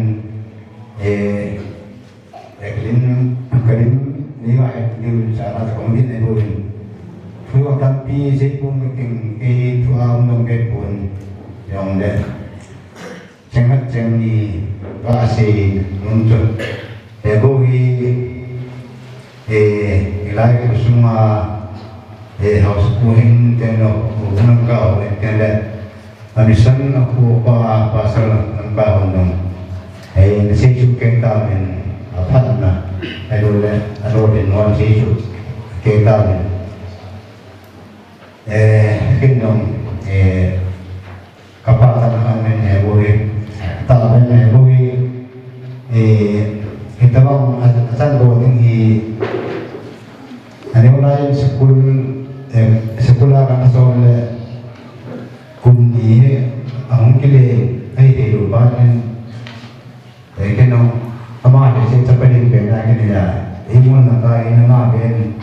kelin ni lah dia cara kombin itu tu tapi saya pun mungkin tu orang pun yang ada sangat jeli kasih untuk bagi ilai semua house puhin teno unang kau tenda anisan aku apa pasal nambah unang nasisu kita men apa na adole non sisu kita men kinong kapatan kami boleh tak boleh kita bang asan boleh ada orang sekolah kan soal kundi ang kile ay diluban keno ama de se paling bena kene ya imun na kai na ma ben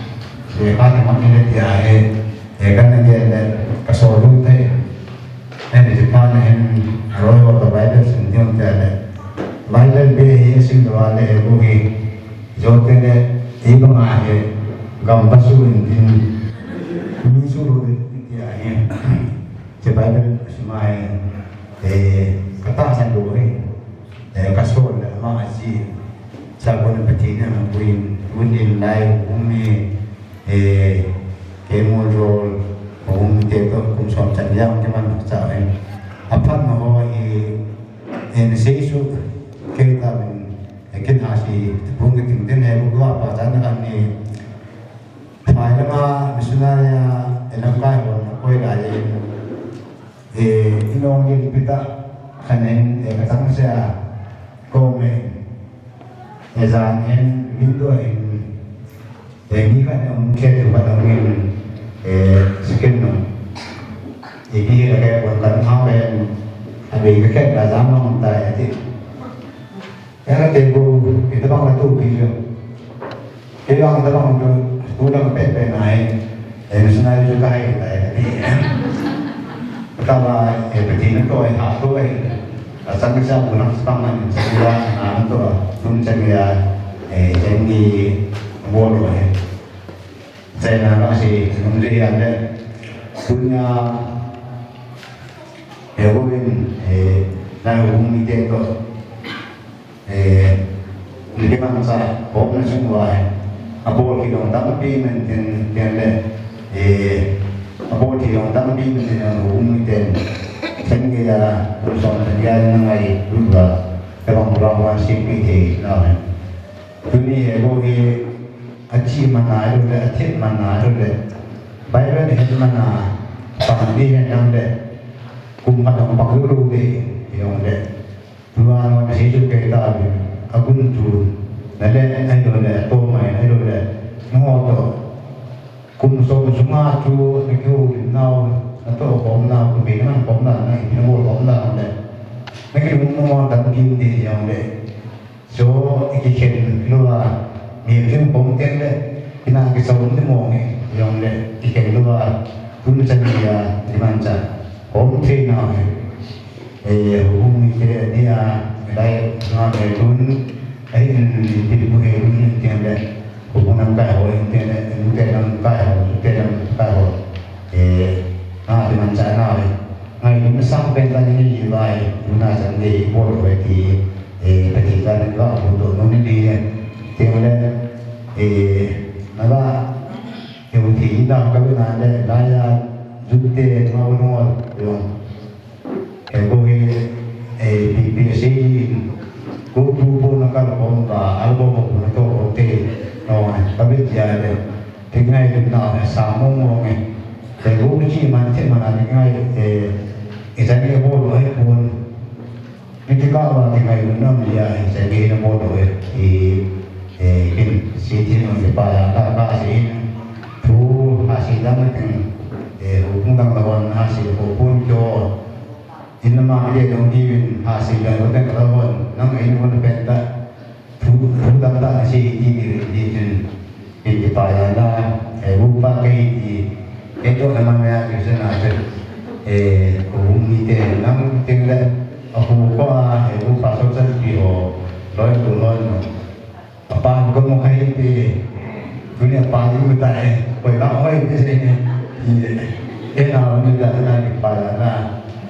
se ka ma kene dia kan ge le kasolu te ene de pa na en roy wa ta bible sin dion ta le bible be he sin do ale bo gi jote ne iba ma he gam basu in suruh dia ini sebab semai kata sandu ni kasut mak asyik sabun betina buin buin lain umi kemurol teto kumsom canjang cuman cakap apa mahu sesu kita kita asyik bunga tinggal buat apa jangan ni phải là misalnya dalam kahwin kau lain inong yang kita kanen katang saya komen ezanen window ini kan mungkin pada mungkin sekian jadi kayak bukan hal yang ada kayak zaman tak itu karena temu kita bang itu video kita bang kita bang ulang pepe naik, misalnya juga itu kalau betina tu hak tu asal kita pulang sepanjang sekolah tu pun saya jadi bodoh saya nak si menteri ada punya Hegou Lhouvum itu lebih masa pokoknya semua apoh kita tapi mungkin apoh kita tapi mungkin umumnya sehingga urusan kerja nangai juga dalam rawan CPT nah ini Hegou aci mana ada aci mana ada Bible ni mana pahami yang ada kumpat yang pakuru deh yang ada dua orang hidup kita agun tu nada itu ada tomai itu ada ngoto kumso semua tu itu nau atau pomna kumbinan pomna ni nau pomna ada mungkin umum tak gini yang ada so ikan luar mungkin pomten le kena kisahun tu mong yang le ikan luar pun saya di mana pomten na umum dia baik nak pun ini tidak boleh tiada hubungan kaya tiada kaya di mana ngai sampai tadi ni lagi guna jadi bodoh bagi ketika negara untuk nuni tiada nada yang tidak kalau ada daya juta mahu yang boleh BBC kubu nakal pomba album pun itu hotel, tapi dia ada tinggal di mana samu orang Hegou chỉ mà thế mà là ngay cái cái bộ đội buồn những cái các bạn thì ngày hôm nay thì sẽ đi nó bộ đội thì cái sĩ thiên nó sẽ bài là sĩ thu sĩ đang cái cũng đang làm sĩ của quân cho in mà cái đồng chí sĩ là nó đang làm năng ấy nó bên ta thu đang ta sĩ đi cái bài là Hegou ba cái thì cái chỗ làm nhà thì sẽ là cũng như thế năng tiếng đấy apoh có Hegou Pastor dân thì họ nói tụi nó apa có một cái thì cái này apa như người ta bởi lão hỏi cái gì này thì cái nào như là đi bài là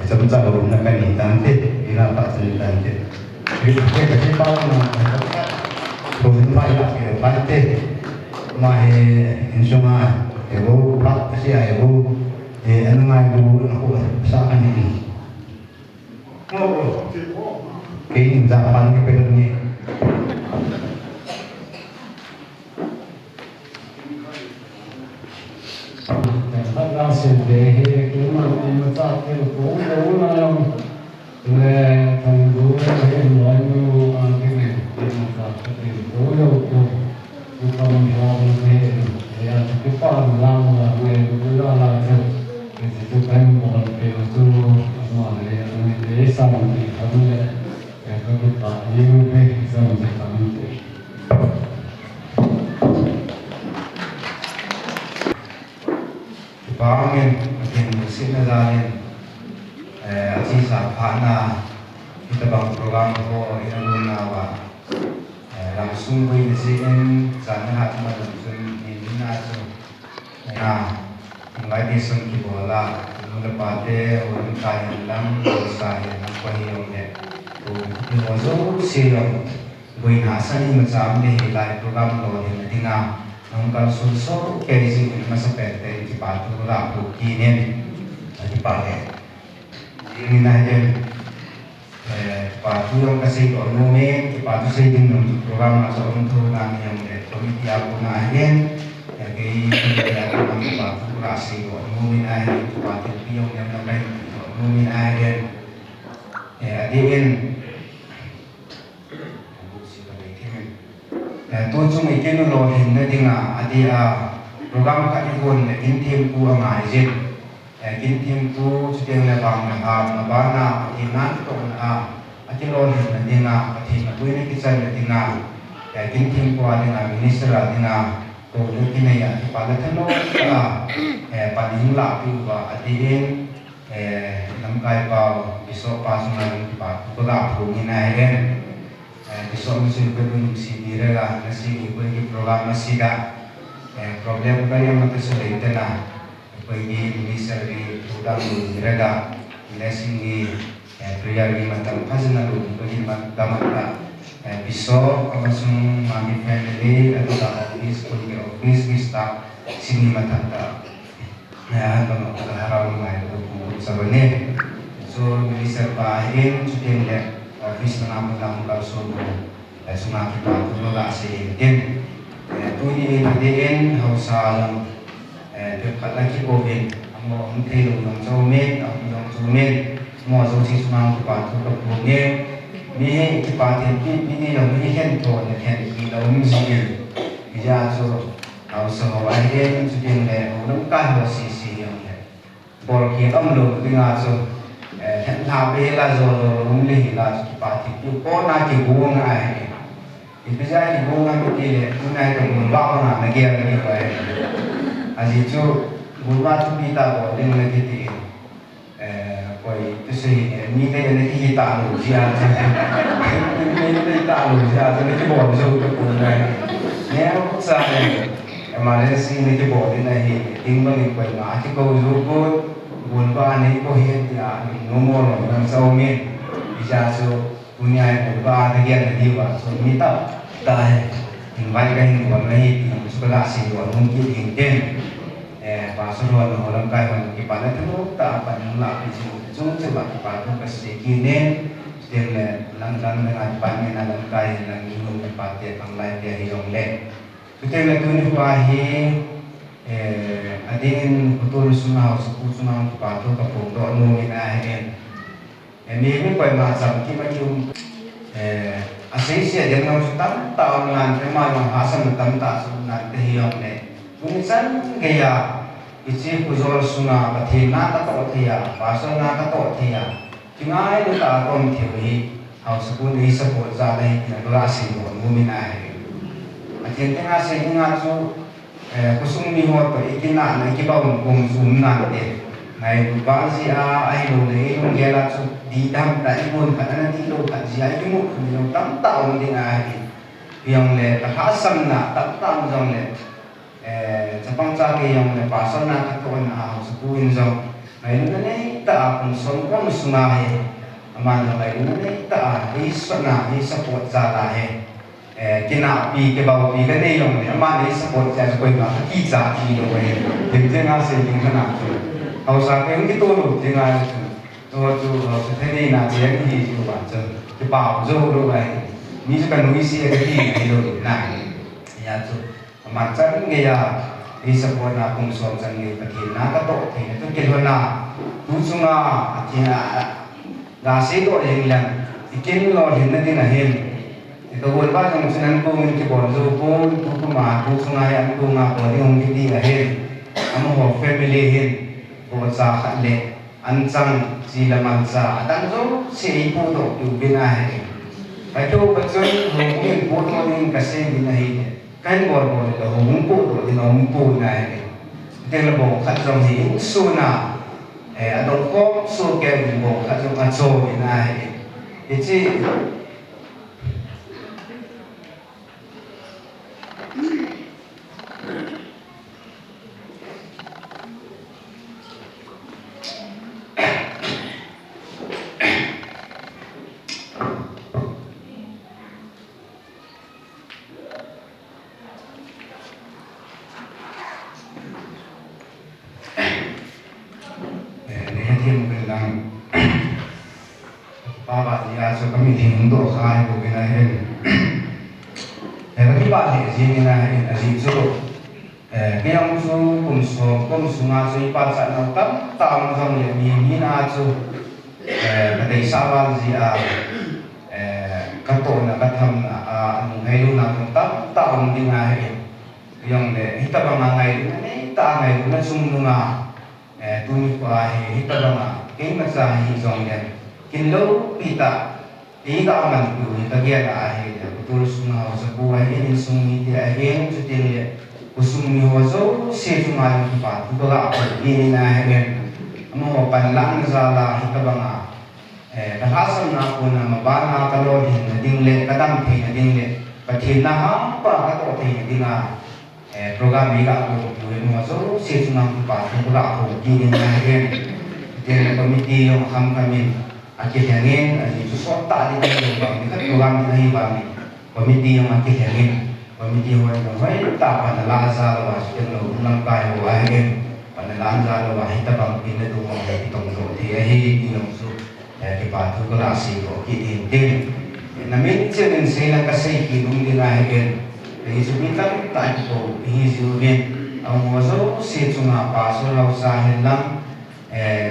chúng ta cũng là cái nền tảng thế thì là phát triển nền tảng thế vì cái bao mà tôi phải là cái bài thế mà hình dung à Hegou phát cái gì Hegou anh ngay đủ nó sao anh đi cái hình dạng phản cái bên này phát ra sự để cái mà ta cái cũng đúng là về thành phố cái nói như cái này cái mà cái cố đâu cũng không làm về cái phần làm là về cái đó là cái sự thành một cái sự mà để xong thì không là cái tại như cái xong thì không Bangin akin sinazalin aci sapana kita bang program ko inaguna wa langsung ko isin sana hat ma langsung inina so na ngai di sun ki bola mula pate un kai lam sa ya na ko hiyo ne to ni zo siyo buina sani macam ni lai program lo ni dinga ang kalsulso kaya si masapete di patu la bukinin di pare ini najen patu yang kasih konumen di patu saya dengan program masuk untuk kami yang komiti aku najen ya kaya aku di patu kasih konumen najen di patu pion yang namanya konumen najen ya diin tôi chung ý kiến lo hình nơi tiếng thì program các cái nguồn để kiến thêm cu ở ngoài trên kiến thêm cu cho tiếng là bằng là bán là thì nát còn cái lo hình là tiếng thì mà tôi cái chân là tiếng kiến thêm qua tiếng minister là tiếng tôi những cái này thì bạn là thân là bạn những là tu và tiếng nắm cái vào cái số pas mà bạn có làm phụ như này đấy besok mesti belum si diraga nasi bagi program nasi dah problem kaya mata sulit na bagi minister di udang diraga nasi ni prayer di mata pasna lu bagi mata mata besok langsung mami family atau office pergi office kita sini mata ya kalau harap mai tu sabane so minister bahin sudah dia office mengambil kalsul sungai kita tu lah sehingga tu ni dia hausa dekat lagi covid amo mungkin orang Jomen orang Jomen semua sosial sungai kita tu kepunya ni kita ni yang ni kan tu ni kan kita mesti dia tu hausa awal dia sudah ni orang kah sisi yang bor kita belum dengar tu thà bây là rồi ông đi là bà thì có na thì buông này thì bây giờ thì buông ngay cái gì hôm nay thì muốn bao nào này kia là như vậy gì chứ muốn bao chúng đi ta bỏ lên cái gì coi tôi suy nghĩ cái này cái gì ta đủ ra cái ta đủ ra cho nên cái bỏ rồi cái cuốn này nếu sao này mà lên xin cái bỏ cái này thì tiếng bằng cái quầy ngã cái câu rồi cô buồn ba này có hiện thì ngomong rồi làm sao mình bây giờ số punya buồn ba thì kia là đi vào số mi tập tại vài cái hình của này thì số là gì của không kịp hình tên và số rồi nó làm cái mình cái bản thân nó ta phải làm cái gì chúng sẽ làm cái bản thân cái gì kia nên tiền là làm dengan bản mình làm cái là những cái bản tiền bằng lại để hiểu lên cái này tôi nói qua hi adin betul sunah sepuluh sunah patu kapung do no ina ini koi macam kimacium asisia jangan sutam tahun nan terima yang hasan tam tak sunat tehiyong ne kunisan gaya isi kuzol sunah bathina kato thia pasana kato thia jingai lu ta tom thiwi hau sepuluh ni sepuluh zalai na glasi do mumina atin tengah sehingga su kusung ni ho to ikina na kibawon kung sunna de nai bangsi a ai lo le lo gela su di dam da ibon kana ti lo ka ji ai mu ni tam taw ni ai yang le ta hasam na tam tam jong le chapang cha ke yang le pasana ka to na su kuin jong nai lu ne ta kun som kom sunga he aman nai lu ne ta hi sana hi support cha la he kina pi ke ba pi ke ne yong ne ma ne support cha ko ma ki cha ki lo we tin tin nga se tin kana au sa ke ngi to lo tin nga to to se the ni na je ni ju ba che ke ba zo lo ba ni se ka nu si ke ki ni lo na ya to ma cha nge ya ni support na kung som sang ni pa ki na ka to the to ke lo na tu su nga ti na ga se do yin lan ikin lo hin na din na hin itu buat yang senang pun kita bonzo pun tu mah tu sungai yang tu mah boleh orang kita lahir, kamu ho family hin, buat sah le, ancang sila mangsa, dan tu si ibu tu tu bina hin, itu betul mungkin buat orang kasih bina hin, kan boleh dah mumpu tu di mumpu na hin, dia lebih kacau hin suna, ada kok so ke lebih kacau bina hin, itu Bapak dia so kami hindo khai ko bina hen kami ba le ji na hen ali so kaya mo so kum so nga so ipa sa na tam tam jong le mi na so kadai sawal ji a kato na katham na anu hai lu na tam tam ding na hen yang le hita ba ngai ni ta ngai na sum na tu ni pa hita ba na king na sa hi jong le kinlo pita ida man ku tagia la ahe betul sunga sa buai ini sungi dia ahe jutin le usumi hozo se cuma pa tu ga apa ini na ahe mo panlang zala hitabanga kahasam na ko na mabana kalo din ding le kadam the ding le pathina ha pa ka to the dinga program biga ko mo zo se cuma pa tu ga apa ini na ahe dia komiti yang kami akhir angin, itu sota di dalam bang, itu program ini bang, komiti yang akhir angin, komiti yang baik, tak pada lazar was, yang ulang kaya wahai, pada lazar wah kita bang ini tu mau kita tunggu dia ini yang su, kita tu kelasi kok kita ini, namun jangan saya kasih hidung di lahir, ini sebentar tak itu, ini sebabnya, awak masuk si cuma pasal usaha lang.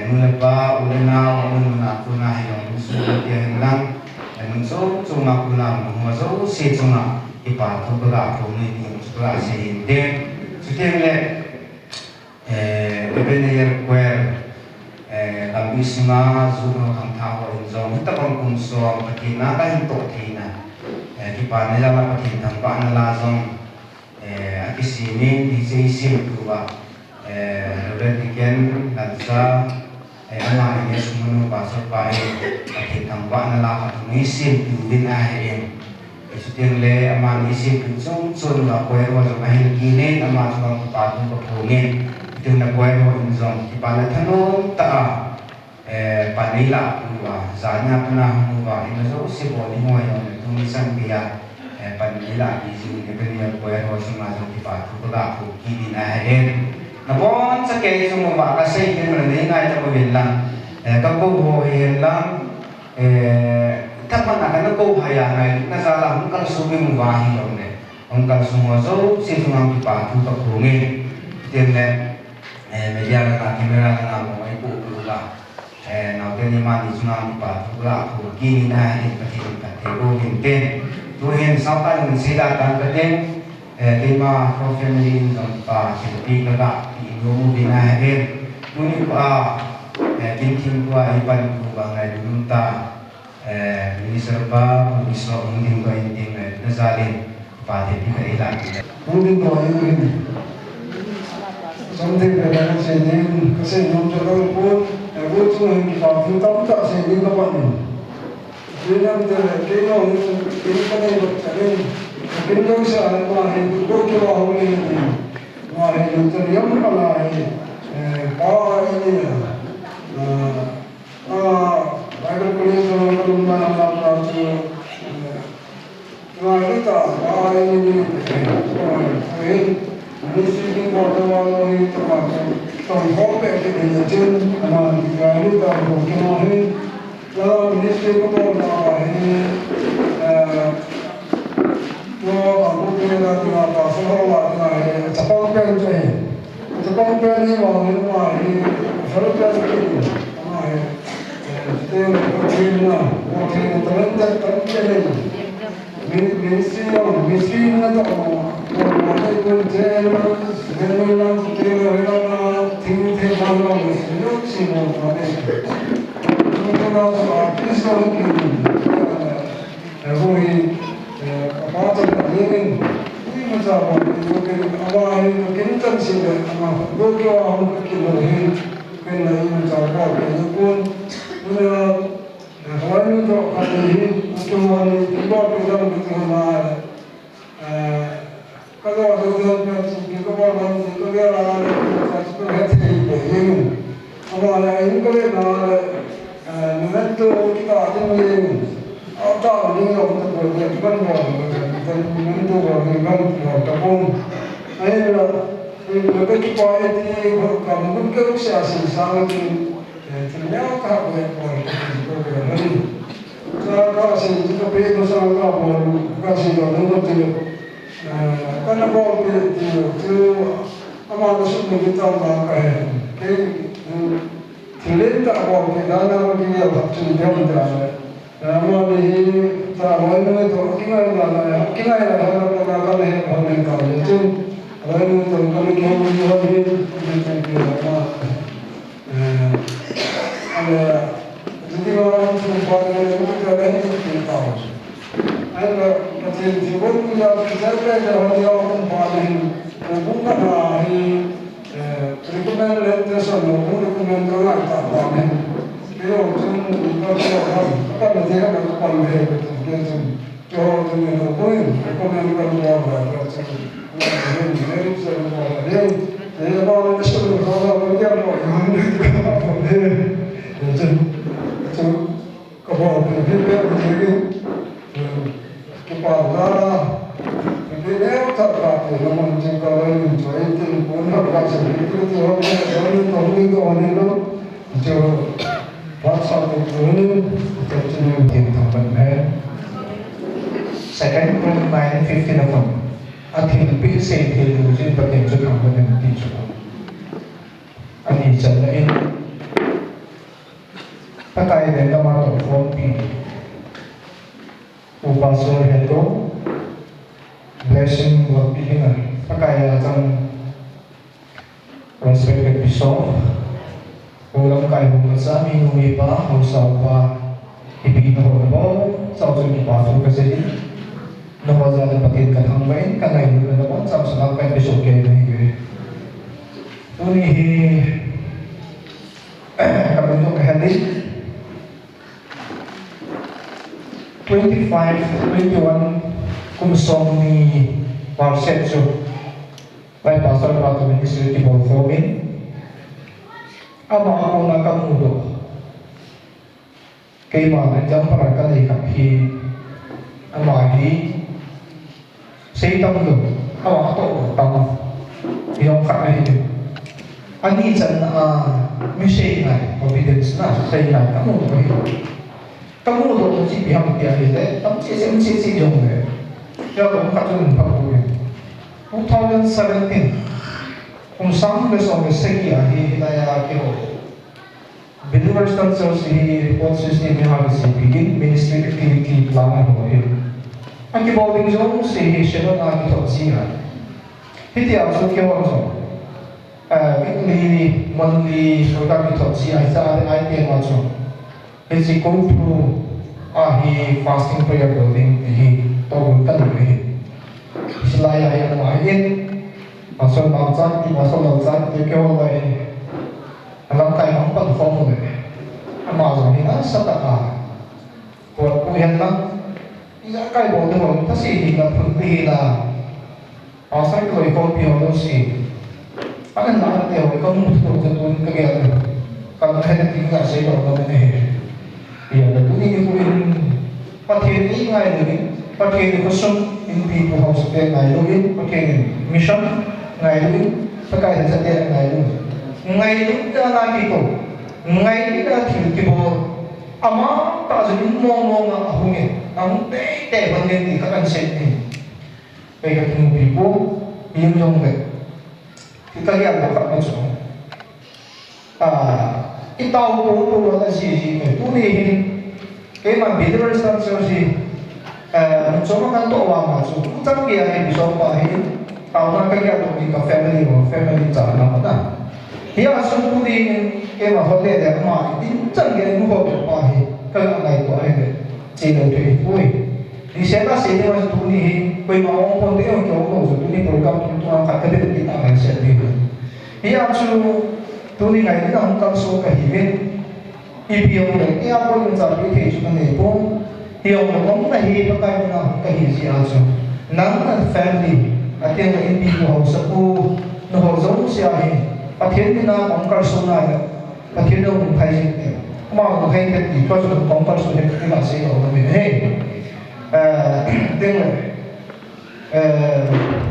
Mula pa ulena ulena kuna yang musuh dia hilang dan musuh cuma kuna musuh si cuma ipa tu berapa ni yang sebelah si dia sudah le bebenir kuer kami semua suruh kang tahu injom kita pun kumso patina kan untuk tina kipana jalan patina tanpa lazong akisini di sisi dua Revendikan lansa ama ini semua pasal baik kita tambah nala atau isim din akhir itu le ama isim cung cung la koe ro mahil kini ama semua padu kepungin itu na koe ro injong kipana thano ta panila dua zanya pernah dua ini so si boli mo yang tulisan dia panila di sini dia koe ro semua kipadu padu kini akhir Napon sa kaya sumuma kasi hindi mo na ngay na pawilang kapag buhay lang tapan na ka nagkauhayan nasa lang ang kalusubing mo bahay lang ang kalusumoso si sumang kipatu kapungin tiền này bây giờ là camera là một cái bộ là nào tên mà đi chung làm bảo là của kia này thì có thể cả thể vô hình tên tôi hiện sau tay mình sẽ đặt cái tên cái mà trong family trong và chỉ đi cái đó thì nó đi này hết tôi đi qua kinh kinh qua iban của ngày chúng ta mình serba mình so mình có những tiếng này nó ra lên và thì cái đấy là Mungkin kalau ini, something that I say then, kasi nung jalan pun, aku cuma kita tahu tak saya ni kapan ni. Dia nak dia nak ini kan yang bercakap, mungkin yang saya mahu itu kita mahu ini, mahu itu yang kalau power ini, Bible kuliah kalau mana tu. Kita power ini Ministry của tôi là đi tổng hợp về cái đề trên mà cái đi tàu của cái nó hết là ministry của tôi là tôi ở một cái là Pastoral là chấp hành quyền chơi chấp hành quyền này mà phải cái mà tôi có team là một team tôi lên ministry nó to cái quân chế nó nên nó kêu nó thinh thế nào nó lúc xin nó đấy nó cái số cái rồi có cho cái mình mà sao cái cái chân xin được mà đôi khi không cái cái này mình sao có cái quân hỏi nó cho cái gì cho mình cái bao cái gì cái mà kalau ada yang kalau orang itu dia orang itu hati ini, kalau ini kalau membantu kita ada yang ada ni orang tu boleh bukan orang membantu orang membantu tapi ayah mereka kita ini kalau mungkin usia sangat ternyata orang itu kalau saya juga pergi bersama orang kasih orang itu karena kalau itu amal sunnah kita maka tidak kalau kita nak dia betul jam dah amal ini tahu itu kita ada kalau kita itu lalu itu kalau kita ada jadi orang semua kita ini tahu ada macam jiwa kita kita dah orang paling bukan hari rekomend lepas sana rekomend orang tak paling kalau kita macam apa paling betul jauh dengan orang rekomend orang macam ini saya bawa sesuatu kalau dia orang itu kalau dia begini kipana ini tak apa namun jika lain join itu pun harus itu orang yang tahu itu orang itu pasal itu terjadi di tempat second room 9:15 of them akhir bil say till using pakai tu tempat yang tisu ani jalan pakai dengan mana phone pi Pstor Hegou blessing buat bikingan pakai akan respect Pstor ulang kai bukan sami umipa usah pa ibigin ko mo sa usun ipasok kasi nawaza na patin ka hangwain kanay mo na naman sa kay Pstor kay ni unihi kabundok hadis 25, 21 kumsong ni Warset so by Pastoral Anniversary of Rev ama ako nakamudo kay mga jam para kalay kapi ama hi say tamlo awa ato tama yung kakay ani jan may say na evidence na say na kamudo kamu tu mesti pihak dia itu, tapi sesi jom le. Dia tu macam apa pun. 2017, kung sang le so me segi a hi la ya ke ho believer structure si report system ha si begin ministry activity plan ho hi ang ki bawing zone si hi shelo na ki thot si ha hi ti a chu ke wa zo weekly monthly program ki thot si ai sa ai te ma chu hi si go through a hi fasting prayer building hi to kan hi Selain ayat lain, masuk bangsa di masuk bangsa di kau lain, alam kai mampat form le, amazon ini asata buat kuihan lang, ia kai buat tu orang pasti hingga pergi lah, asal kau ikut pion si, akan nak dia kau mutu jatuh kegiatan, kalau ada tinggal saya orang mana, ia tu ni kuihan, pasti ini ngai lagi. Pakai kosong in people house ke ngai lagi, pakai mission ngai lagi, pakai saja ngai lagi dah lagi tu, ngai dah tiba-tiba, ama tak jadi ngomong ahungnya, amu teh banding di kapan set ni, pakai tu people yang jom ke, kita lihat apa macam, kita tahu ada sih, tu ni, keman believer structure sih. Cuma kan tu orang macam tu, tak kira yang bisa bahin, tahu nak kerja tu di family jangan mana. Ia semua ni, kema hotel dia mah, ini jangan kira muka bahin, kalau nak itu aja, cina tu itu. Di sana sini macam tu ni, kau mau pun dia orang kau tu ni program tu orang kata dia kita macam ni. Ia tu tu ni ngai ni orang kau so kahivin, ibu orang ni apa yang jadi kerja ni pun. Yung kung nahi pa kayo na kahisi aso nang family at yung hindi ko sa po no ho siya at hindi na kung karsona at hindi na kung kaisip niya kumang kahit di pa sa kung karsona kila siya o namin tingnan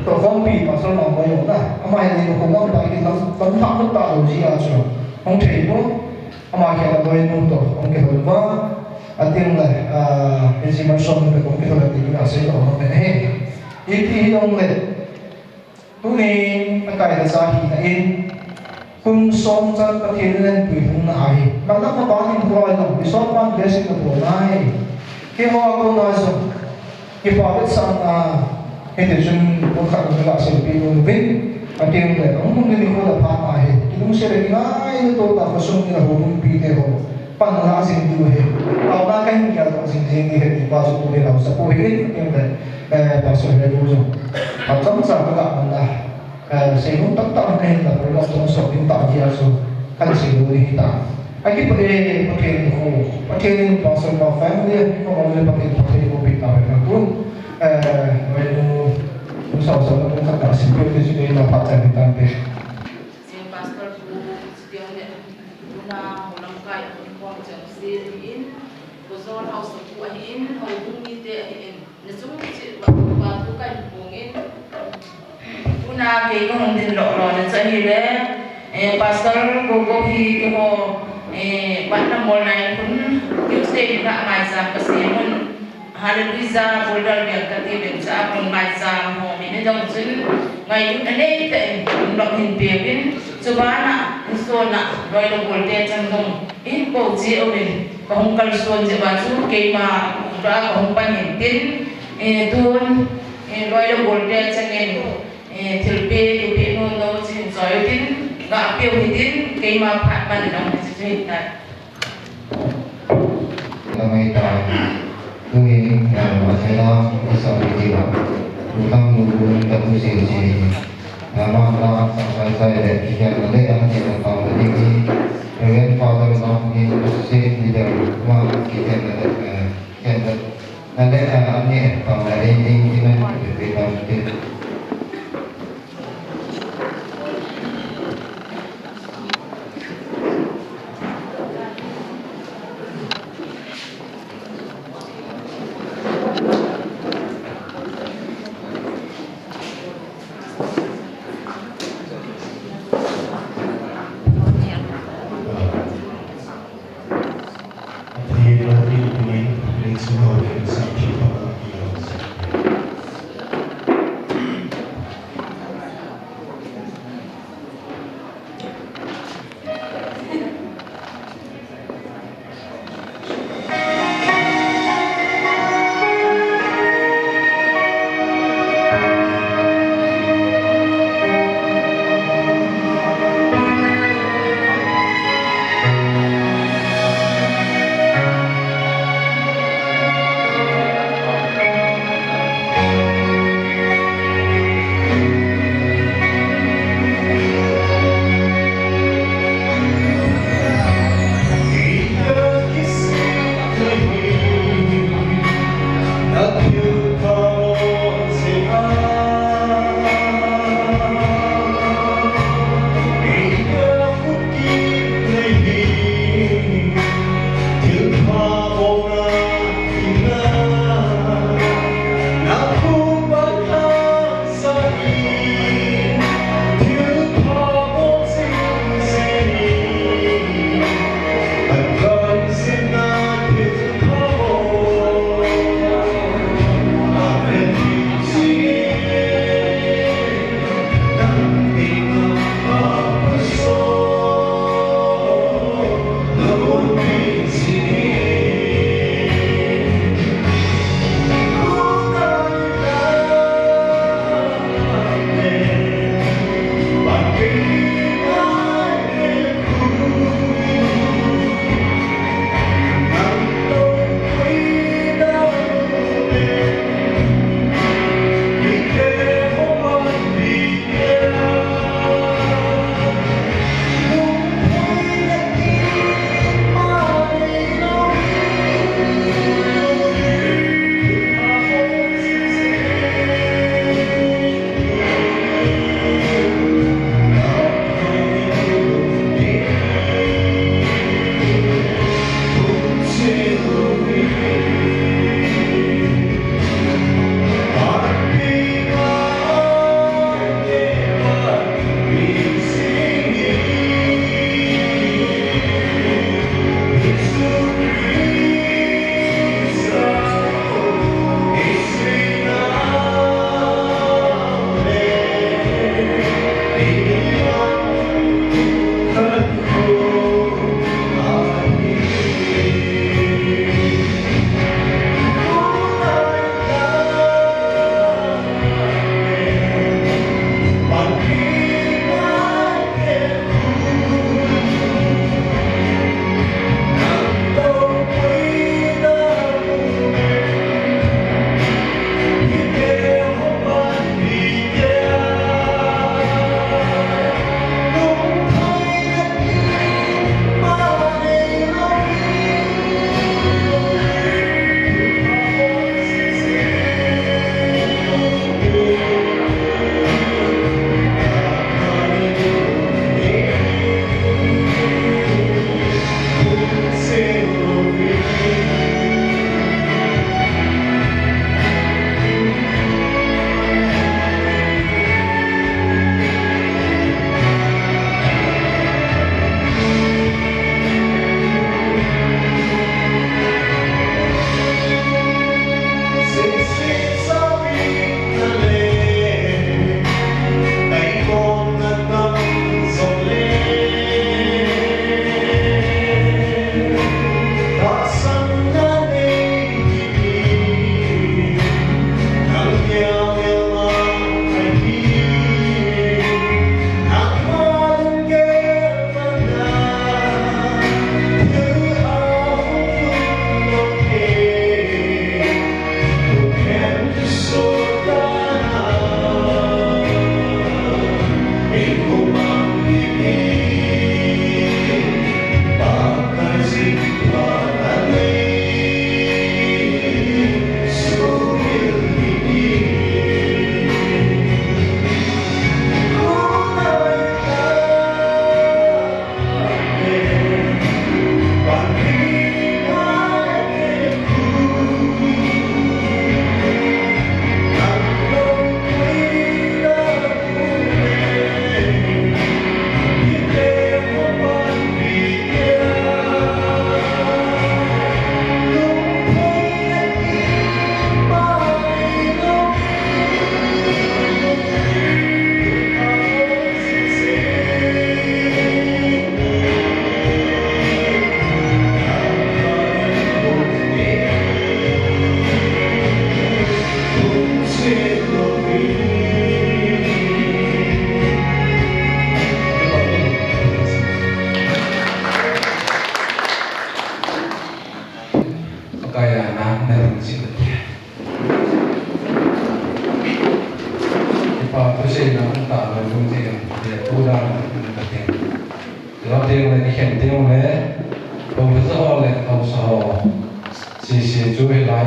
to kompi pasal na mo na ama hindi ko kumang bakit lang takot tao siya aso kung tayo ama kaya mo yun to kung kaya ba ating lah insimerson ke kung kita lagi nasi orang mana itu yang le tu ni pakai dasar hitain kung som jan pakilan tuh nai mana mabanin kuai lang bisok man blessing na kuai kaya ako naso ipalit sang hindi jun bukan nila silbi nubin ating le ang hindi ko dapat ay kung sila ngai ito ta kosong nila hubung pite panlasin dulu he, awak kan kita tu sini he di pasal tu dia usah puhin yang Pstor Hegou Lhouvum. Macam sama tak mana, saya pun tak tahu ni lah kalau tu shopping tak dia so kan saya boleh kita. Lagi pakai ni pasal family, kalau boleh pakai kopi tak pun, menu usah pun tak simple tu juga nak pakai di tangan. Sing pastor tu setiap ni guna ulang kai pun in kuzon house tu in hau ni te in nesung ci ba tu kai bungin una ke ko din lo na chahi le pastor ko hi ko ban na mol na kun Tuesday na maicham kasi mun hallelujah bolder biar kati ben sa kun maicham ho ni dong sin ngai ane te lo hin pebin subana sona roi lo bolte chang dong in ko ji omin kong kalson je bachu keima ra kong panin tin tun roi lo bolte chang en thilpe pe no no chin choi tin ga piu hitin keima phat man dong chi chi ta Kami tahu ini masalah kisah hidup utang nubun terusir sini nama sampai saya tidak ada yang tidak tahu ini event father namanya masih tidak mah kita ada ini kalau ada ini kita berbeda mungkin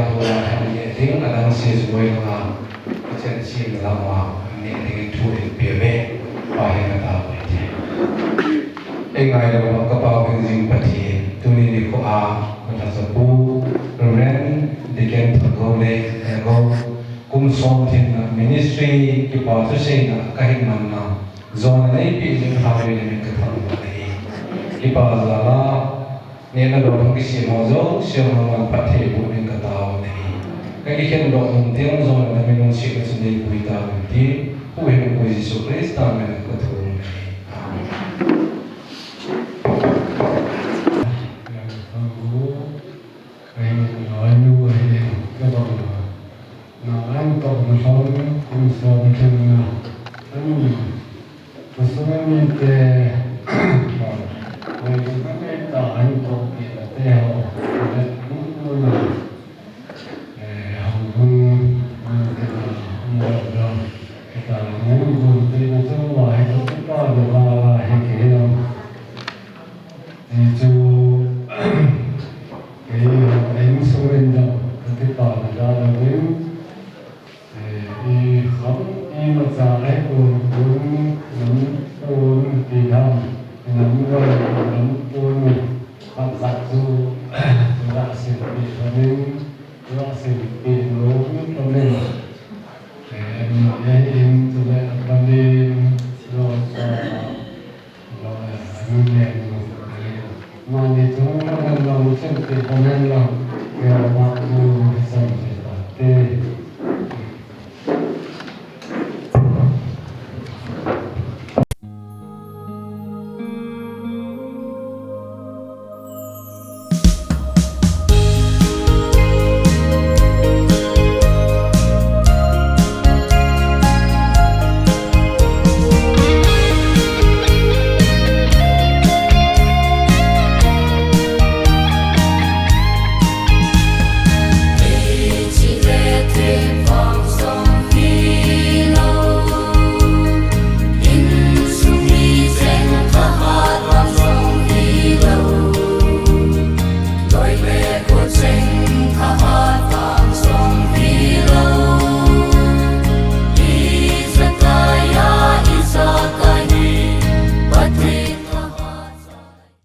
tu là anh nhẹ tiếng là đang xì rồi là trên xì là mà nhẹ tiếng thu đến bề bề và hiện là tao vậy thế anh ngay đó là các bao nhiêu gì bất thì tu nên đi có còn là số bu ren đi kiến thức gồm lên gồm cũng xong thì ministry cái bảo số xây là cái hình mình là zone này bị những hàng về mình cái thằng này cái bảo là nên là đồ cái gì mà giống siêu mà phát hiện bộ nên cái tao này cái hiện đồ đồng tiếng zone là mình nói chuyện cái gì bùi tao thì cũng hiện bùi Jesus Christ tao mình cái thứ này anh có một số trường anh một số những cái về các cái tờ anh có bị theo cũng là hồng hưng một rồi cả những vùng thì nó trong ngoài nó cũng có được là hay cái đâu thì chú cái anh số bên đâu cái tờ này ra là đến thì không đi mà ra ấy cũng cũng thì tham nắm rồi nắm tôi học giặc du đã sử bị cho nên đã sử bị lố cho nên em từ đây ban đêm rồi anh em mà thì chúng nó làm chân thì không nên làm cái mà dù xong thì thế